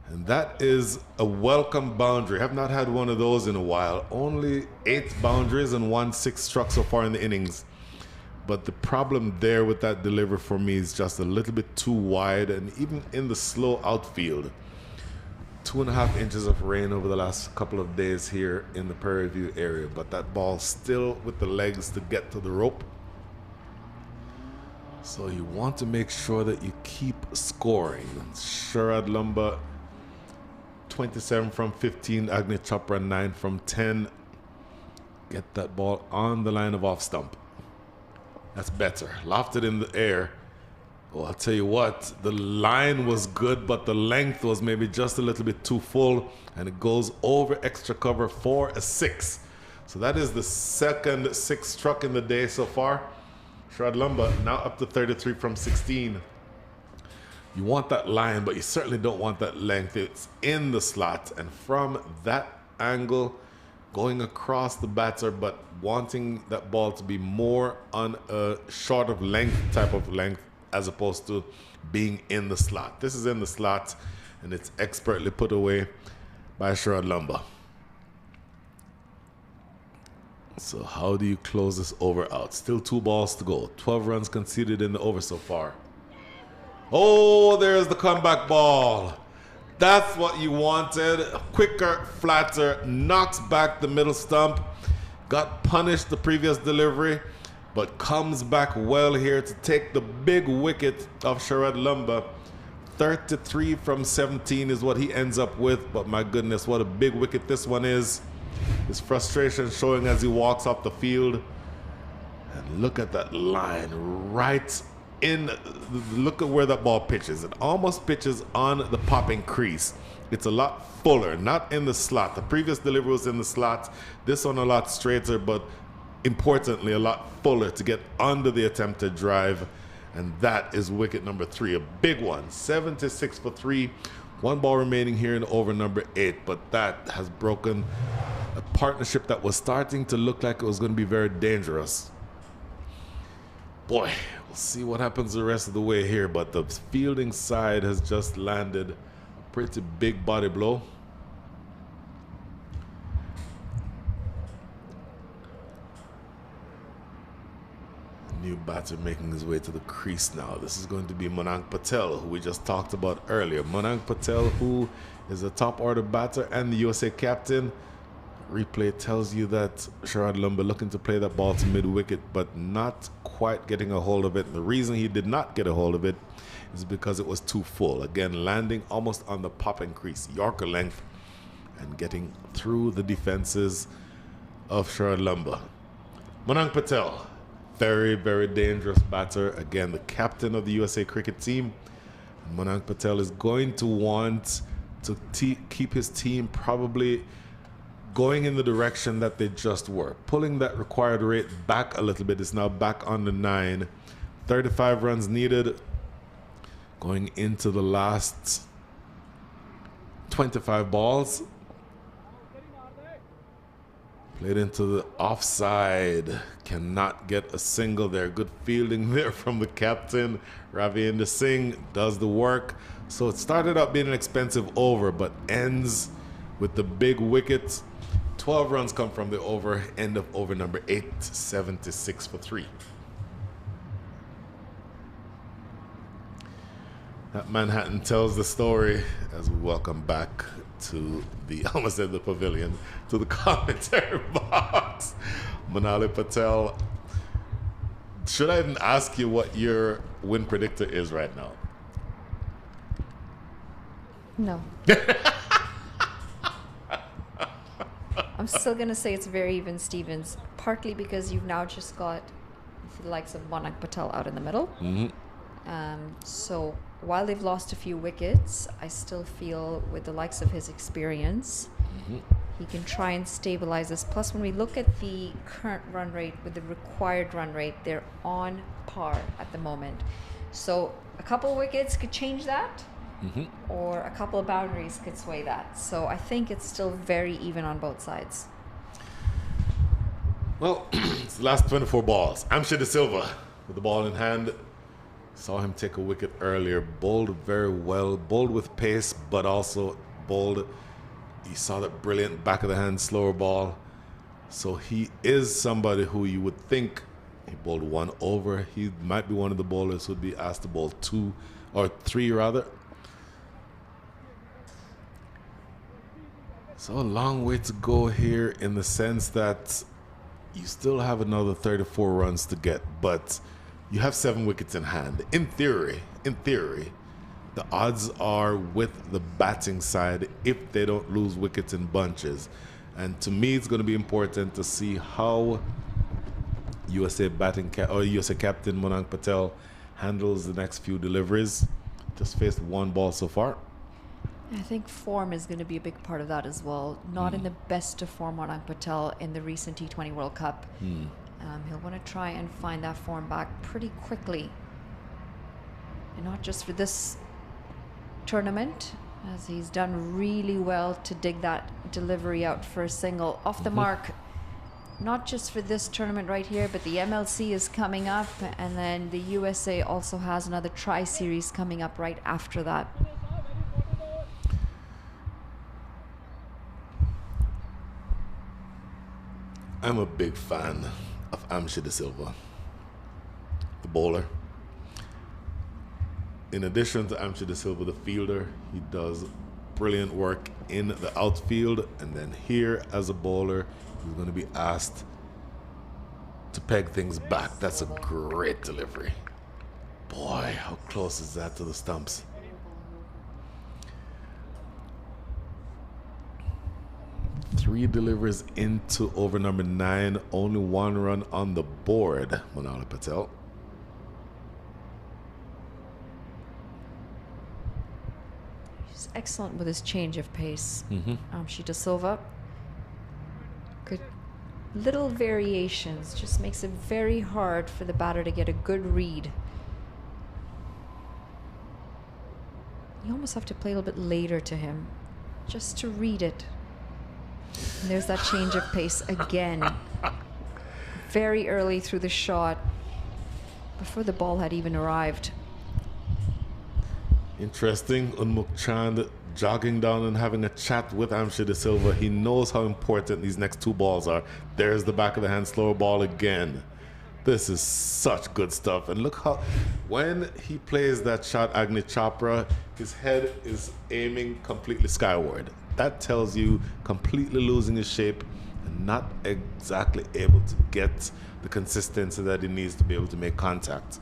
And that is a welcome boundary. Have not had one of those in a while. Only 8 boundaries and 1 6 struck so far in the innings. But the problem there with that delivery for me is just a little bit too wide, and even in the slow outfield. 2.5 inches of rain over the last couple of days here in the Prairie View area, but that ball still with the legs to get to the rope. So you want to make sure that you keep scoring. Sharad Lumba, 27 from 15, Agni Chopra 9 from 10. Get that ball on the line of off stump. That's better. Lofted in the air. Well, I'll tell you what, the line was good, but the length was maybe just a little bit too full, and it goes over extra cover for a 6. So that is the second 6 struck in the day so far. Sharad Lumba now up to 33 from 16. You want that line, but you certainly don't want that length. It's in the slot, and from that angle, going across the batter, but wanting that ball to be more on a short of length type of length, as opposed to being in the slot. This is in the slot, and it's expertly put away by Sharad Lumba. So how do you close this over out? Still 2 balls to go. 12 runs conceded in the over so far. Oh, there's the comeback ball. That's what you wanted. Quicker, flatter, knocks back the middle stump. Got punished the previous delivery, but comes back well here to take the big wicket of Sharad Lumba. 33 from 17 is what he ends up with, but my goodness, what a big wicket this one is. His frustration showing as he walks off the field. And look at that line right in, look at where that ball pitches. It almost pitches on the popping crease. It's a lot fuller, not in the slot. The previous delivery was in the slot. This one a lot straighter, but importantly, a lot fuller to get under the attempted drive. And that is wicket number 3, a big one. 76 for 3. 1 ball remaining here in over number 8, but that has broken a partnership that was starting to look like it was going to be very dangerous. Boy, we'll see what happens the rest of the way here, but the fielding side has just landed a pretty big body blow. New batter making his way to the crease now. This is going to be Manak Patel, who we just talked about earlier. Manak Patel, who is a top order batter and the USA captain. Replay tells you that Sharad Lumba looking to play that ball to mid-wicket, but not quite getting a hold of it. The reason he did not get a hold of it is because it was too full. Again, landing almost on the popping crease, Yorker length, and getting through the defenses of Sharad Lumba. Manak Patel, very, very dangerous batter. Again, the captain of the USA cricket team. Manak Patel is going to want to keep his team probably going in the direction that they just were. Pulling that required rate back a little bit. It's now back on the 9. 35 runs needed. Going into the last 25 balls. Played into the offside. Cannot get a single there. Good fielding there from the captain. Ravinder Singh does the work. So it started out being an expensive over, but ends with the big wicket. 12 runs come from the over. End of over number 8, 76 for 3. That Manhattan tells the story as we welcome back to the, I almost said the pavilion, to the commentary box. Manali Patel, should I even ask you what your win predictor is right now? No. I'm still going to say it's very even Stevens, partly because you've now just got the likes of Monak Patel out in the middle. So while they've lost a few wickets, I still feel with the likes of his experience, he can try and stabilize this. Plus, when we look at the current run rate with the required run rate, they're on par at the moment. So a couple of wickets could change that, or a couple of boundaries could sway that. So I think it's still very even on both sides. Well, it's the last 24 balls. Amshad De Silva with the ball in hand. Saw him take a wicket earlier. Bowled very well. Bowled with pace, but also bowled. You saw that brilliant back of the hand slower ball. So he is somebody who you would think he bowled 1 over. He might be one of the bowlers who'd be asked to bowl 2 or 3 rather. So a long way to go here in the sense that you still have another 34 runs to get, but you have 7 wickets in hand. In theory, the odds are with the batting side if they don't lose wickets in bunches. And to me, it's going to be important to see how USA captain Monak Patel handles the next few deliveries. Just faced 1 ball so far. I think form is going to be a big part of that as well. Not in the best of form, Monak Patel, in the recent T20 World Cup. He'll want to try and find that form back pretty quickly. And not just for this tournament, as he's done really well to dig that delivery out for a single off the mark. Not just for this tournament right here, but the MLC is coming up, and then the USA also has another tri-series coming up right after that. I'm a big fan of Amshad De Silva, the bowler. In addition to Amshad De Silva, the fielder, he does brilliant work in the outfield. And then here as a bowler, he's going to be asked to peg things back. That's a great delivery. Boy, how close is that to the stumps? Three deliveries into over number 9. Only 1 run on the board, Manali Patel. He's excellent with his change of pace. Amshad De Silva. Good little variations. Just makes it very hard for the batter to get a good read. You almost have to play a little bit later to him just to read it. And there's that change of pace again. Very early through the shot, before the ball had even arrived. Interesting. Unmuk Chand jogging down and having a chat with Amshad De Silva. He knows how important these next 2 balls are. There's the back of the hand slower ball again. This is such good stuff. And look how, when he plays that shot, Agni Chopra, his head is aiming completely skyward. That tells you completely losing his shape and not exactly able to get the consistency that he needs to be able to make contact.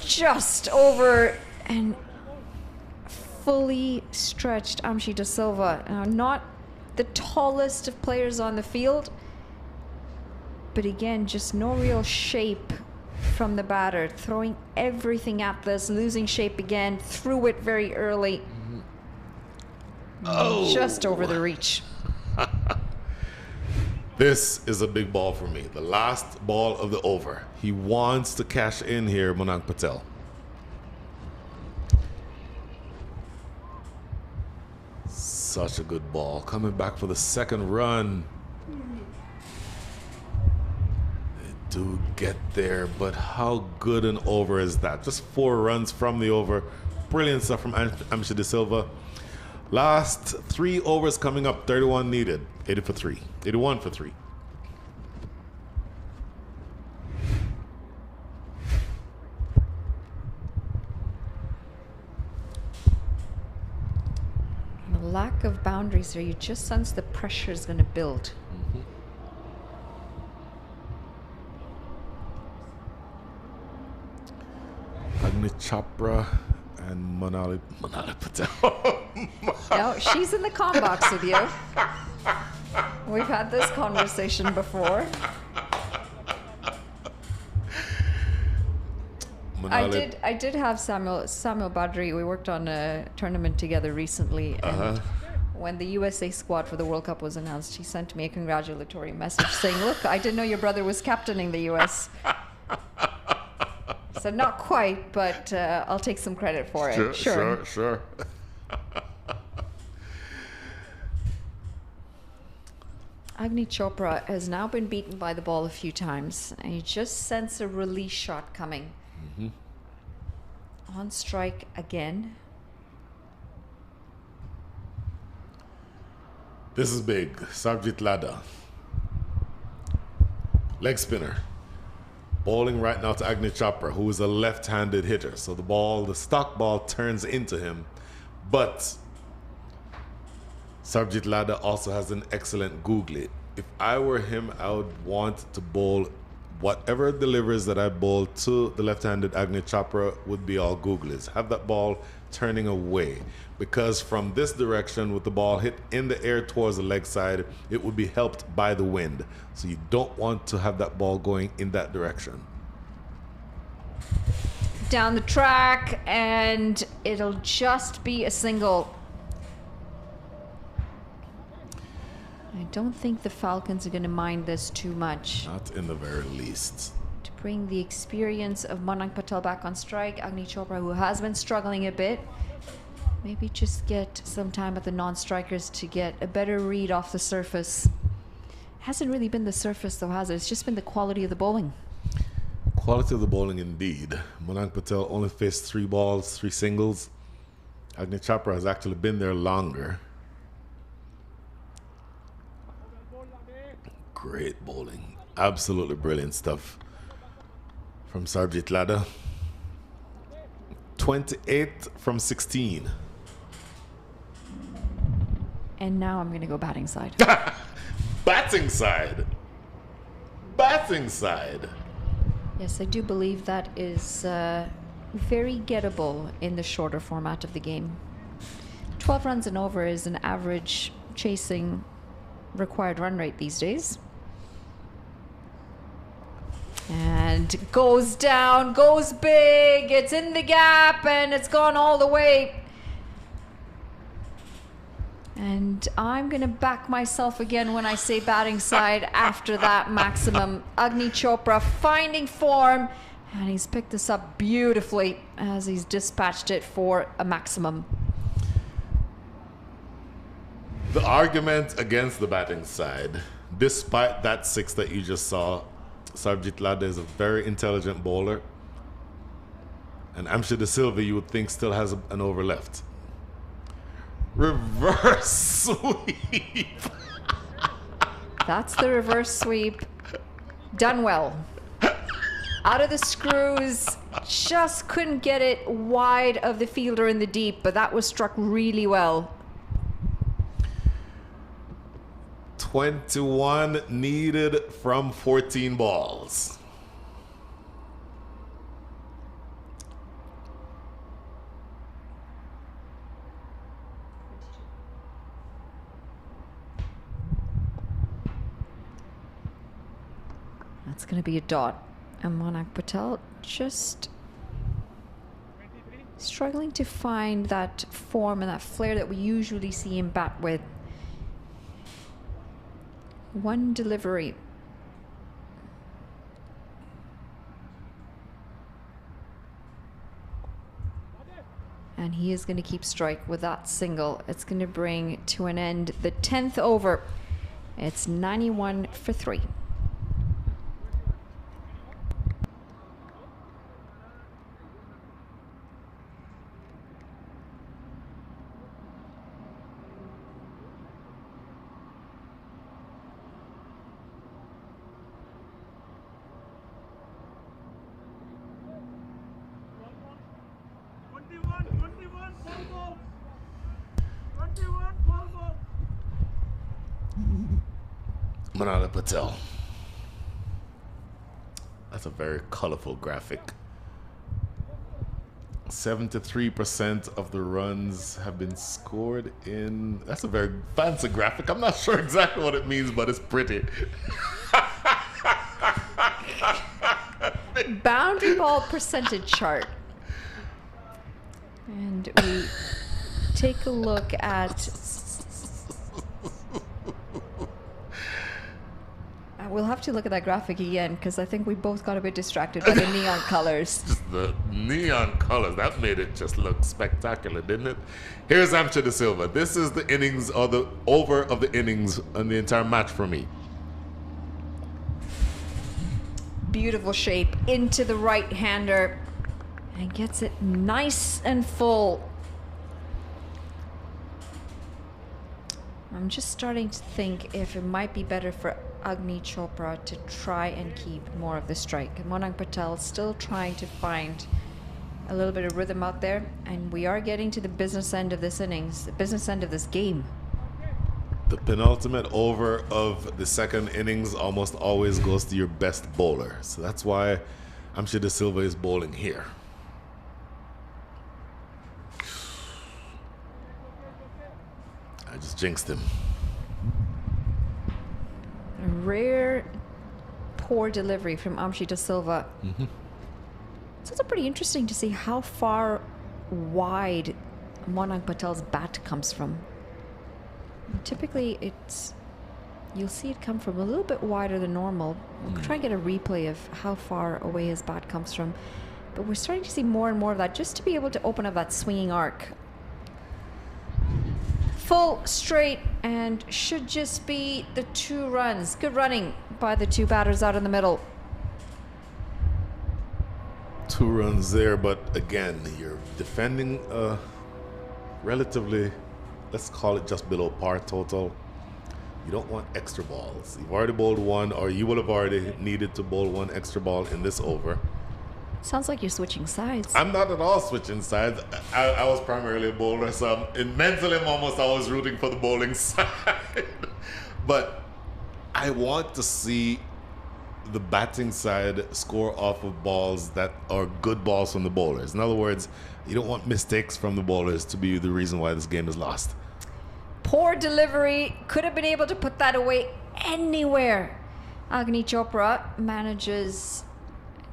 Just over and fully stretched Amshad De Silva. Now, not the tallest of players on the field, but again, just no real shape from the batter, throwing everything at this, losing shape again, threw it very early. Just over the reach. This is a big ball for me. The last ball of the over. He wants to cash in here, Monang Patel. Such a good ball. Coming back for the second run. They do get there, but how good an over is that? Just 4 runs from the over. Brilliant stuff from Amsha De Silva. Last 3 overs coming up, 31 needed. 80 for 3. 81 for 3. The lack of boundaries here, you just sense the pressure is going to build. Agni Chopra and Manali Patel. No, she's in the comm box with you. We've had this conversation before. I did have Samuel Badri. We worked on a tournament together recently, and when the USA squad for the World Cup was announced, he sent me a congratulatory message saying, "Look, I didn't know your brother was captaining the US." So not quite, but I'll take some credit for it. Sure. Agni Chopra has now been beaten by the ball a few times, and you just sense a release shot coming. On strike again. This is big. Sarvjit Lada. Leg spinner. Bowling right now to Agni Chopra, who is a left-handed hitter. So the stock ball turns into him. But Sarvjit Lada also has an excellent googly. If I were him, I would want to bowl whatever delivers that I bowl to the left-handed Agni Chopra would be all googlies. Have that ball turning away, because from this direction with the ball hit in the air towards the leg side, it would be helped by the wind. So you don't want to have that ball going in that direction. Down the track, and it'll just be a single. I don't think the Falcons are going to mind this too much. Not in the very least. To bring the experience of Manang Patel back on strike, Agni Chopra, who has been struggling a bit, maybe just get some time at the non-strikers to get a better read off the surface. Hasn't really been the surface though, has it? It's just been the quality of the bowling. Quality of the bowling indeed. Manang Patel only faced 3 balls, 3 singles. Agni Chopra has actually been there longer. Great bowling. Absolutely brilliant stuff from Sarvjit Lada. 28 from 16. And now I'm going to go batting side. Batting side. Batting side. Yes, I do believe that is very gettable in the shorter format of the game. 12 runs and over is an average chasing required run rate these days. And goes down, goes big, it's in the gap, and it's gone all the way. And I'm going to back myself again when I say batting side after that maximum. Agni Chopra finding form, and he's picked this up beautifully as he's dispatched it for a maximum. The argument against the batting side, despite that 6 that you just saw, Sarvjit Lada is a very intelligent bowler. And Amsha De Silva, you would think, still has an over left. Reverse sweep. That's the reverse sweep. Done well. Out of the screws, just couldn't get it wide of the fielder in the deep, but that was struck really well. 21 needed from 14 balls. That's going to be a dot. And Manang Patel just struggling to find that form and that flair that we usually see him bat with. One delivery. And he is going to keep strike with that single. It's going to bring to an end the 10th over. It's 91 for 3. Manala Patel. That's a very colorful graphic. 73% of the runs have been scored in. That's a very fancy graphic. I'm not sure exactly what it means, but it's pretty. Boundary ball percentage chart. And we take a look at. We'll have to look at that graphic again because I think we both got a bit distracted by the neon colors. Just the neon colors, that made it just look spectacular, didn't it? Here's Amcha De Silva. This is the innings, or the over of the innings and the entire match for me. Beautiful shape into the right-hander and gets it nice and full. I'm just starting to think if it might be better for Agni Chopra to try and keep more of the strike. Monang Patel still trying to find a little bit of rhythm out there, and we are getting to the business end of this innings, the business end of this game. The penultimate over of the second innings almost always goes to your best bowler. So that's why Amcha De Silva is bowling here. I just jinxed him. A rare poor delivery from Amcha De Silva. It's also pretty interesting to see how far wide Monang Patel's bat comes from. Typically, you'll see it come from a little bit wider than normal. We'll try and get a replay of how far away his bat comes from. But we're starting to see more and more of that just to be able to open up that swinging arc. Full straight and should just be the 2 runs. Good running by the 2 batters out in the middle. 2 runs there, but again, you're defending relatively, let's call it just below par total. You don't want extra balls. You've already bowled 1, or you will have already needed to bowl 1 extra ball in this over. Sounds like you're switching sides. I'm not at all switching sides. I was primarily a bowler, so mentally I'm almost always rooting for the bowling side. But I want to see the batting side score off of balls that are good balls from the bowlers. In other words, you don't want mistakes from the bowlers to be the reason why this game is lost. Poor delivery. Could have been able to put that away anywhere. Agni Chopra manages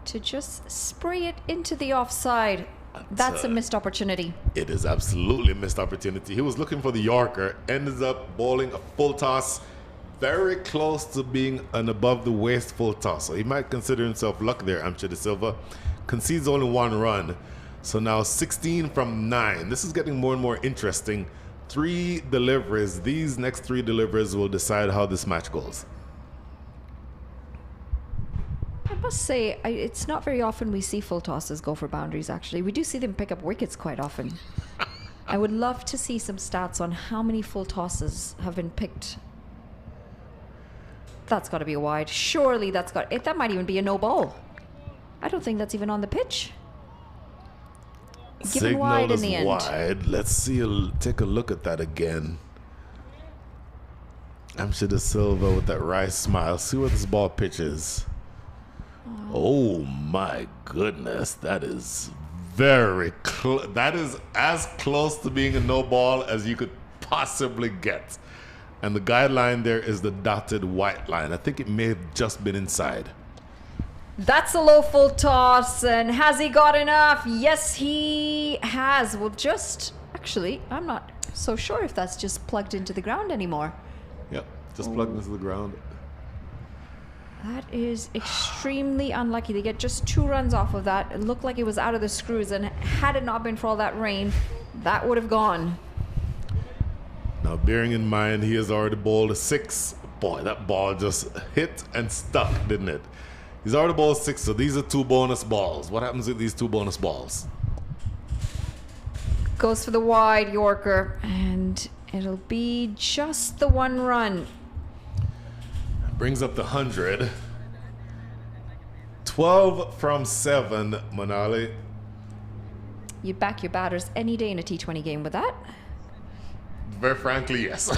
to just spray it into the offside. That's a missed opportunity. It is absolutely a missed opportunity. He was looking for the Yorker, ends up bowling a full toss, very close to being an above the waist full toss. So he might consider himself lucky there, Amcha De Silva. Concedes only 1 run. So now 16 from 9. This is getting more and more interesting. 3 deliveries. These next 3 deliveries will decide how this match goes. I must say, it's not very often we see full tosses go for boundaries, actually. We do see them pick up wickets quite often. I would love to see some stats on how many full tosses have been picked. That's got to be a wide. Surely that might even be a no ball. I don't think that's even on the pitch. Given wide in the end. Wide. Let's see. Take a look at that again. Amcha De Silva with that wry smile. See where this ball pitches. Oh my goodness, that is very close. That is as close to being a no ball as you could possibly get. And the guideline there is the dotted white line. I think it may have just been inside. That's a low full toss, and has he got enough? Yes, he has. Well, actually, I'm not so sure if that's just plugged into the ground anymore. Yep, just plugged into the ground. That is extremely unlucky. They get just 2 runs off of that. It looked like it was out of the screws, and had it not been for all that rain, that would have gone. Now, bearing in mind he has already bowled a 6. Boy, that ball just hit and stuck, didn't it? He's already bowled 6, so these are 2 bonus balls. What happens with these 2 bonus balls? Goes for the wide Yorker, and it'll be just the 1 run. Brings up the 100. 12 from 7, Manali. You'd back your batters any day in a T20 game with that. Very frankly, yes.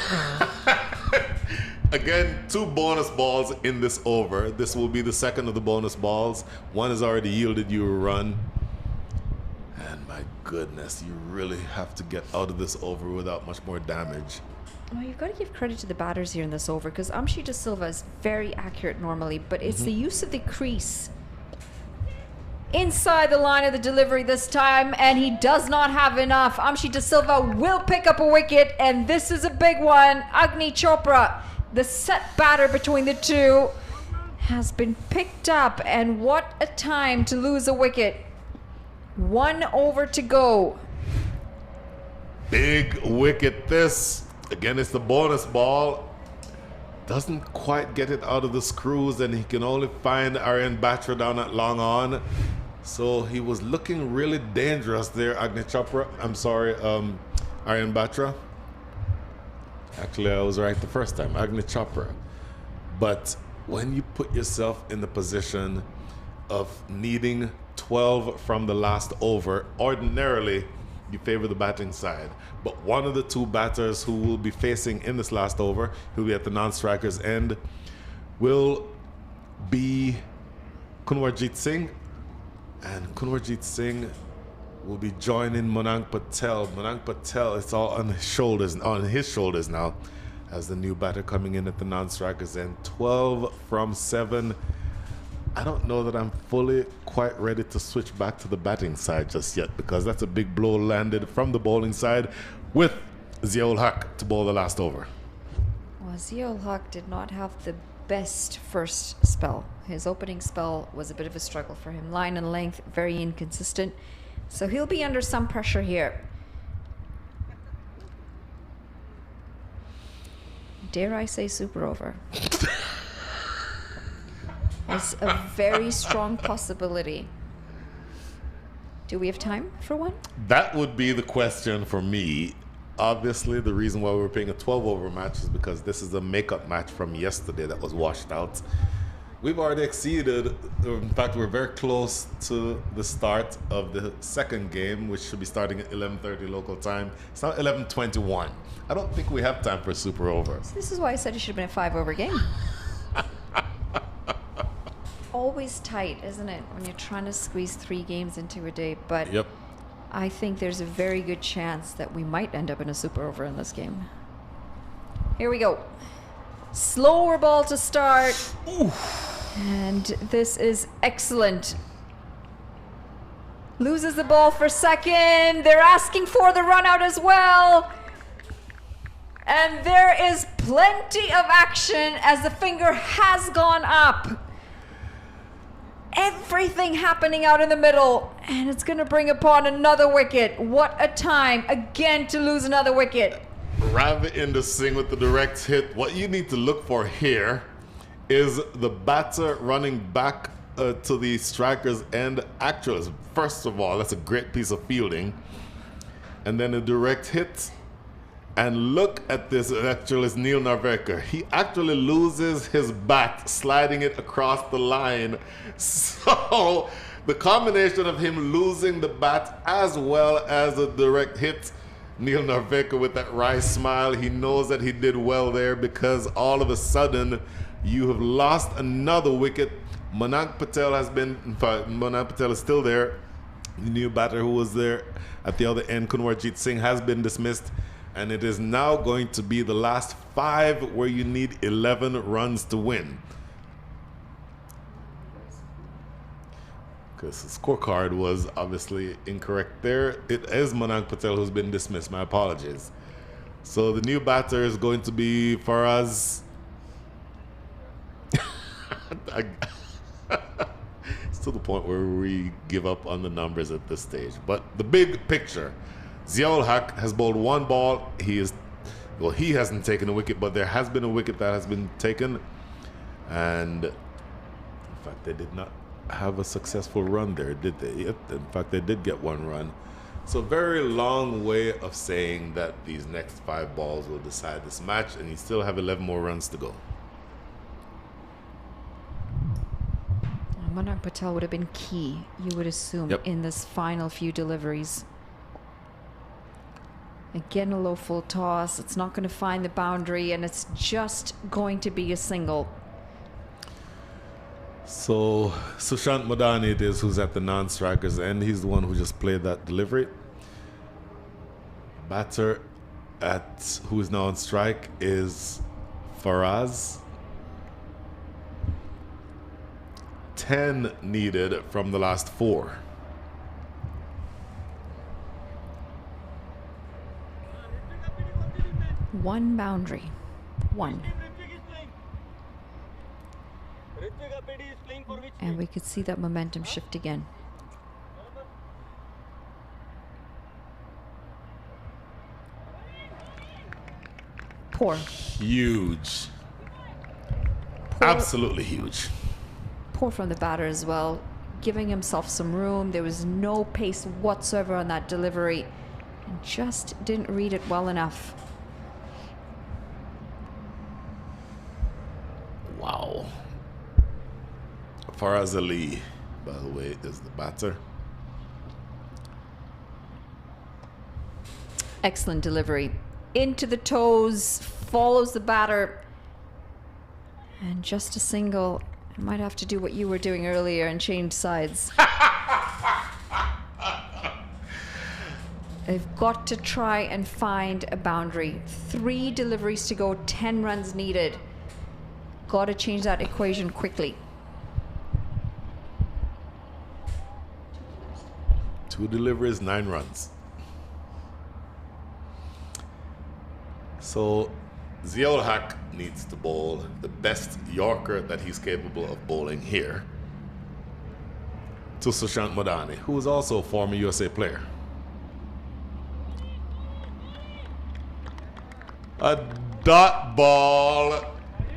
Again, 2 bonus balls in this over. This will be the second of the bonus balls. 1 has already yielded you a run. And my goodness, you really have to get out of this over without much more damage. Well, you've got to give credit to the batters here in this over, because Amshi De Silva is very accurate normally, but it's the use of the crease inside the line of the delivery this time, and he does not have enough. Amshi De Silva will pick up a wicket, and this is a big one. Agni Chopra, the set batter between the two, has been picked up, and what a time to lose a wicket. 1 over to go. Big wicket this. Again, it's the bonus ball. Doesn't quite get it out of the screws, and he can only find Aryan Batra down at long on. So he was looking really dangerous there, Agni Chopra. I'm sorry, Aryan Batra. Actually, I was right the first time, Agni Chopra. But when you put yourself in the position of needing 12 from the last over, ordinarily you favor the batting side. But one of the 2 batters who will be facing in this last over, who will be at the non-striker's end, will be Kunwarjit Singh. And Kunwarjit Singh will be joining Mayank Patel. Mayank Patel, it's all on his shoulders now, as the new batter coming in at the non-striker's end. 12 from 7. I don't know that I'm fully quite ready to switch back to the batting side just yet, because that's a big blow landed from the bowling side with Ziaul Haq to bowl the last over. Well, Ziaul Haq did not have the best first spell. His opening spell was a bit of a struggle for him. Line and length, very inconsistent. So he'll be under some pressure here. Dare I say super over? It's a very strong possibility. Do we have time for one? That would be the question for me. Obviously, the reason why we were playing a 12-over match is because this is a makeup match from yesterday that was washed out. We've already exceeded, in fact, we're very close to the start of the second game, which should be starting at 11:30 local time. It's now 11:21. I don't think we have time for a super over. So this is why I said it should have been a 5-over game. Always tight, isn't it, when you're trying to squeeze 3 games into a day? But Yep. I think there's a very good chance that we might end up in a super over in this game. Here we go. Slower ball to start. Ooh. And this is excellent. Loses the ball for second. They're asking for the run out as well. And there is plenty of action as the finger has gone up. Everything happening out in the middle, and it's going to bring upon another wicket. What a time again to lose another wicket. Ravi Singh with the direct hit. What you need to look for here is the batter running back to the striker's end. Actually, first of all, that's a great piece of fielding. And then a direct hit. And look at this, actually, it's Neil Narvekar. He actually loses his bat, sliding it across the line. So the combination of him losing the bat as well as a direct hit, Neil Narvekar with that wry smile, he knows that he did well there, because all of a sudden you have lost another wicket. Mayank Patel has been, in fact, Mayank Patel is still there. The new batter who was there at the other end, Kunwarjit Singh, has been dismissed. And it is now going to be the last 5 where you need 11 runs to win. Because the scorecard was obviously incorrect there. It is Mayank Patel who's been dismissed. My apologies. So the new batter is going to be Faraz. It's to the point where we give up on the numbers at this stage. But the big picture, Ziaul Haq has bowled one ball. He hasn't taken a wicket, but there has been a wicket that has been taken. And in fact, they did not have a successful run there, did they? Yep. In fact, they did get one run. So very long way of saying that these next 5 balls will decide this match, and you still have 11 more runs to go. Manak Patel would have been key, you would assume, in this final few deliveries. Again, a low full toss. It's not going to find the boundary, and it's just going to be a single. So Sushant Madani it is who's at the non-strikers end. He's the one who just played that delivery. Batter who is now on strike is Faraz. 10 needed from the last 4. One boundary. One. And we could see that momentum shift again. Poor. Huge. Absolutely huge. Poor from the batter as well, giving himself some room. There was no pace whatsoever on that delivery, and just didn't read it well enough. Wow. Faraz Ali, by the way, is the batter. Excellent delivery. Into the toes, follows the batter, and just a single. I might have to do what you were doing earlier and change sides. They've got to try and find a boundary. 3 deliveries to go, 10 runs needed. Got to change that equation quickly. 2 deliveries, 9 runs. So Ziaul Haq needs to bowl the best Yorker that he's capable of bowling here to Sushant Madani, who is also a former USA player. A dot ball.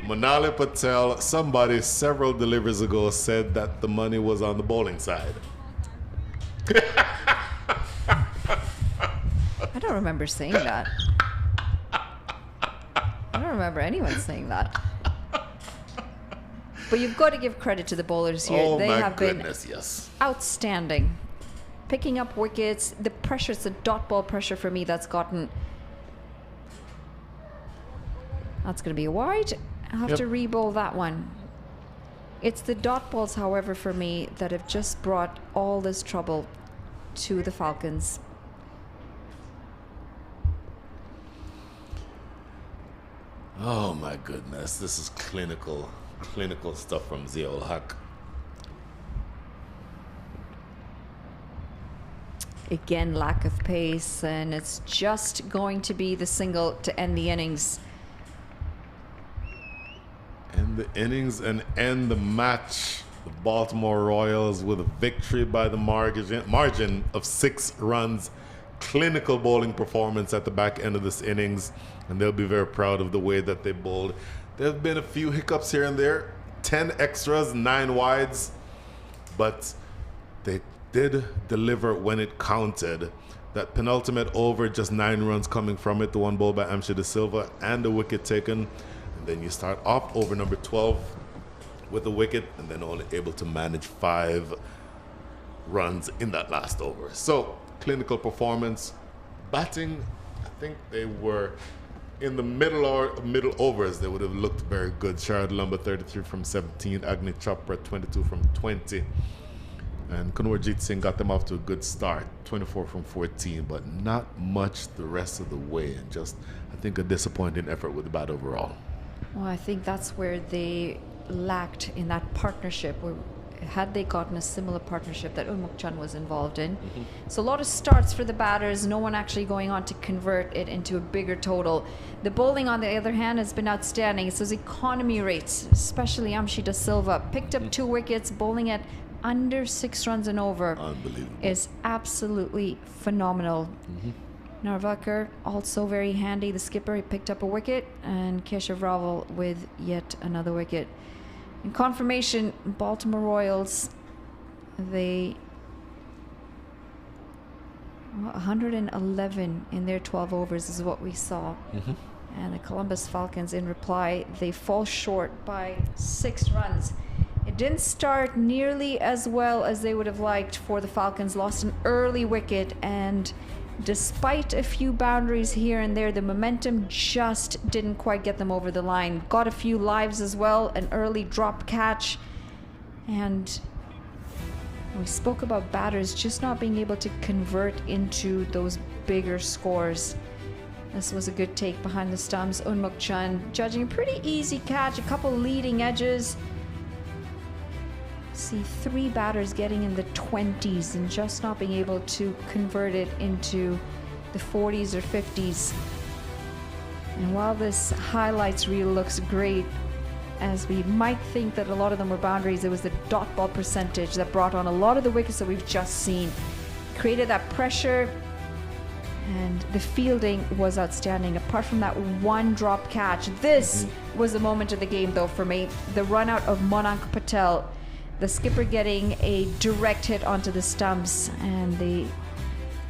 Manali Patel, somebody several deliveries ago said that the money was on the bowling side. I don't remember saying that. I don't remember anyone saying that. But you've got to give credit to the bowlers here. Oh, they my have goodness, been yes. outstanding. Picking up wickets, the pressure, it's the dot ball pressure for me that's gotten. That's going to be a wide. I'll have to re-bowl that one. It's the dot balls, however, for me, that have just brought all this trouble to the Falcons. Oh my goodness, this is clinical stuff from Ziaul Haq. Again, lack of pace, and it's just going to be the single to end the innings. End the innings and end the match. The Baltimore Royals with a victory by the margin of 6 runs. Clinical bowling performance at the back end of this innings, and they'll be very proud of the way that they bowled. There have been a few hiccups here and there, 10 extras, 9 wides, but they did deliver when it counted. That penultimate over, just 9 runs coming from it, the one bowled by Amshi De Silva, and a wicket taken. And then you start off over number 12 with a wicket, and then only able to manage 5 runs in that last over. So clinical performance. Batting, I think they were in the middle overs. They would have looked very good. Sharad Lumba 33 from 17, Agni Chopra 22 from 20, and Kunwarjit Singh got them off to a good start, 24 from 14, but not much the rest of the way, and just, I think, a disappointing effort with the bat overall. Well, I think that's where they lacked in that partnership. had they gotten a similar partnership that Unmukchan was involved in. So a lot of starts for the batters, no one actually going on to convert it into a bigger total. The bowling, on the other hand, has been outstanding. It's those economy rates, especially Amshi Da Silva. Picked up 2 wickets, bowling at under 6 runs and over. Unbelievable. Is absolutely phenomenal. Narvakar also very handy. The skipper, he picked up a wicket, and Keshav Raval with yet another wicket. In confirmation, Baltimore Royals, they 111 in their 12 overs is what we saw. And the Columbus Falcons, in reply, they fall short by 6 runs. It didn't start nearly as well as they would have liked for the Falcons. Lost an early wicket, and despite a few boundaries here and there, the momentum just didn't quite get them over the line. Got a few lives as well, an early drop catch, and we spoke about batters just not being able to convert into those bigger scores. This was a good take behind the stumps. Unmukchan judging a pretty easy catch, a couple leading edges. See 3 batters getting in the 20s and just not being able to convert it into the 40s or 50s. And while this highlights reel looks great, as we might think that a lot of them were boundaries, it was the dot ball percentage that brought on a lot of the wickets that we've just seen. Created that pressure, and the fielding was outstanding. Apart from that one drop catch, this was the moment of the game though for me. The run out of Monank Patel, the skipper getting a direct hit onto the stumps, and they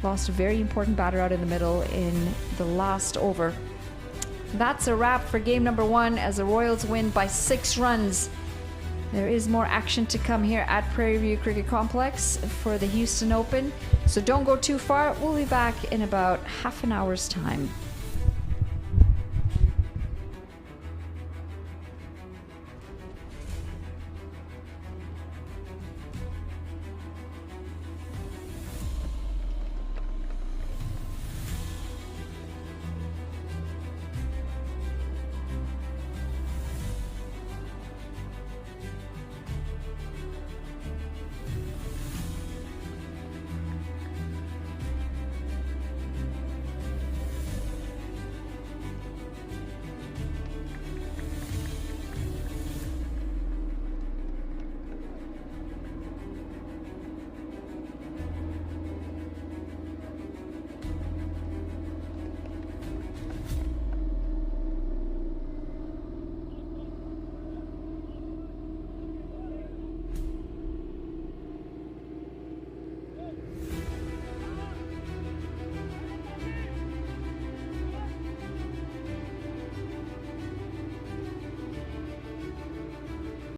lost a very important batter out in the middle in the last over. That's a wrap for game number 1 as the Royals win by 6 runs. There is more action to come here at Prairie View Cricket Complex for the Houston Open, so don't go too far. We'll be back in about half an hour's time.